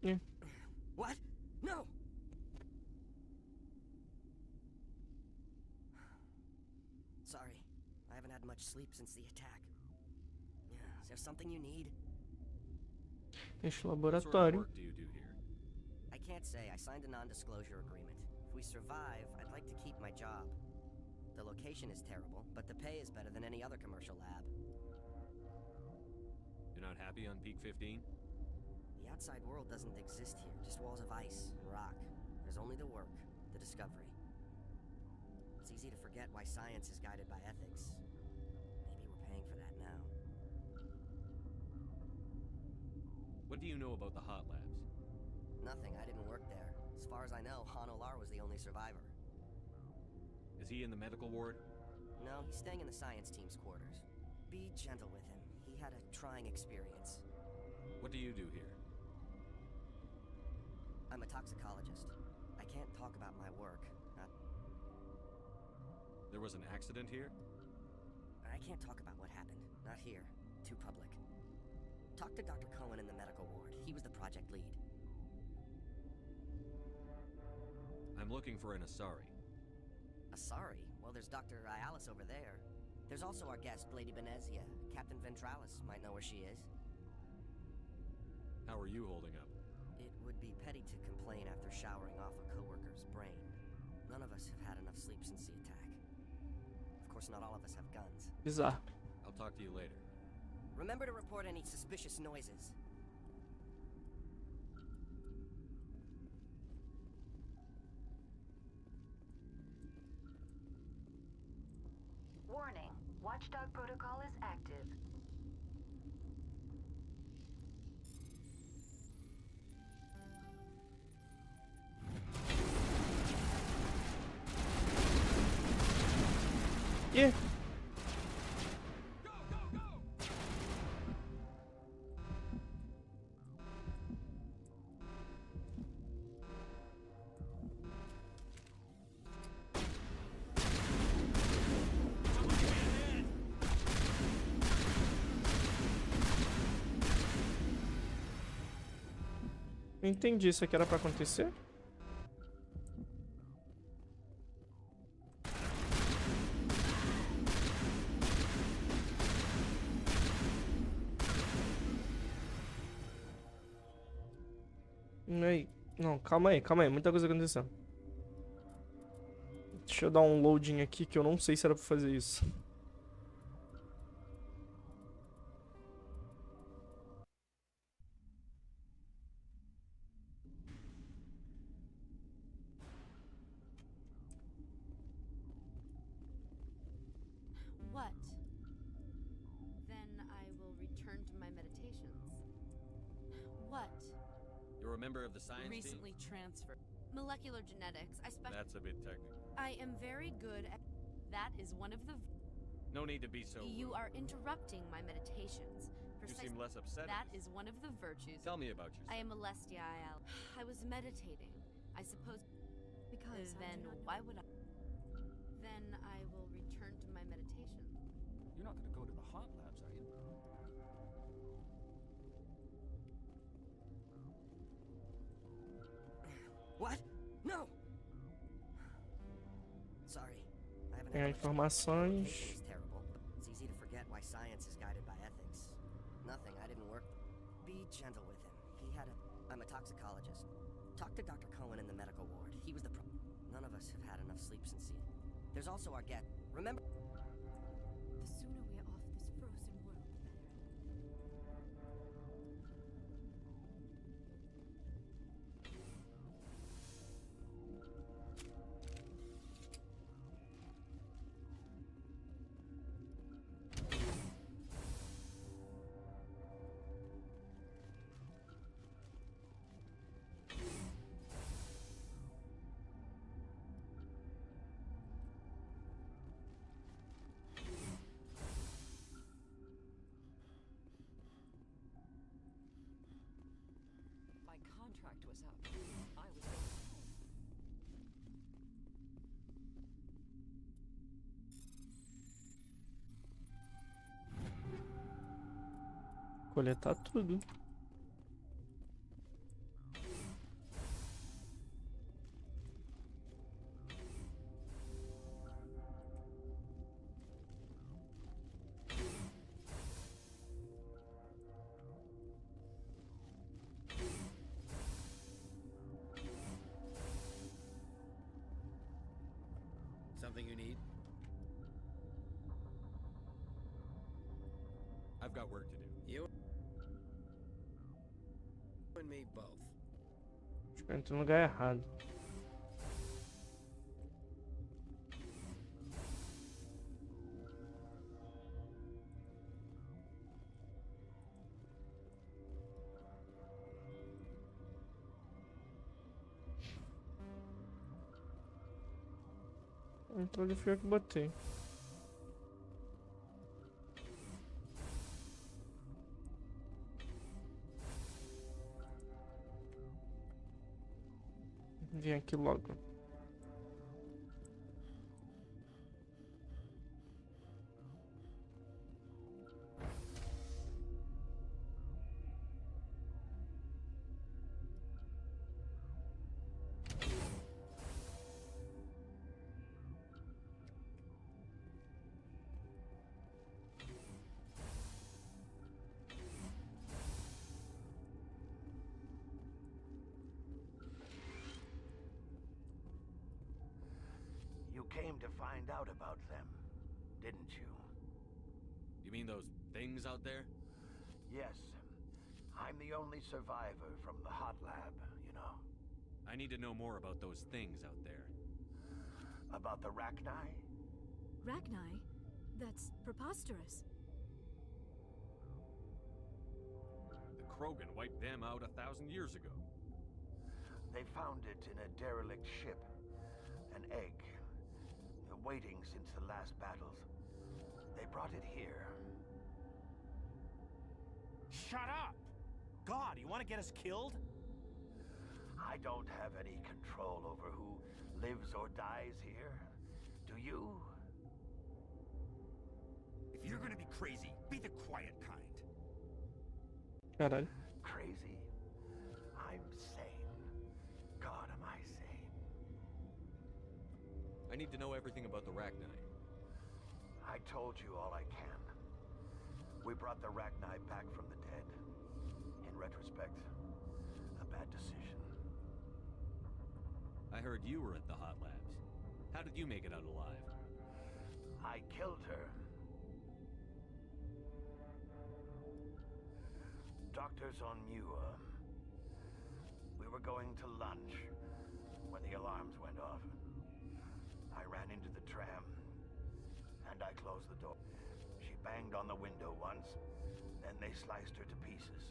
Yeah. What? No! Sorry, I haven't had much sleep since the attack. Is there something you need? Este What sort of laboratório. work do you do here? I can't say. I signed a non-disclosure agreement. If we survive, I'd like to keep my job. The location is terrible, but the pay is better than any other commercial lab. You're not happy on Peak 15? The outside world doesn't exist here, just walls of ice and rock. There's only the work, the discovery. It's easy to forget why science is guided by ethics. paying for that now. What do you know about the hot labs? Nothing, I didn't work there. As far as I know, Han Olar was the only survivor. Is he in the medical ward? No, he's staying in the science team's quarters. Be gentle with him. He had a trying experience. What do you do here? I'm a toxicologist. I can't talk about my work. There was an accident here? I can't talk about what happened. Not here. Too public. Talk to Dr. Cohen in the medical ward. He was the project lead. I'm looking for an Asari. Asari? Well, there's Dr. Ayalis over there. There's also our guest, Lady Benezia. Captain Ventralis might know where she is. How are you holding up? It would be petty to complain after showering off a coworker's brain. None of us have had enough sleep since the attack. Of course, not all of us have guns. Bizarro. I'll talk to you later. Remember to report any suspicious noises. Warning. Watchdog protocol is active. Yeah. Não entendi, isso aqui era pra acontecer? Aí. Não, calma aí, muita coisa acontecendo. Deixa eu dar um loading aqui que eu não sei se era pra fazer isso. What? Then I will return to my meditations. What? You're a member of the science Recently team? transferred. Molecular genetics. That's a bit technical. I am very good at. That is one of the. No need to be so You rude. are interrupting my meditations. You seem less upset. That is one of the virtues. Tell me about yourself. I am Alestia IL. I was meditating. I suppose. Because then why would I? Then I will return to my meditation. You're not gonna go to the hot labs, are you? What? No! Sorry. I haven't Pegar had much informações. Education is terrible, but it's easy to forget why science is guided by ethics. Nothing, I didn't work. Be gentle with him. He had a... I'm a toxicologist. Talk to Dr. Cohen in the medical ward. He was the None of us have had enough sleep since the... There's also our guest. Remember... The sooner we're off this frozen world, the better. My contract was up. I was Coletar tudo. Something you need? I've got work to do. You and me both. Acho que eu entrei no lugar errado. Então ele foi eu que botei. Vem aqui logo. You came to find out about them, didn't you? You mean those things out there? Yes. I'm the only survivor from the hot lab, you know. I need to know more about those things out there. About the Rachni? Rachni? That's preposterous. The Krogan wiped them out 1,000 years ago. They found it in a derelict ship. An egg. Waiting since the last battles. They brought it here. Shut up! God, you want to get us killed? I don't have any control over who lives or dies here. Do you? If you're gonna be crazy, be the quiet kind. Caralho. Crazy? I'm sane. God, am I sane? I need to know everything about the Rachni. I told you all I can. We brought the Rachni back from the dead. In retrospect, a bad decision. I heard you were at the hot labs. How did you make it out alive? I killed her. Doctors on Muir. We were going to lunch when the alarms went off. I ran into the tram, and I closed the door. She banged on the window once, then they sliced her to pieces.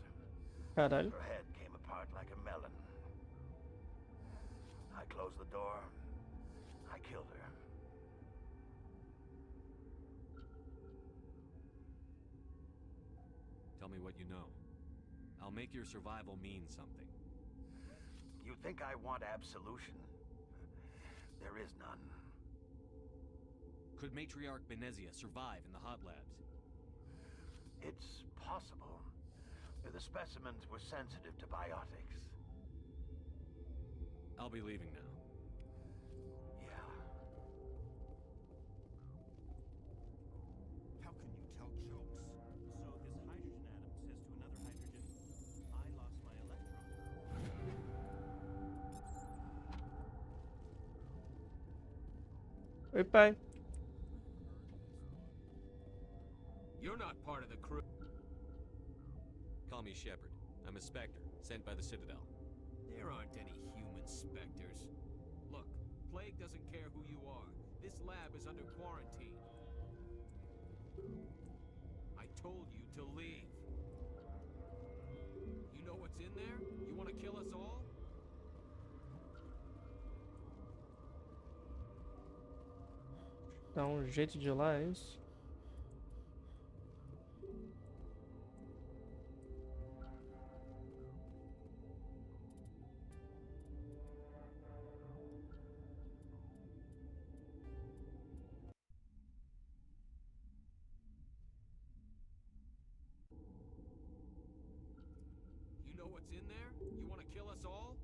Caralho. Her head came apart like a melon. I closed the door. I killed her. Tell me what you know. I'll make your survival mean something. You think I want absolution? There is none. Could Matriarch Benezia survive in the hot labs? It's possible. The specimens were sensitive to biotics. I'll be leaving now. Yeah. How can you tell jokes? So this hydrogen atom says to another hydrogen, I lost my electron. Oi, pai. You're not part of the crew. Call me Shepard. I'm a Spectre, sent by the Citadel. There aren't any human specters. Look, Plague doesn't care who you are. This lab is under quarantine. I told you to leave. You know what's in there? You want to kill us all? Dá um jeito de ir lá, é isso? You know what's in there? You want to kill us all?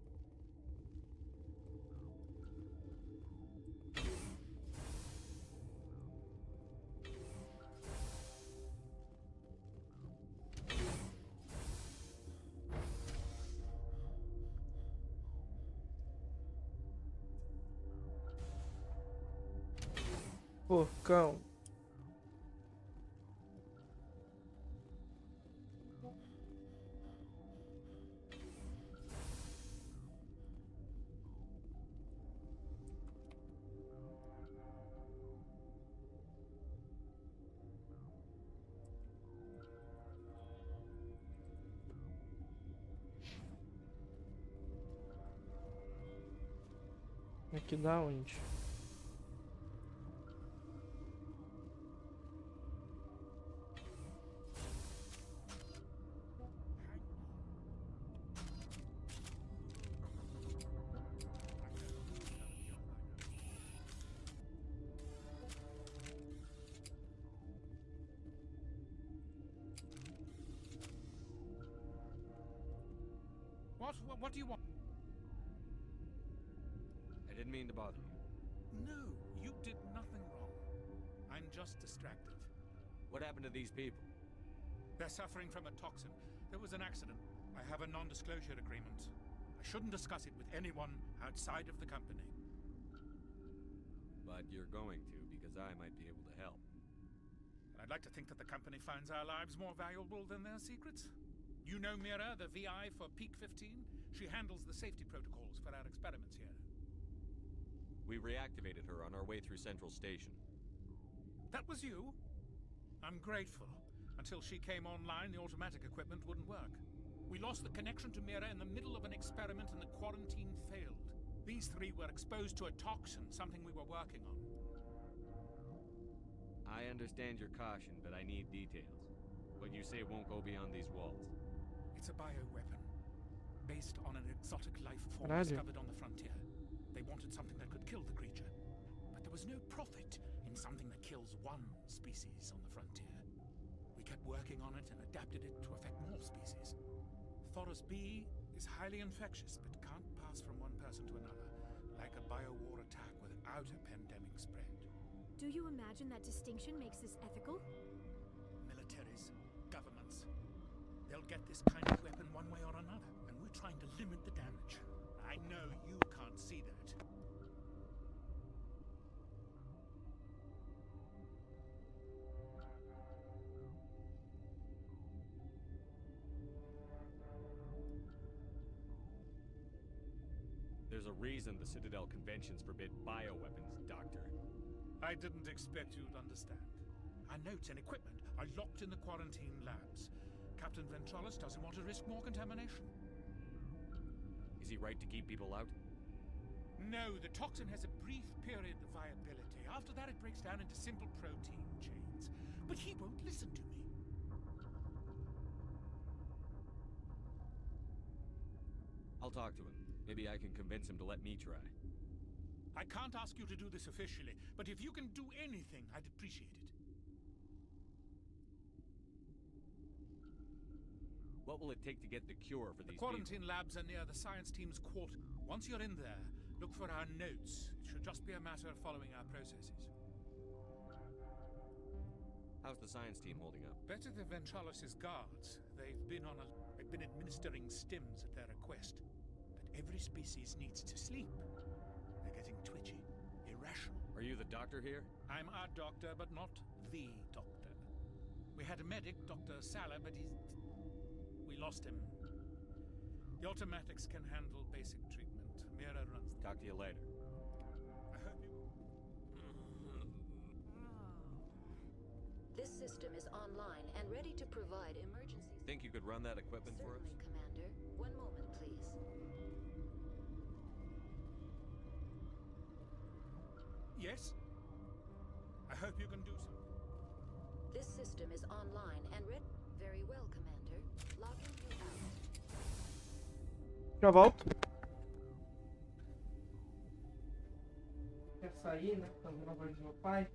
Porcão. Aqui dá onde? What do you want? I didn't mean to bother you. No, you did nothing wrong. I'm just distracted. What happened to these people? They're suffering from a toxin. There was an accident. I have a non-disclosure agreement. I shouldn't discuss it with anyone outside of the company. But you're going to, because I might be able to help. And I'd like to think that the company finds our lives more valuable than their secrets. You know Mira, the VI for Peak 15? She handles the safety protocols for our experiments here. We reactivated her on our way through Central Station. That was you? I'm grateful. Until she came online, the automatic equipment wouldn't work. We lost the connection to Mira in the middle of an experiment and the quarantine failed. These three were exposed to a toxin, something we were working on. I understand your caution, but I need details. What you say won't go beyond these walls. It's a bioweapon, based on an exotic life form Caralho. discovered on the frontier. They wanted something that could kill the creature, but there was no profit in something that kills one species on the frontier. We kept working on it and adapted it to affect more species. Thoros B is highly infectious, but can't pass from one person to another, like a biowar attack without a pandemic spread. Do you imagine that distinction makes this ethical? Militaries, governments, they'll get this kind of weapon one way or another, and we're trying to limit the damage. I know you can't see that. There's a reason the Citadel conventions forbid bioweapons, Doctor. I didn't expect you'd understand. Our notes and equipment are locked in the quarantine labs. Captain Ventralis doesn't want to risk more contamination. Is he right to keep people out? No, the toxin has a brief period of viability. After that, it breaks down into simple protein chains. But he won't listen to me. I'll talk to him. Maybe I can convince him to let me try. I can't ask you to do this officially, but if you can do anything, I'd appreciate it. What will it take to get the cure for these The quarantine labs are near the science team's quarter. Once you're in there, look for our notes. It should just be a matter of following our processes. How's the science team holding up? Better than Ventralis' guards. They've been administering stims at their request. But every species needs to sleep. They're getting twitchy, irrational. Are you the doctor here? I'm our doctor, but not the doctor. We had a medic, Dr. Salah, but we lost him. The automatics can handle basic treatment. Mira runs. Talk to you later. I hope you... This system is online and ready to provide emergency. Think you could run that equipment for us? Certainly, Commander. One moment, please. Yes? I hope you can do something. This system is online and ready. Very well, Commander. Logging you out. Já volto. Quer sair, né? Tá na voz do meu pai.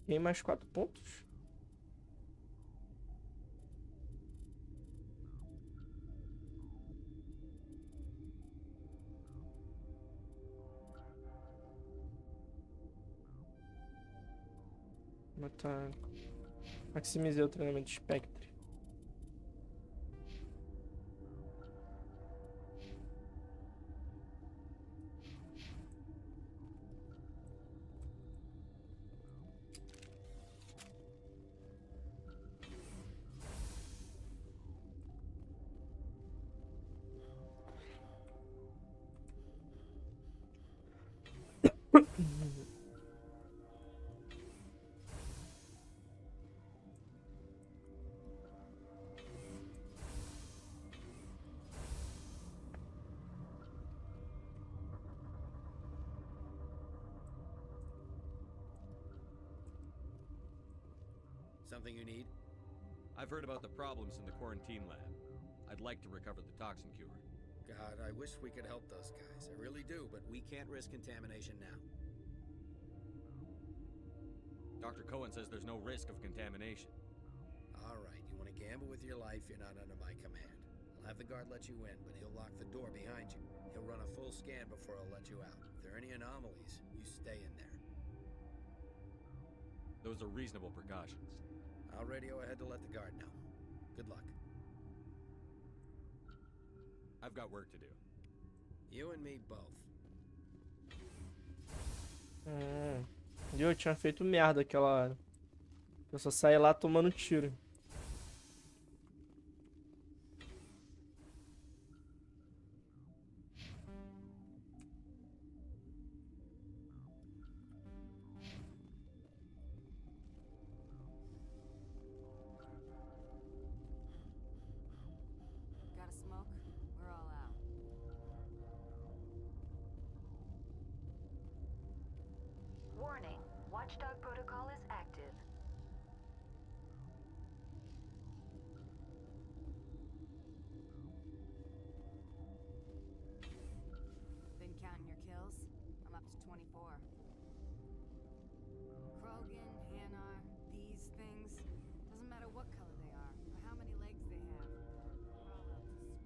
Tem mais 4 pontos? Botar... Maximizei o treinamento de Spectre. Something you need? I've heard about the problems in the quarantine lab. I'd like to recover the toxin cure. God, I wish we could help those guys. I really do, but we can't risk contamination now. Dr. Cohen says there's no risk of contamination. All right, you want to gamble with your life, you're not under my command. I'll have the guard let you in, but he'll lock the door behind you. He'll run a full scan before he'll let you out. If there are any anomalies, you stay in there. Those are reasonable precautions. I'll radio ahead to let the guard know. Good luck. I've got work to do. You and me both. Eu tinha feito merda aquela hora. Eu só saí lá tomando tiro. Got a smoke? We're all out. Warning, Watchdog protocol is active. Been counting your kills? I'm up to 24. Krogan, Hanar, these things. Doesn't matter what color they are, or how many legs they have. We're all out to screw.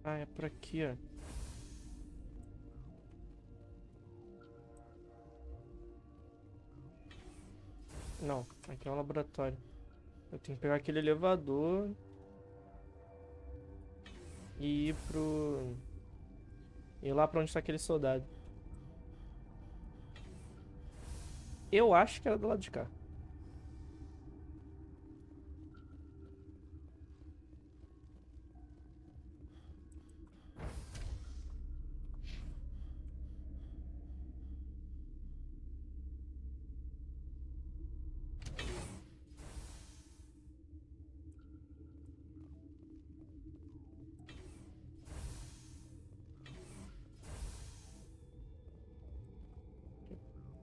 Ah, é por aqui, ó. Não, aqui é o laboratório. Eu tenho que pegar aquele elevador e ir pro... ir lá pra onde tá aquele soldado. Eu acho que era do lado de cá.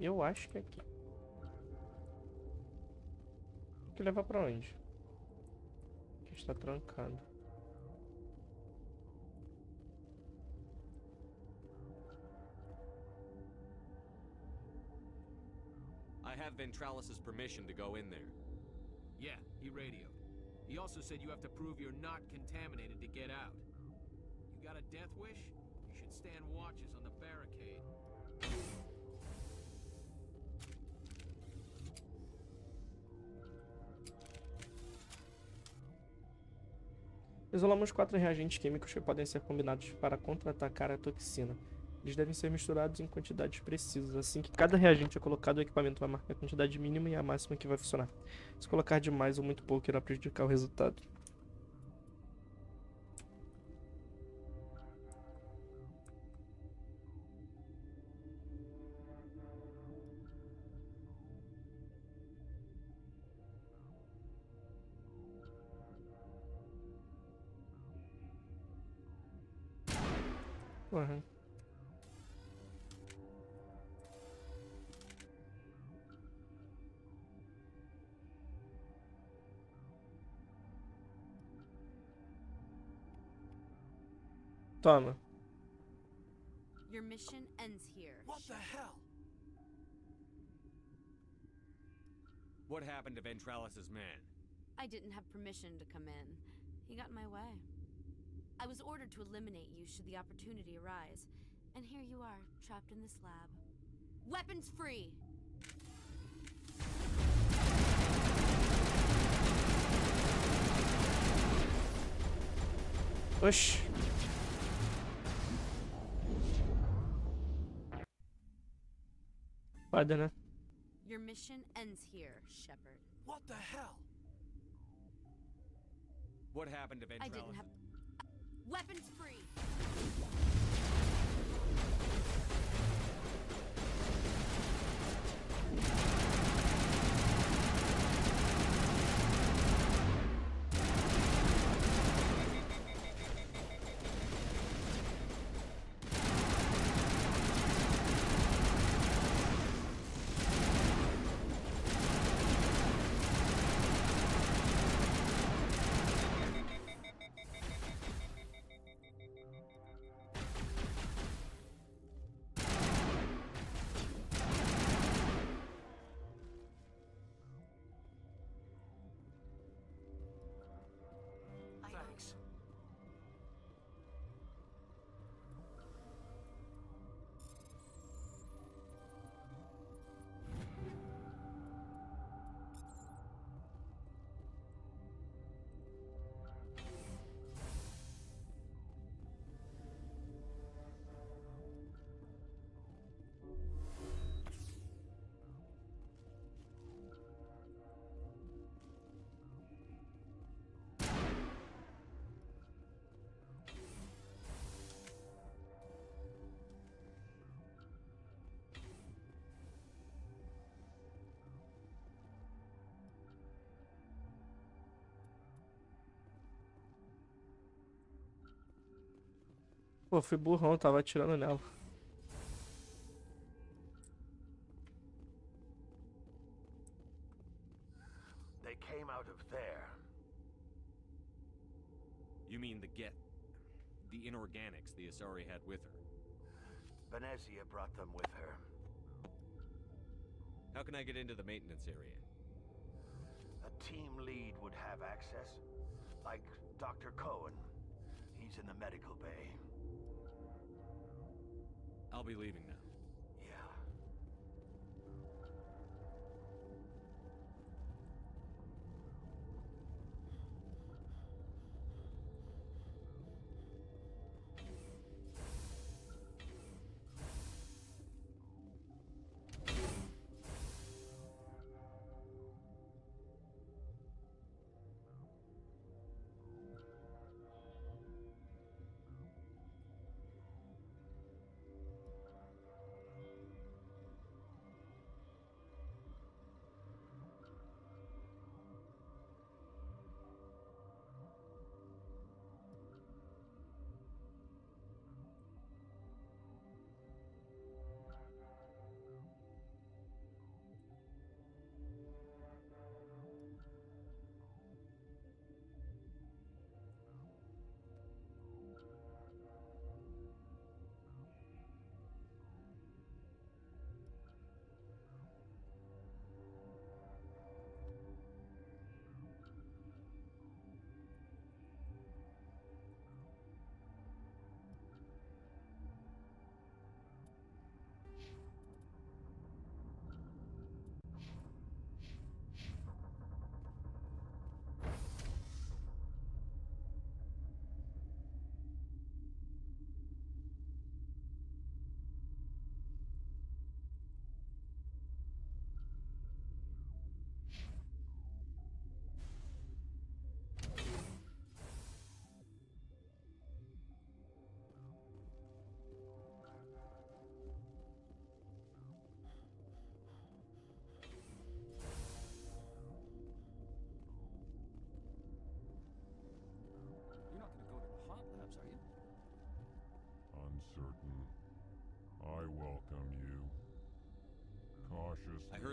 Eu acho que é aqui. Tem que levar pra onde? Aqui está trancado. I have Ventralis's permission to go in there. Yeah, he radioed. He also said you have to prove you're not contaminated to get out. You got a death wish? You should stand watches on the barricade. Isolamos 4 reagentes químicos que podem ser combinados para contra-atacar a toxina. Eles devem ser misturados em quantidades precisas. Assim que cada reagente é colocado, o equipamento vai marcar a quantidade mínima e a máxima que vai funcionar. Se colocar demais ou muito pouco, irá prejudicar o resultado. Uhum. Toma. Your mission ends here. What the hell? What happened to Ventralis's man? I didn't have permission to come in. He got in my way. I was ordered to eliminate you should the opportunity arise. And here you are, trapped in this lab. Weapons free! Oxi. Foda, né? Your mission ends here, Shepard. What the hell? What happened to Ventralis's... I didn't have... Weapons free! Thanks. Pô, fui burrão, tava atirando nela. They came out of there. You mean the inorganics the Asari had with her? Venezia brought them with her. How can I get into the maintenance area? A team lead would have access. Like Dr. Cohen. He's in the medical bay. I'll be leaving now. Yeah.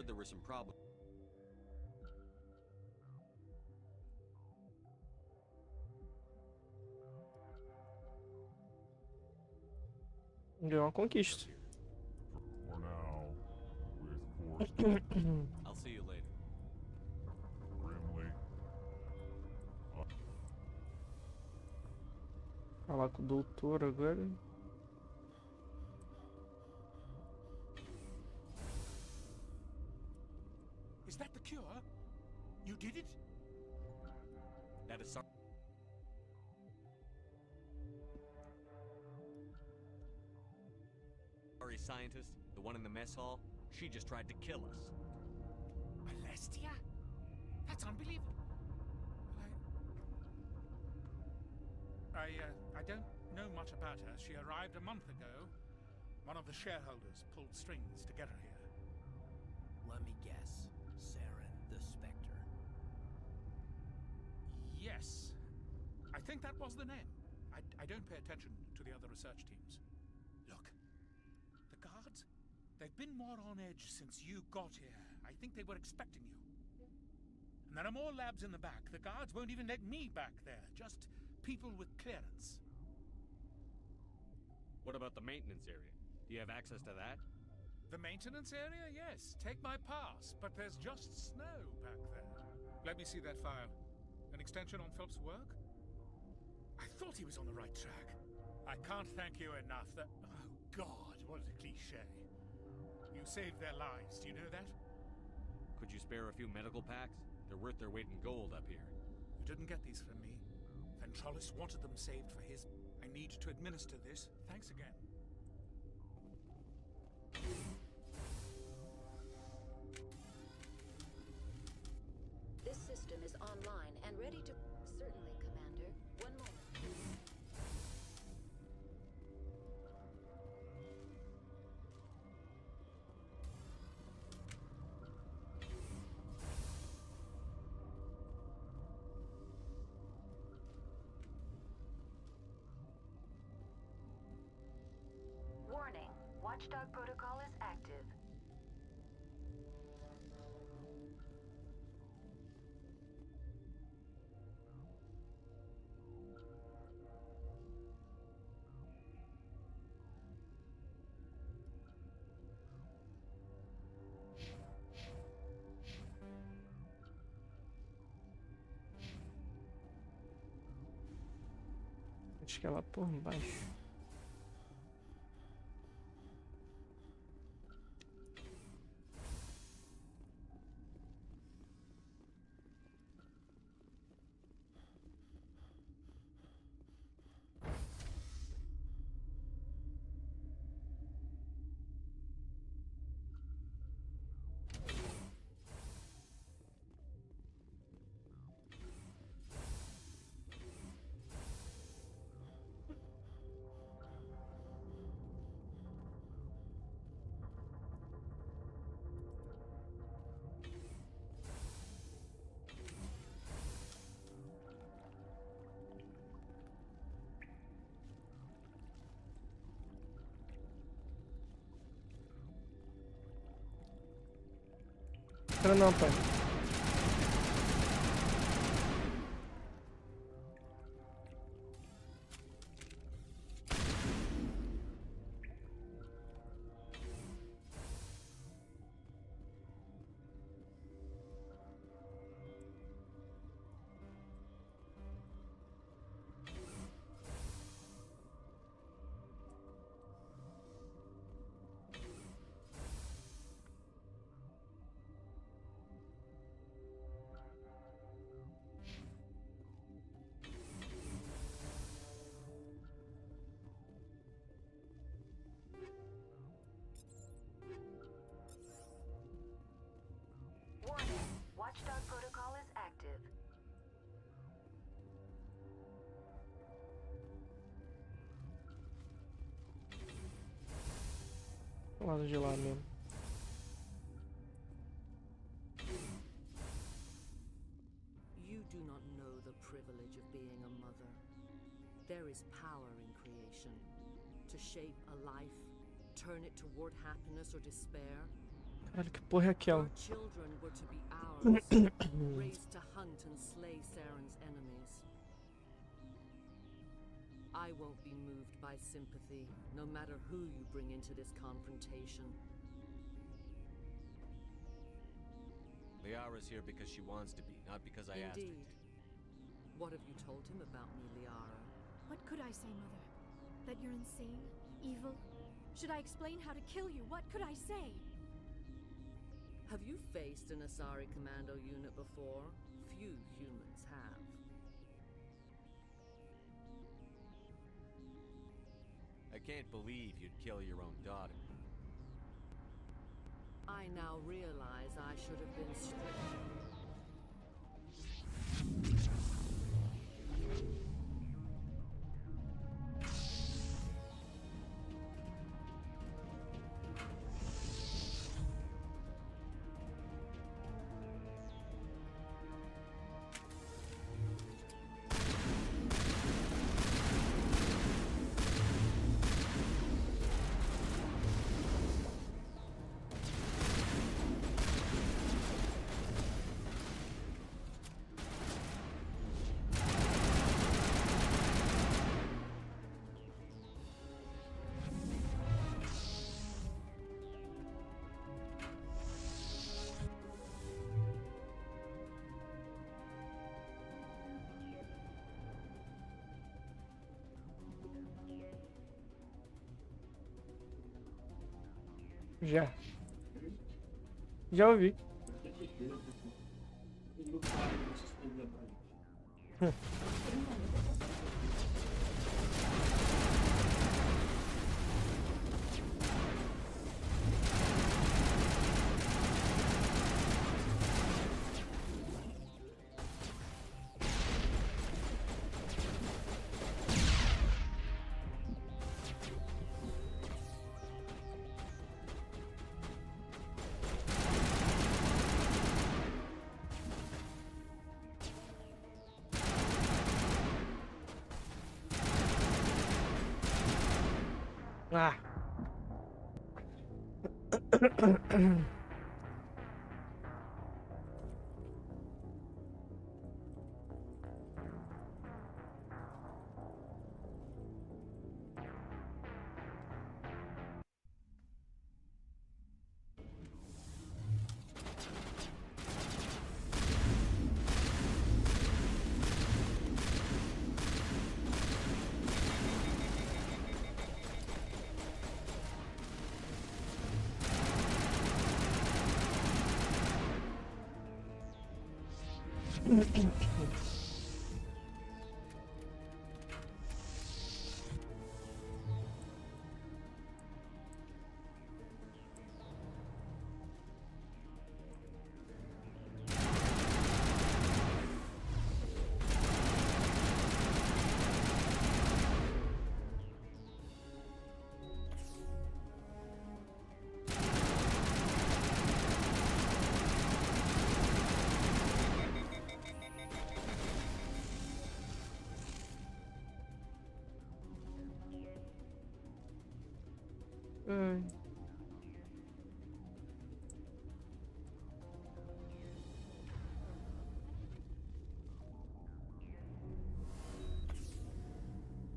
there were some problems. Ganhou uma conquista. For now, with force. I'll see you later. Grimly. Falar com o doutor agora. Is that the cure? You did it? That is sorry, scientist, the one in the mess hall, she just tried to kill us. Alestia? That's unbelievable. I don't know much about her. She arrived a month ago. One of the shareholders pulled strings to get her here. Let me guess. Saren the Spectre. Yes. I think that was the name. I don't pay attention to the other research teams. Look, the guards, they've been more on edge since you got here. I think they were expecting you. And there are more labs in the back. The guards won't even let me back there. Just people with clearance. What about the maintenance area? Do you have access to that? The maintenance area? Yes. Take my pass. But there's just snow back there. Let me see that file. An extension on Phelps' work? I thought he was on the right track. I can't thank you enough that... Oh, God, what a cliché. You saved their lives. Do you know that? Could you spare a few medical packs? They're worth their weight in gold up here. You didn't get these from me. Ventrolis wanted them saved for his... I need to administer this. Thanks again. This system is online and ready to... Certainly, Commander. One moment, please. Warning. Watchdog protocol is active. Acho que é lá por baixo. Entra não, pai. Warning. Watchdog protocol is active. Do lado de lá mesmo. You do not know the privilege of being a mother. There is power in creation. To shape a life, turn it toward happiness or despair, Caralho, que porra é aquela? Your children were to be ours, raised to hunt and slay Saren's enemies. I won't be moved by sympathy, no matter who you bring into this confrontation. Liara's here because she wants to be, not because I asked her. Indeed. What have you told him about me, Liara? What could I say, Mother? That you're insane? Evil? Should I explain how to kill you? What could I say? Have you faced an Asari commando unit before? Few humans have. I can't believe you'd kill your own daughter. I now realize I should have been stricter. Já. Já ouvi. Ah.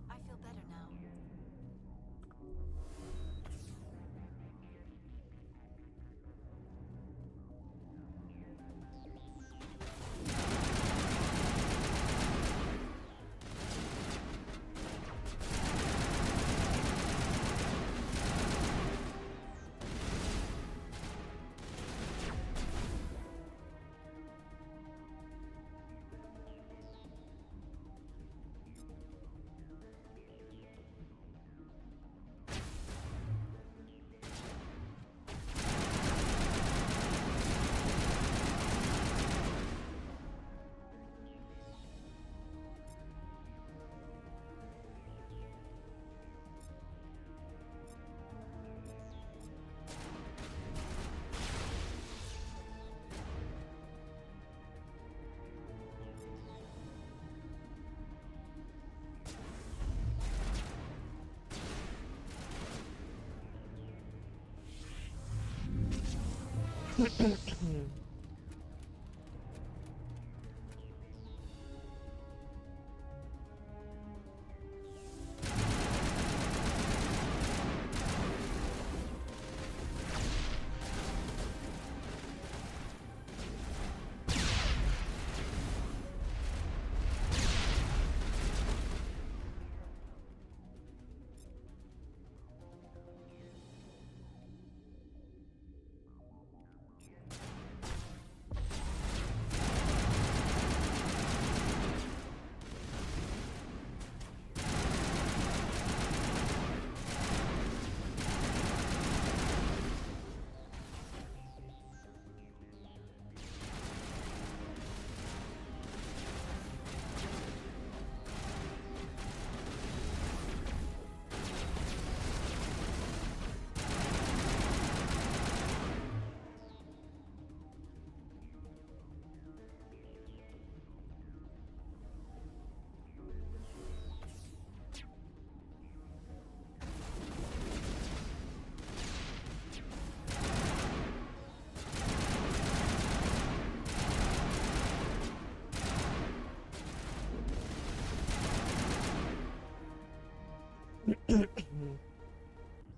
I feel better now.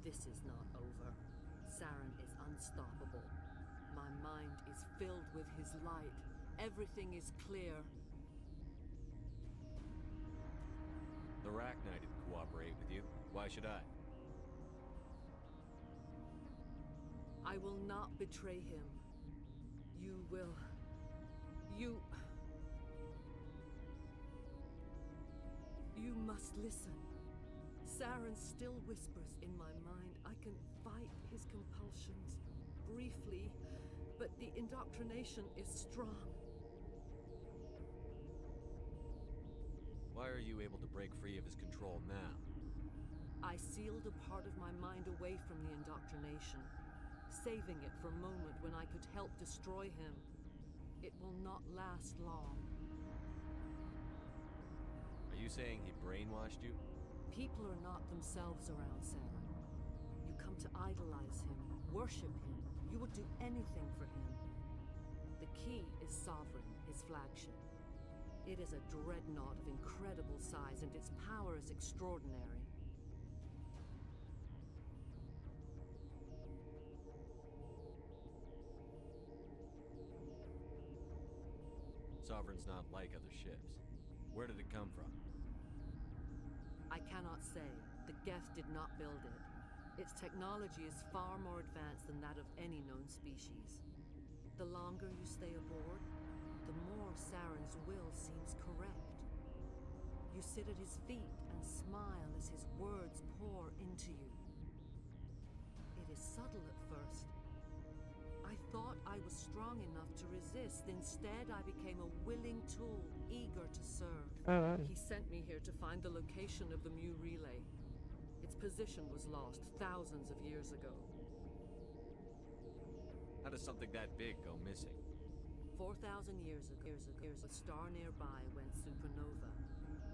This is not over. Saren is unstoppable. My mind is filled with his light. Everything is clear. The Arachnite didn't cooperate with you. Why should I? I will not betray him. You will. You must listen. Saren still whispers in my mind. I can fight his compulsions briefly, but the indoctrination is strong. Why are you able to break free of his control now? I sealed a part of my mind away from the indoctrination, saving it for a moment when I could help destroy him. It will not last long. Are you saying he brainwashed you? People are not themselves around Saren. You come to idolize him, worship him. You would do anything for him. The key is Sovereign, his flagship. It is a dreadnought of incredible size, and its power is extraordinary. Sovereign's not like other ships. Where did it come from? I cannot say. The Geth did not build it. Its technology is far more advanced than that of any known species. The longer you stay aboard, the more Saren's will seems correct. You sit at his feet and smile as his words pour into you. It is subtle at first. I thought I was strong enough to resist. Instead, I became a willing tool, eager to serve. He sent me here to find the location of the Mu relay. Its position was lost thousands of years ago. How does something that big go missing? 4,000 years ago, a star nearby went supernova.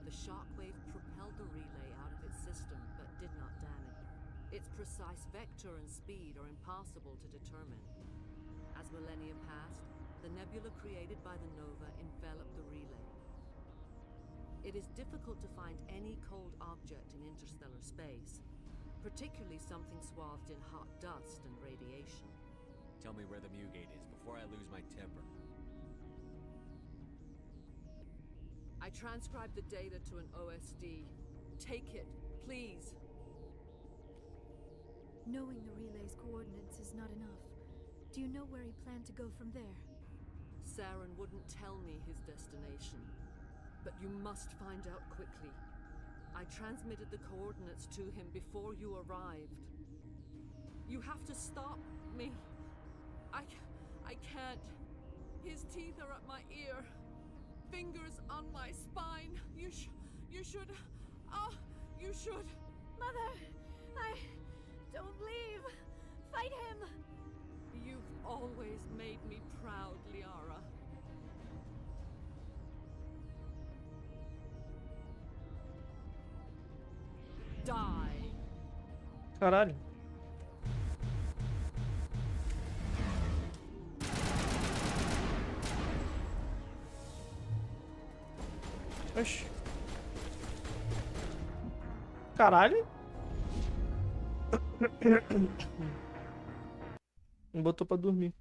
The shockwave propelled the relay out of its system, but did not damage it. Its precise vector and speed are impossible to determine. As millennia passed, the nebula created by the nova enveloped the relay. It is difficult to find any cold object in interstellar space, particularly something swathed in hot dust and radiation. Tell me where the Mu gate is before I lose my temper. I transcribed the data to an OSD. Take it, please. Knowing the relay's coordinates is not enough. Do you know where he planned to go from there? Saren wouldn't tell me his destination, but you must find out quickly. I transmitted the coordinates to him before you arrived. You have to stop me. I can't. His teeth are at my ear. Fingers on my spine. You should. Oh, you should. Mother, don't leave. Fight him. You've always made me proud, Liara. Die. Caralho. Oxi. Caralho. Me botou pra dormir.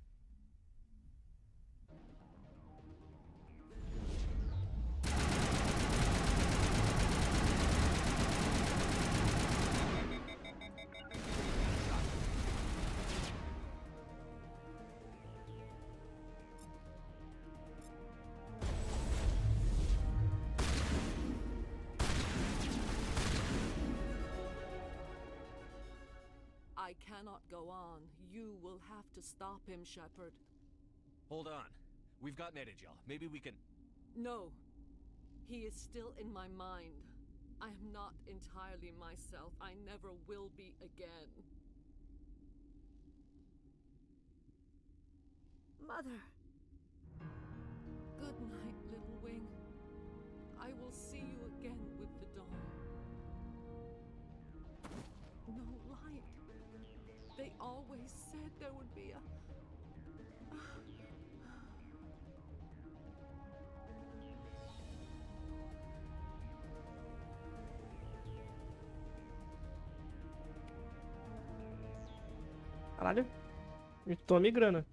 I cannot go on. You will have to stop him, Shepard. Hold on. We've got Metagel. Maybe we can... No. He is still in my mind. I am not entirely myself. I never will be again. Mother. Good night, little wing. I will see you again with the dawn. No light. They always said there would be a... Caralho. Tome grana.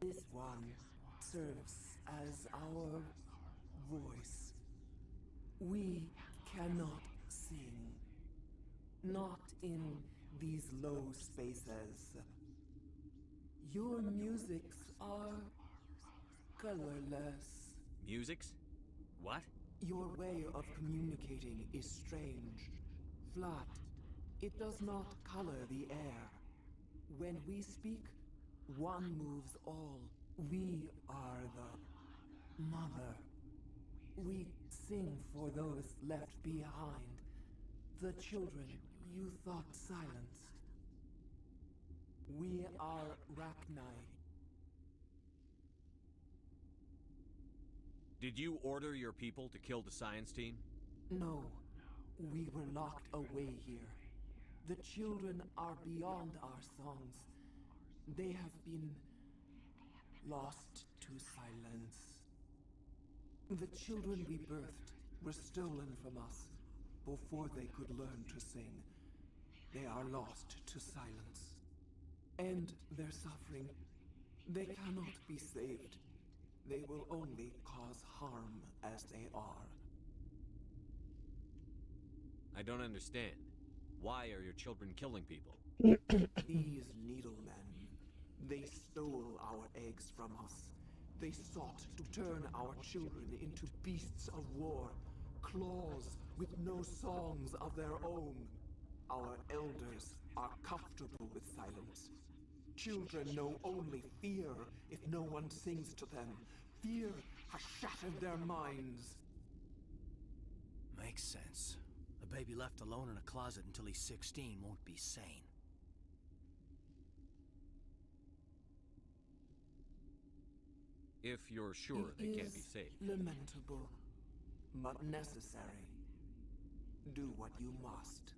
This one serves as our voice. We cannot sing. Not in these low spaces. Your musics are colorless. Musics? What? Your way of communicating is strange. Flat. It does not color the air. When we speak, one moves all. We are the mother. We sing for those left behind. The children you thought silenced. We are Rachni. Did you order your people to kill the science team? No. We were locked away here. The children are beyond our songs. They have been lost to silence. The children we birthed were stolen from us before they could learn to sing. They are lost to silence. And their suffering, they cannot be saved. They will only cause harm as they are. I don't understand. Why are your children killing people? These needlemen, they stole our eggs from us. They sought to turn our children into beasts of war, claws with no songs of their own. Our elders are comfortable with silence. Children know only fear if no one sings to them. Fear has shattered their minds. Makes sense. A baby left alone in a closet until he's 16 won't be sane. If you're sure they can't be saved. Lamentable, but necessary. Do what you must.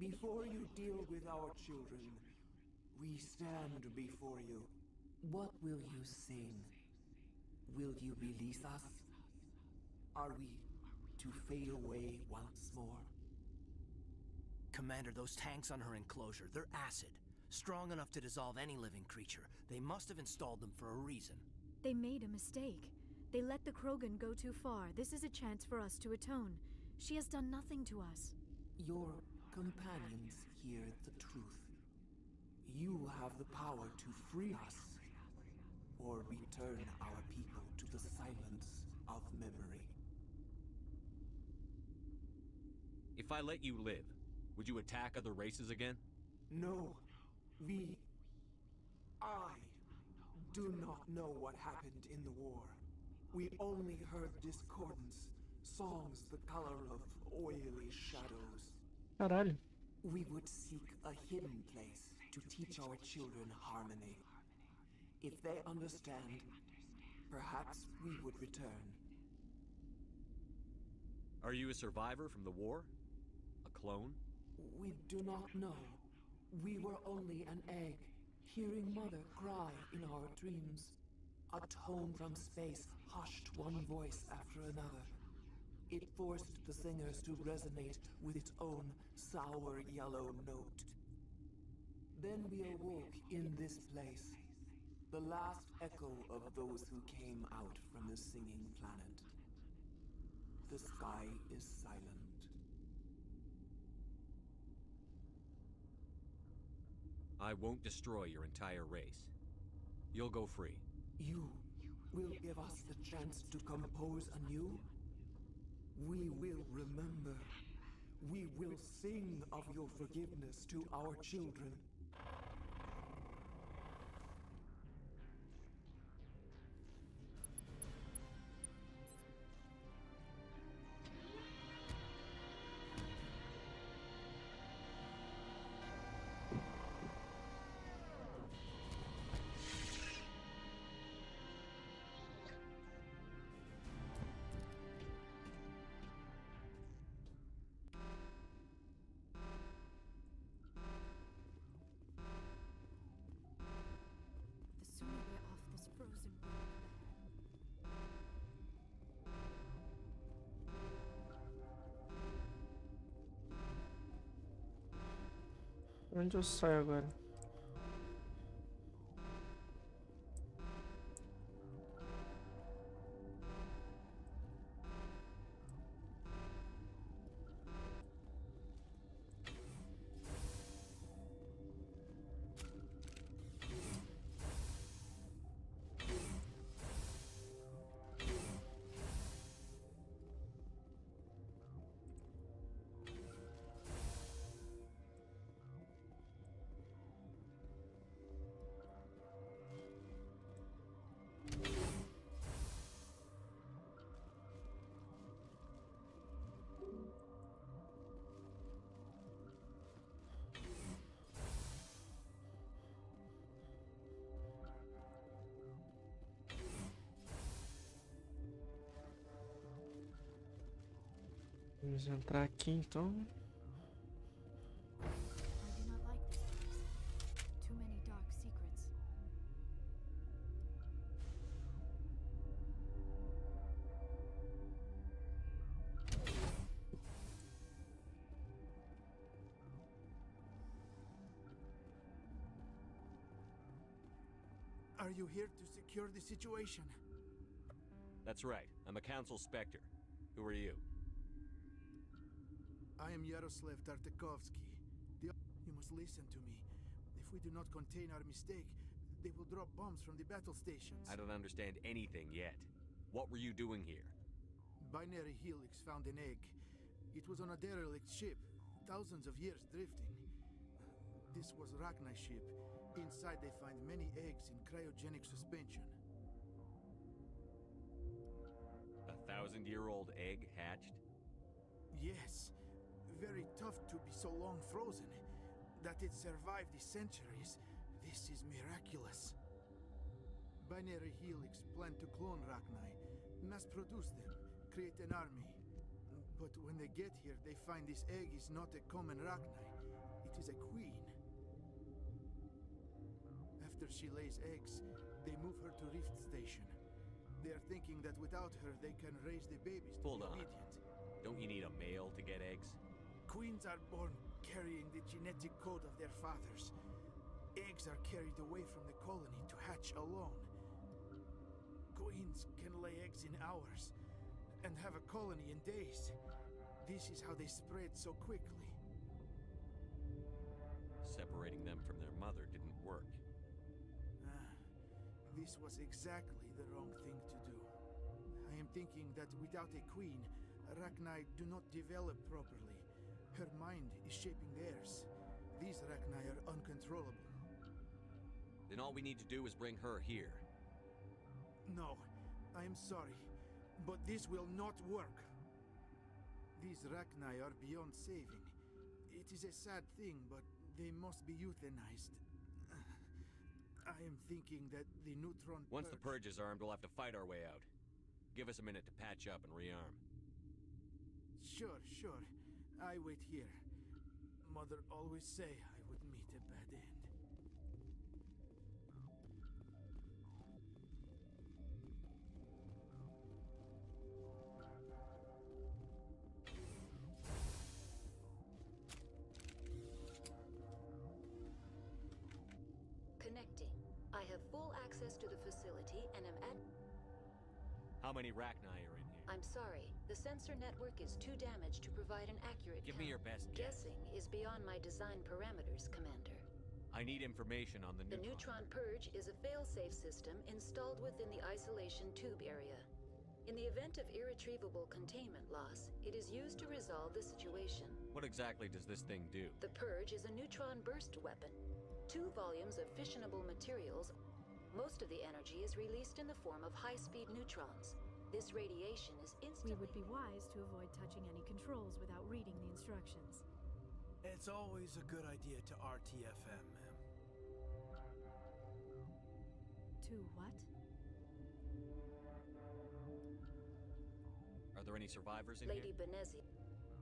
Before you deal with our children, we stand before you. What will you sing? Will you release us? Are we to fade away once more? Commander, those tanks on her enclosure, they're acid. Strong enough to dissolve any living creature. They must have installed them for a reason. They made a mistake. They let the Krogan go too far. This is a chance for us to atone. She has done nothing to us. Your companions hear the truth. You have the power to free us, or return our people to the silence of memory. If I let you live, would you attack other races again? No. I do not know what happened in the war. We only heard discordance, songs the color of oily shadows. Caralho. We would seek a hidden place to teach our children harmony. If they understand, perhaps we would return. Are you a survivor from the war? A clone? We do not know. We were only an egg, hearing Mother cry in our dreams. A tone from space hushed one voice after another. It forced the singers to resonate with its own sour yellow note. Then we awoke in this place, the last echo of those who came out from the singing planet. The sky is silent. I won't destroy your entire race. You'll go free. You will give us the chance to compose anew? We will remember. We will sing of your forgiveness to our children. The sooner we're off this frozen road, the better. Onde eu saio agora? Vamos entrar aqui então. I do not like this place. Too many dark secrets. Are you here to secure the situation? That's right. I'm a council specter. Who are you? I am Yaroslav Tartakovsky. You must listen to me. If we do not contain our mistake, they will drop bombs from the battle stations. I don't understand anything yet. What were you doing here? Binary Helix found an egg. It was on a derelict ship, thousands of years drifting. This was Rachni's ship. Inside they find many eggs in cryogenic suspension. 1,000-year-old egg hatched? Yes. Very tough to be so long frozen. That it survived the centuries, this is miraculous. Binary Helix planned to clone Rachni, mass-produce them, create an army. But when they get here, they find this egg is not a common Rachni. It is a queen. After she lays eggs, they move her to Rift Station. They are thinking that without her, they can raise the babies to Hold be on. obedient. Don't you need a male to get eggs? Queens are born carrying the genetic code of their fathers. Eggs are carried away from the colony to hatch alone. Queens can lay eggs in hours and have a colony in days. This is how they spread so quickly. Separating them from their mother didn't work. This was exactly the wrong thing to do. I am thinking that without a queen, Rachni do not develop properly. Her mind is shaping theirs. These Rachni are uncontrollable. Then all we need to do is bring her here. No, I am sorry, but this will not work. These Rachni are beyond saving. It is a sad thing, but they must be euthanized. I am thinking that the neutron Once the Purge is armed, we'll have to fight our way out. Give us a minute to patch up and rearm. Sure. I wait here. Mother always say I would meet a bad end. Connecting. I have full access to the facility and am at... How many Rachni are in here? I'm sorry. The sensor network is too damaged to provide an accurate Give me your best guess. Guessing is beyond my design parameters, Commander. I need information on the The Neutron Purge is a fail-safe system installed within the isolation tube area. In the event of irretrievable containment loss, it is used to resolve the situation. What exactly does this thing do? The Purge is a neutron burst weapon. 2 volumes of fissionable materials. Most of the energy is released in the form of high-speed neutrons. This radiation is instantly... We would be wise to avoid touching any controls without reading the instructions. It's always a good idea to RTFM, ma'am. To what? Are there any survivors in Lady here? Benezi,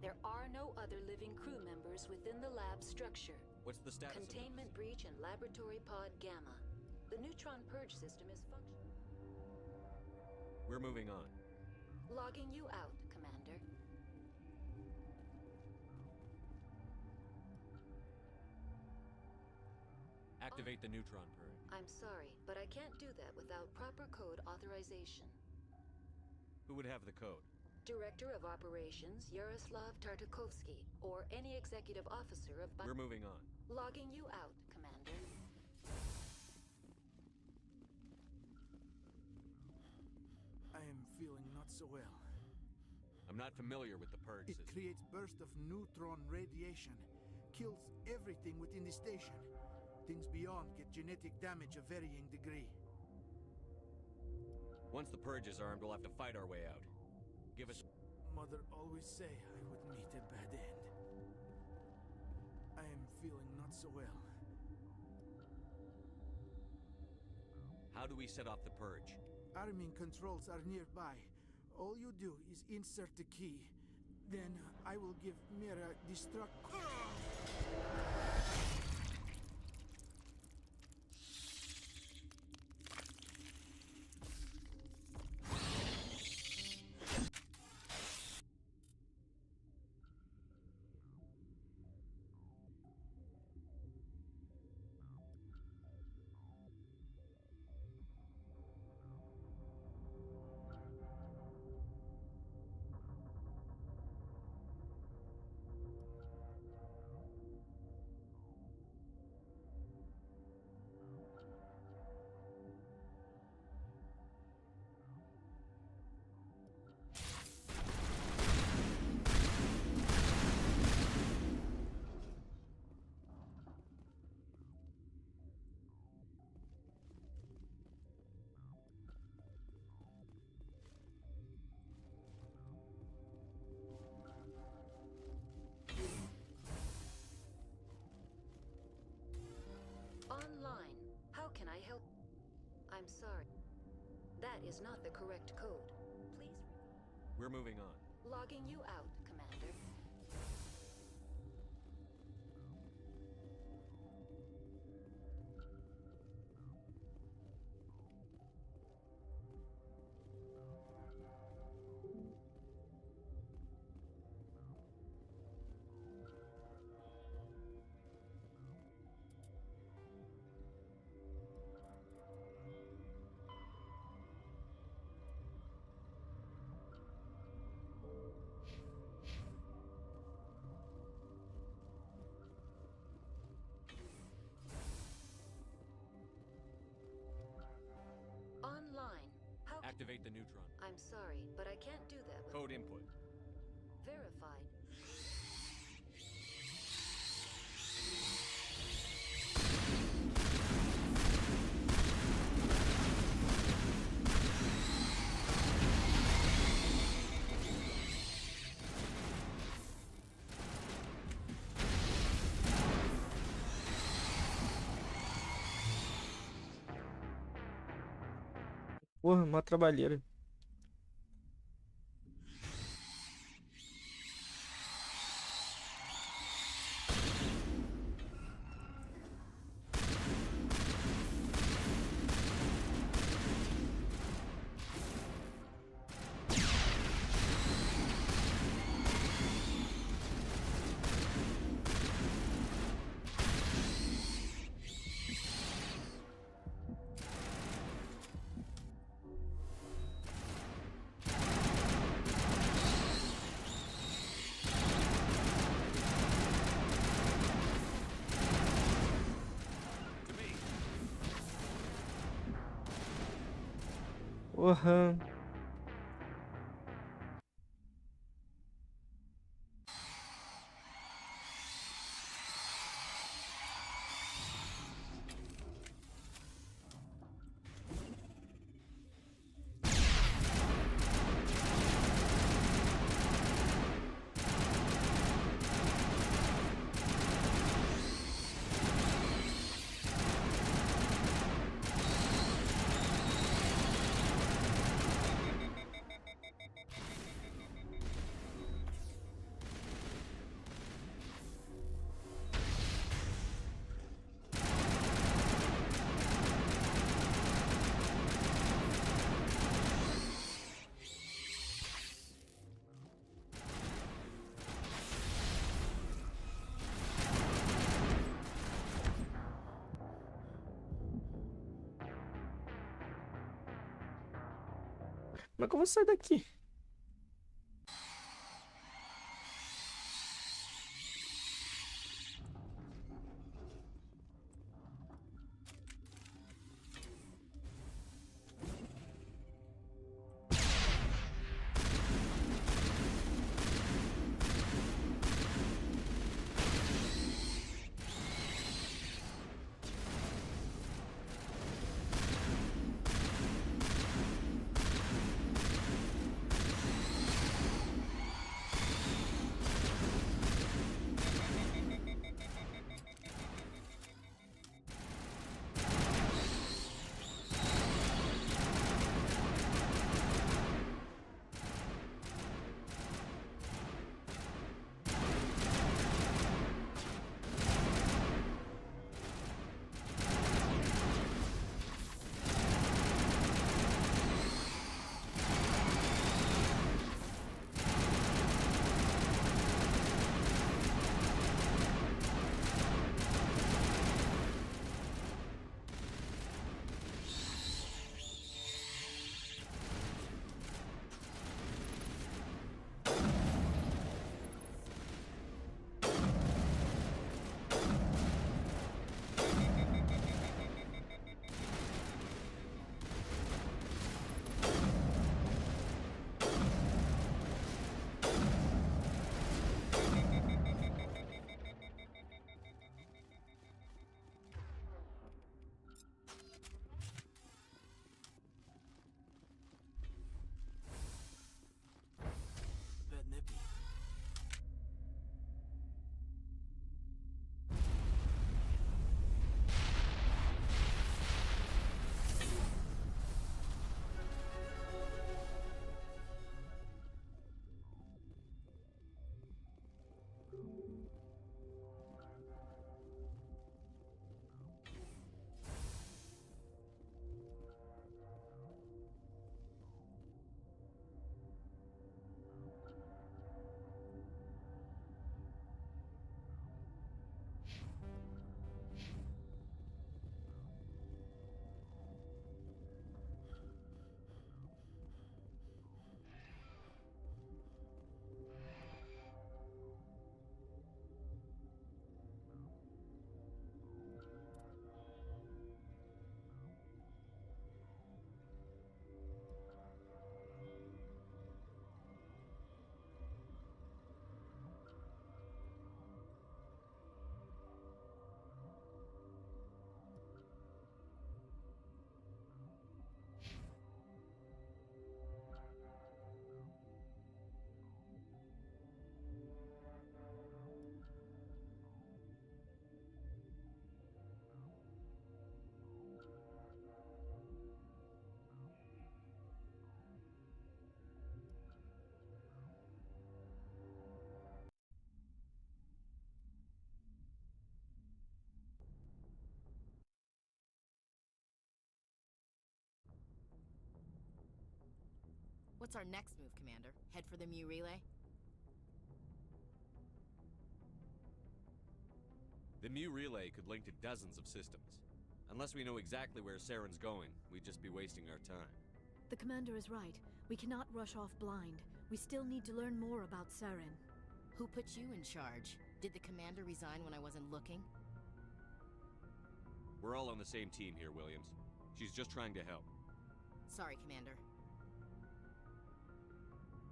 there are no other living crew members within the lab structure. What's the status Containment breach in Laboratory Pod Gamma. The neutron purge system is functioning. We're moving on. Logging you out, Commander. Activate the neutron purge. I'm sorry, but I can't do that without proper code authorization. Who would have the code? Director of Operations, Yaroslav Tartakovsky, or any executive officer of... We're moving on. Logging you out, Commander. I am feeling not so well. I'm not familiar with the purge It system. creates bursts of neutron radiation. Kills everything within the station. Things beyond get genetic damage of varying degree. Once the purge is armed, we'll have to fight our way out. Give us... Mother always say I would meet a bad end. I am feeling not so well. How do we set off the purge? Arming controls are nearby. All you do is insert the key. Then I will give Mira destruct... Online. How can I help? I'm sorry. That is not the correct code. Please... We're moving on. Logging you out, Commander. Online. How... Activate the neutron. I'm sorry, but I can't do that with... Code input. Verified. Porra, uma trabalheira. Porra. Como é que eu vou sair daqui? What's our next move, Commander? Head for the Mu relay? The Mu relay could link to dozens of systems. Unless we know exactly where Saren's going, we'd just be wasting our time. The commander is right. We cannot rush off blind. We still need to learn more about Saren. Who put you in charge? Did the commander resign when I wasn't looking? We're all on the same team here, Williams. She's just trying to help. Sorry, Commander.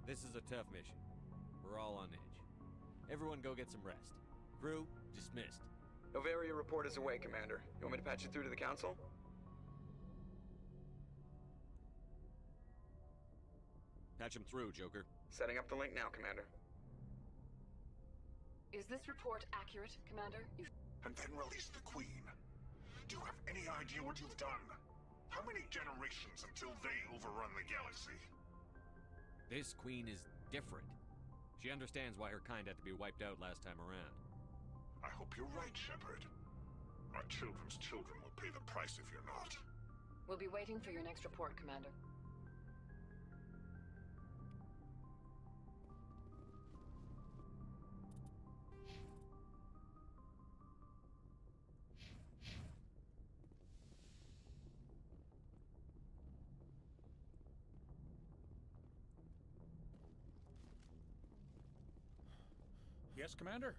This is a tough mission. We're all on edge. Everyone go get some rest. Crew, dismissed. Novaria report is away, Commander. You want me to patch you through to the Council? Patch him through, Joker. Setting up the link now, Commander. Is this report accurate, Commander? And then release the Queen. Do you have any idea what you've done? How many generations until they overrun the galaxy? This Queen is different. She understands why her kind had to be wiped out last time around. I hope you're right, Shepard. Our children's children will pay the price if you're not. We'll be waiting for your next report, Commander. Yes, Commander?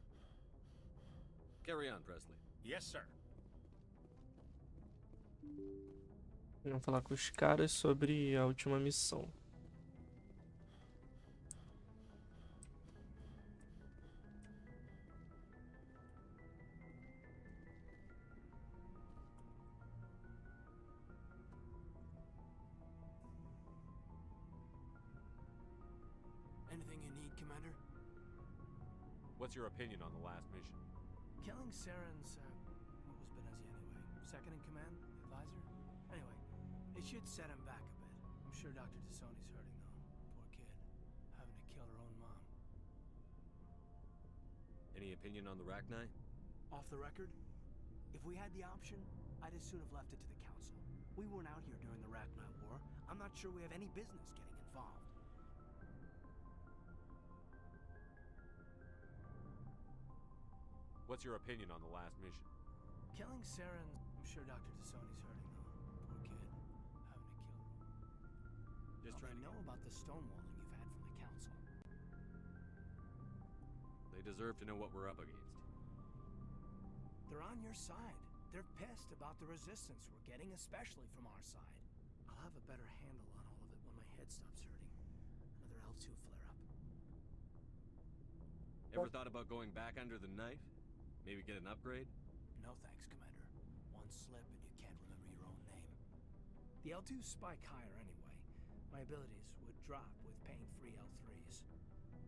Carry on, Presley. Yes, sir. Vamos falar com os caras sobre a última missão. Anything you need, Commander? What's your opinion on the last mission? Killing Saren's, what was Benezia anyway? Second in command? Advisor? Anyway, it should set him back a bit. I'm sure Dr. Tassoni's hurting, though. Poor kid. Having to kill her own mom. Any opinion on the Rachni? Off the record, if we had the option, I'd as soon have left it to the Council. We weren't out here during the Rachni War. I'm not sure we have any business getting involved. What's your opinion on the last mission? Killing Saren, I'm sure Dr. Tassoni's hurting, though. Poor kid. Having to kill her. Just trying to know about the stonewalling you've had from the Council. They deserve to know what we're up against. They're on your side. They're pissed about the resistance we're getting, especially from our side. I'll have a better handle on all of it when my head stops hurting. Another L2 flare-up. Ever thought about going back under the knife? Maybe get an upgrade? No thanks, Commander. One slip and you can't remember your own name. The L2s spike higher anyway. My abilities would drop with pain-free L3s. And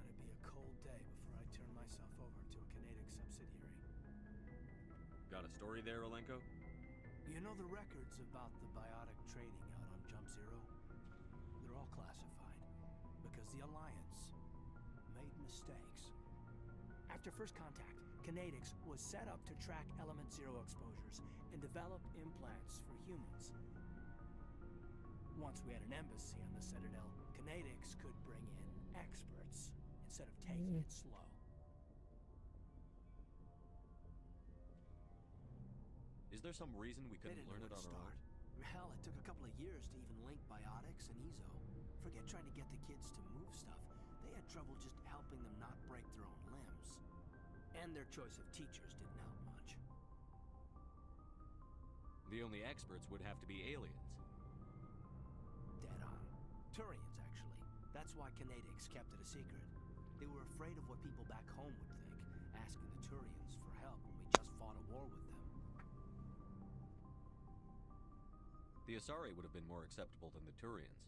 it'd be a cold day before I turn myself over to a Canadic subsidiary. Got a story there, Olenko? You know the records about the biotic trading out on Jump Zero? They're all classified. Because the Alliance made mistakes. After first contact, Canadics was set up to track Element Zero exposures and develop implants for humans. Once we had an embassy on the Citadel, Canadics could bring in experts instead of taking it slow. Is there some reason we couldn't learn it on our own? Hell, it took a couple of years to even link biotics and Ezo. Forget trying to get the kids to move stuff. They had trouble just helping them not break their own limbs. And their choice of teachers didn't help much. The only experts would have to be aliens. Dead on. Turians, actually. That's why Canadics kept it a secret. They were afraid of what people back home would think, asking the Turians for help when we just fought a war with them. The Asari would have been more acceptable than the Turians.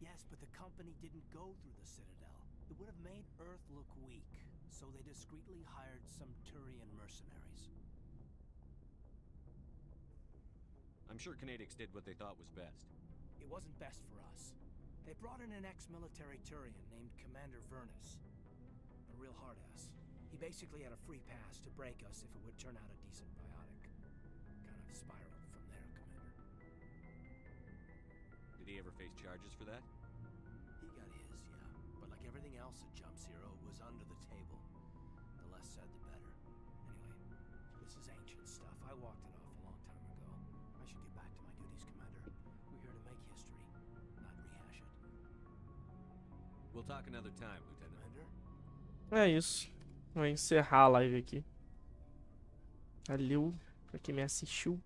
Yes, but the company didn't go through the Citadel. It would have made Earth look weak, so they discreetly hired some Turian mercenaries. I'm sure Canadics did what they thought was best. It wasn't best for us. They brought in an ex-military Turian named Commander Vernus. A real hard-ass. He basically had a free pass to break us if it would turn out a decent biotic. Kind of spiraled from there, Commander. Did he ever face charges for that? He got his, yeah. But like everything else at Jump Zero, it was under the table. The less said, the better. Anyway, this is ancient stuff. I walked it off a long time ago. I should get back to my duties, Commander. We're here to make history, not rehash it. We'll talk another time, Lieutenant. É isso. Vou encerrar a live aqui. Valeu pra quem me assistiu.